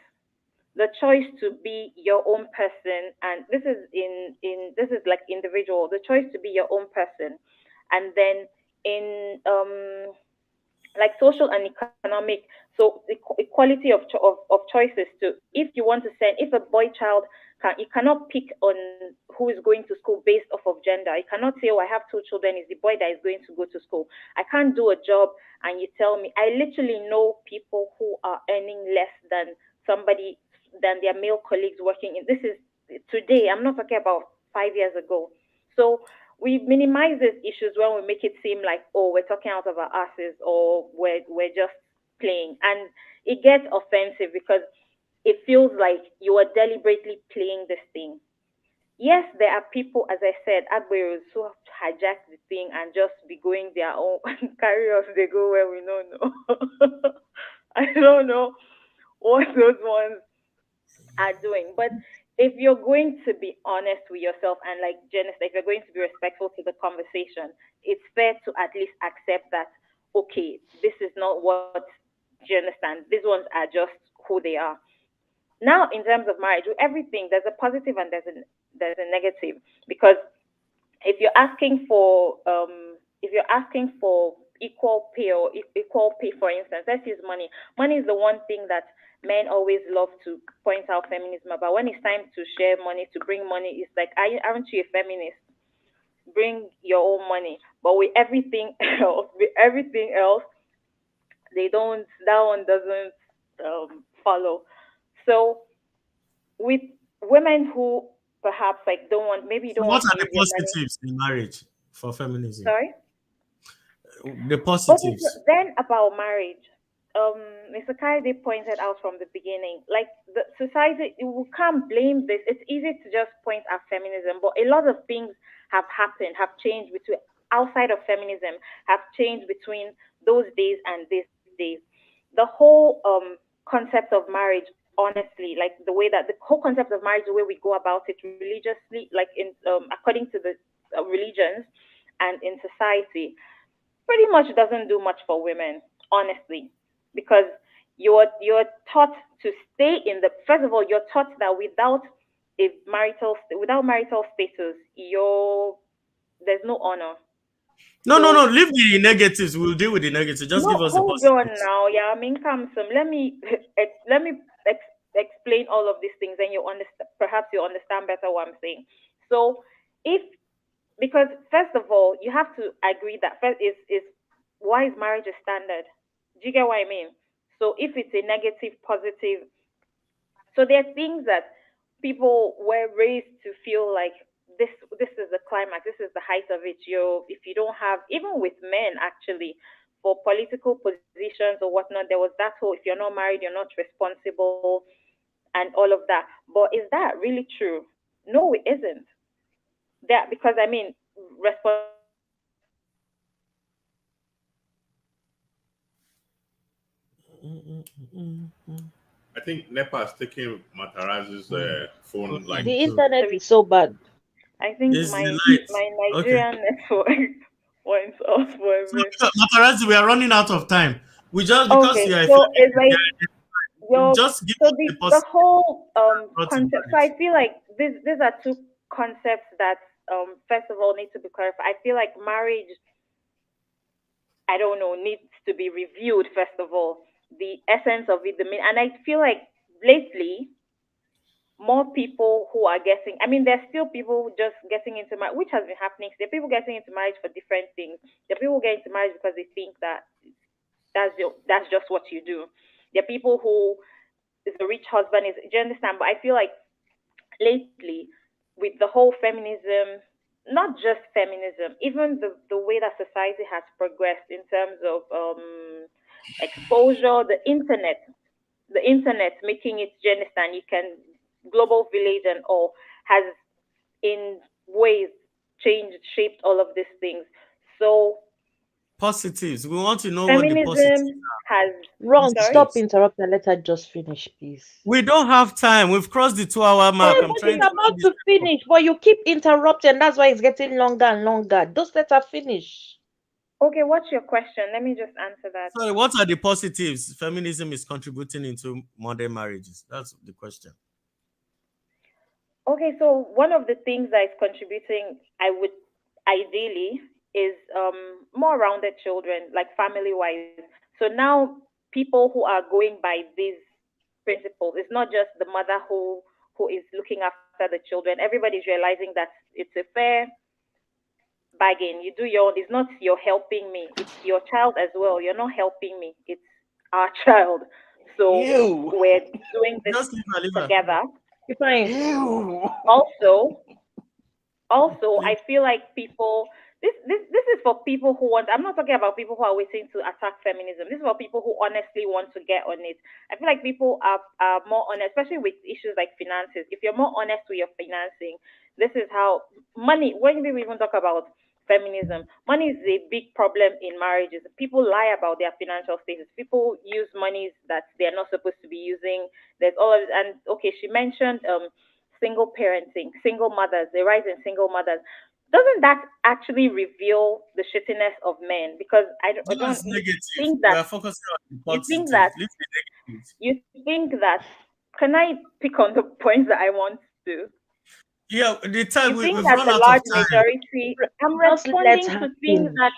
The choice to be your own person, and this is this is like individual. The choice to be your own person, and then in like social and economic, so equality of choices too. If you want to send, if a boy child can, you cannot pick on who is going to school based off of gender. You cannot say, oh, I have two children, it's the boy that is going to go to school. I can't do a job and you tell me. I literally know people who are earning less than somebody, than their male colleagues working in, this is today. I'm not talking about 5 years ago. So we minimize these issues when we make it seem like, oh, we're talking out of our asses, or we're just playing, and it gets offensive because it feels like you are deliberately playing this thing. Yes, there are people, as I said, Agberos who hijack the thing and just be going their own carry us. They go where we don't know. I don't know what those ones are doing. But if you're going to be honest with yourself and, like Janice, if you're going to be respectful to the conversation, it's fair to at least accept that, okay, this is not what, do you understand? These ones are just who they are. Now, in terms of marriage, with everything, there's a positive and there's a negative, because if you're asking for equal pay, or equal pay, for instance, let's use money. Money is the one thing that men always love to point out feminism about. When it's time to share money, to bring money, it's like, aren't you a feminist? Bring your own money. But with everything else, they don't. That one doesn't follow. So with women who perhaps like don't want, maybe you So don't what want to are the use your money. positives in marriage for feminism? Sorry. The Okay, so positives. then about marriage, Mr. Kaide pointed out from the beginning, like the society, we can't blame this. It's easy to just point at feminism, but a lot of things have happened, have changed between outside of feminism, have changed between those days and these days. The whole concept of marriage, honestly, like the way that the whole concept of marriage, the way we go about it religiously, like in according to the religions and in society, pretty much doesn't do much for women, honestly, because you're taught to stay in the, first of all, you're taught that without marital status, there's no honor. No, no, no. So Leave the negatives. We'll deal with the negatives. Just no, give us the hold on positives. now. Yeah, I mean, come some. Let me explain all of these things, and you understand. Perhaps you understand better what I'm saying. So, if because first of all, you have to agree that first is why is marriage a standard? Do you get what I mean? So if it's a negative, positive, so there are things that people were raised to feel like this is the climax, this is the height of it. If you don't have, even with men actually, for political positions or whatnot, there was that whole, if you're not married, you're not responsible and all of that. But is that really true? No, it isn't. That, because I mean, responsibility is different. I think NEPA is taking Mataraz's phone like The So internet is so bad. I think it's the light. my Okay. Nigerian network went off for a So bit. Matarazzi, we are running out of time. We just because Okay, you are a so it's feminist, like you your just give so us the the positives whole brought in concept. So marriage. I feel like these are two concepts that first of all need to be clarified. I feel like marriage, I don't know, needs to be reviewed first of all. The essence of it, and I feel like lately more people who are getting, I mean, there's still people just getting into marriage, which has been happening. There are people getting into marriage for different things. There are people getting into marriage because they think that that's just what you do. There are people who is a rich husband, is, do you understand? But I feel like lately, with the whole feminism, not just feminism, even the way that society has progressed in terms of exposure, the internet making it, do you understand? You can, global village and all, has in ways changed, shaped all of these things. So Positives. We want to know what the positives feminism has, Ron, sorry? stop positives. interrupting. Let her just finish, please. We don't have time. We've crossed the 2 hour Eh, mark. I'm but trying it's to about end this to record. finish, but you keep interrupting. That's why it's getting longer and longer. Just let her finish. Okay, what's your question? Let me just answer that. Sorry, what are the positives feminism is contributing into modern marriages? That's the question. Okay, so one of the things that is contributing, I would ideally, is more rounded children, like family wise. So now people who are going by these principles, it's not just the mother who is looking after the children. Everybody's realizing that it's a fair bargain. You do your own. It's not you're helping me. It's your child as well. You're not helping me. It's our child. So You. we're doing this Just leave her, leave her. together. Fine. Ew. Also, I Link, feel like people, this is for people who want, I'm not talking about people who are waiting to attack feminism. This is for people who honestly want to get on it. I feel like people are more honest, especially with issues like finances. If you're more honest with your financing, this is how money, when we even talk about feminism, money is a big problem in marriages. People lie about their financial status. People use monies that they're not supposed to be using. There's all of, and okay, she mentioned single parenting, single mothers, the rise in single mothers. Doesn't that actually reveal the shittiness of men? Because I don't that's negative. think We that are focusing on the you think positive. that Leave the negative. you think that. Can I pick on the points that I want to? Yeah, the You time think we've that run the out of large time. majority, I'm Just let responding her to things finish. that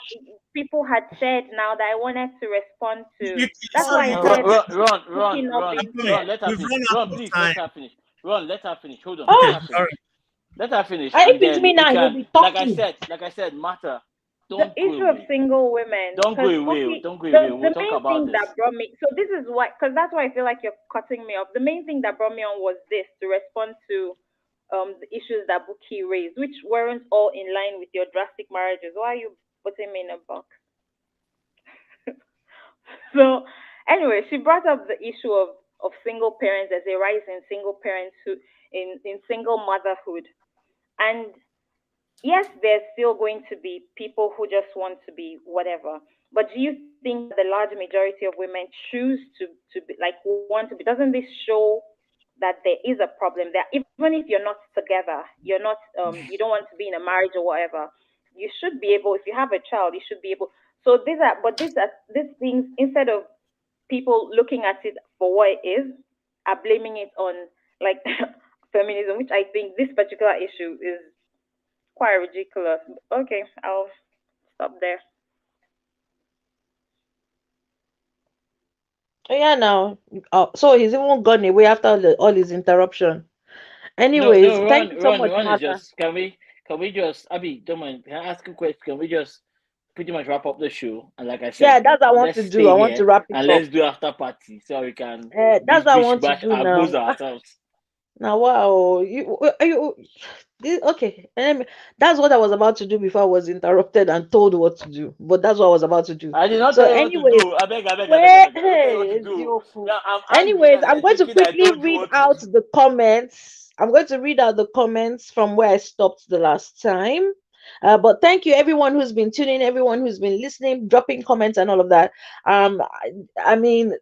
people had said now that I wanted to respond to. That's That's why I Sorry, all. said Run, booking not I'm being sorry. Run. fair. Let her We've finish. run out Run, of please. Let time. her finish. Run. Let her finish. Hold on. Let Okay, her all finish. right. Let her finish, And and if it's then me we now, you'll can, be talking. like I said, matter. The Don't go issue of away. single women, Don't go because away. okay, Don't go away. the We'll talk main about thing this. that brought me, so this is why, because that's why I feel like you're cutting me off. The main thing that brought me on was this, to respond to the issues that Buki raised, which weren't all in line with your drastic marriages. Why are you putting me in a box? So anyway, she brought up the issue of single parents. There's a rise in single parents who in single motherhood. And yes, there's still going to be people who just want to be whatever. But do you think that the large majority of women choose to be like want to be? Doesn't this show that there is a problem there? Even if you're not together, you're not you don't want to be in a marriage or whatever. You should be able. If you have a child, you should be able. So these things, instead of people looking at it for what it is, are blaming it on like feminism, which I think this particular issue is quite ridiculous. Okay, I'll stop there. Oh, yeah, now. Oh, so he's even gone away after all his interruption. No, Anyways, no, thank you so much, run is Martha. just. Can we just, Abby? Don't mind. Can I ask a question? Can we just pretty much wrap up the show? And like I said, Yeah, that's what I want let's to do. stay I want to here wrap it and up. let's do after party so we can That's what I want to bash do our booze now. ourselves. Now, wow, okay? That's what I was about to do before I was interrupted and told what to do. But that's what I was about to do. I did not So, tell you what to anyways, do. I wait, beg. I don't tell you what to hey, do. Ezioku. Now I'm angry Anyways, now that I'm you're going to thinking I quickly told you read what to out do. the comments. I'm going to read out the comments from where I stopped the last time. But thank you, everyone who's been tuning, everyone who's been listening, dropping comments, and all of that. I mean,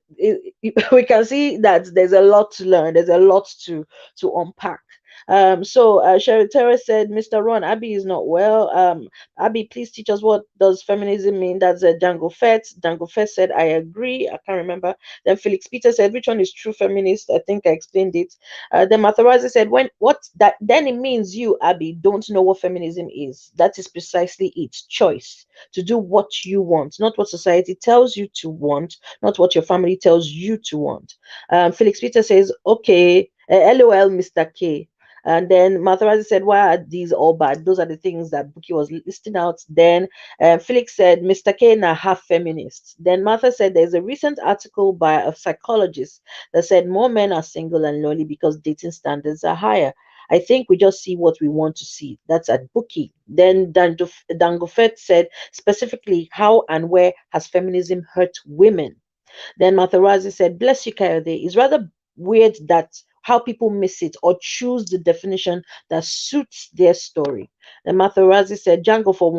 we can see that there's a lot to learn. There's a lot to unpack. Sherry Terrace said, Mr. Ron, Abby is not well. Abby, please teach us, what does feminism mean? That's a Django Fett. Django Fett said, I agree. I can't remember. Then Felix Peter said, which one is true feminist? I think I explained it. Then Matarazzi said, when what that then it means you, Abby, don't know what feminism is. That is precisely it. Choice to do what you want, not what society tells you to want, not what your family tells you to want. Felix Peter says, okay, LOL, Mr. K. And then Matarazzi said, why are these all bad? Those are the things that Buki was listing out. Then Felix said, Mr. K na half feminist. Then Martha said, there's a recent article by a psychologist that said more men are single and lonely because dating standards are higher. I think we just see what we want to see. That's at Buki. Then Dangofet said, specifically, how and where has feminism hurt women? Then Matarazzi said, bless you, Kayode. It's rather weird that how people miss it or choose the definition that suits their story. Then Matarazzi said, Django for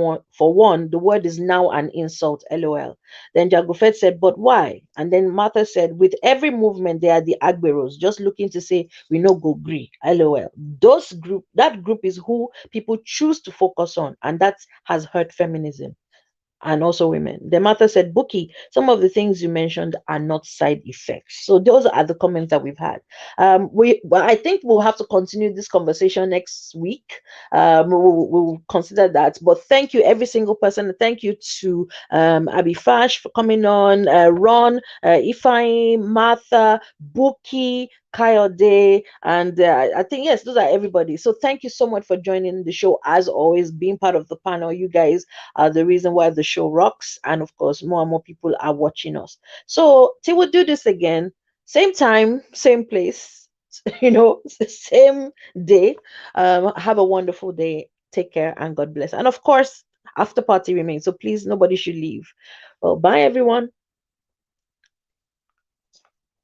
one, the word is now an insult, lol. Then Django Fed said, but why? And then Martha said, with every movement, there are the Agberos just looking to say, we no go agree, lol. That group is who people choose to focus on, and that has hurt feminism and also women. The matter said, Bookie, some of the things you mentioned are not side effects. So those are the comments that we've had. Well, I think we'll have to continue this conversation next week. We'll consider that. But thank you, every single person. Thank you to Abby Fash for coming on, Ron, Ifeanyi, Martha, Bookie, Kayode, and I think yes, those are everybody. So thank you so much for joining the show. As always, being part of the panel, you guys are the reason why the show rocks, and of course, more and more people are watching us. So till we do this again, same time, same place. same day. Have a wonderful day. Take care and God bless. And of course, after party remains. So please, nobody should leave. Well, bye everyone.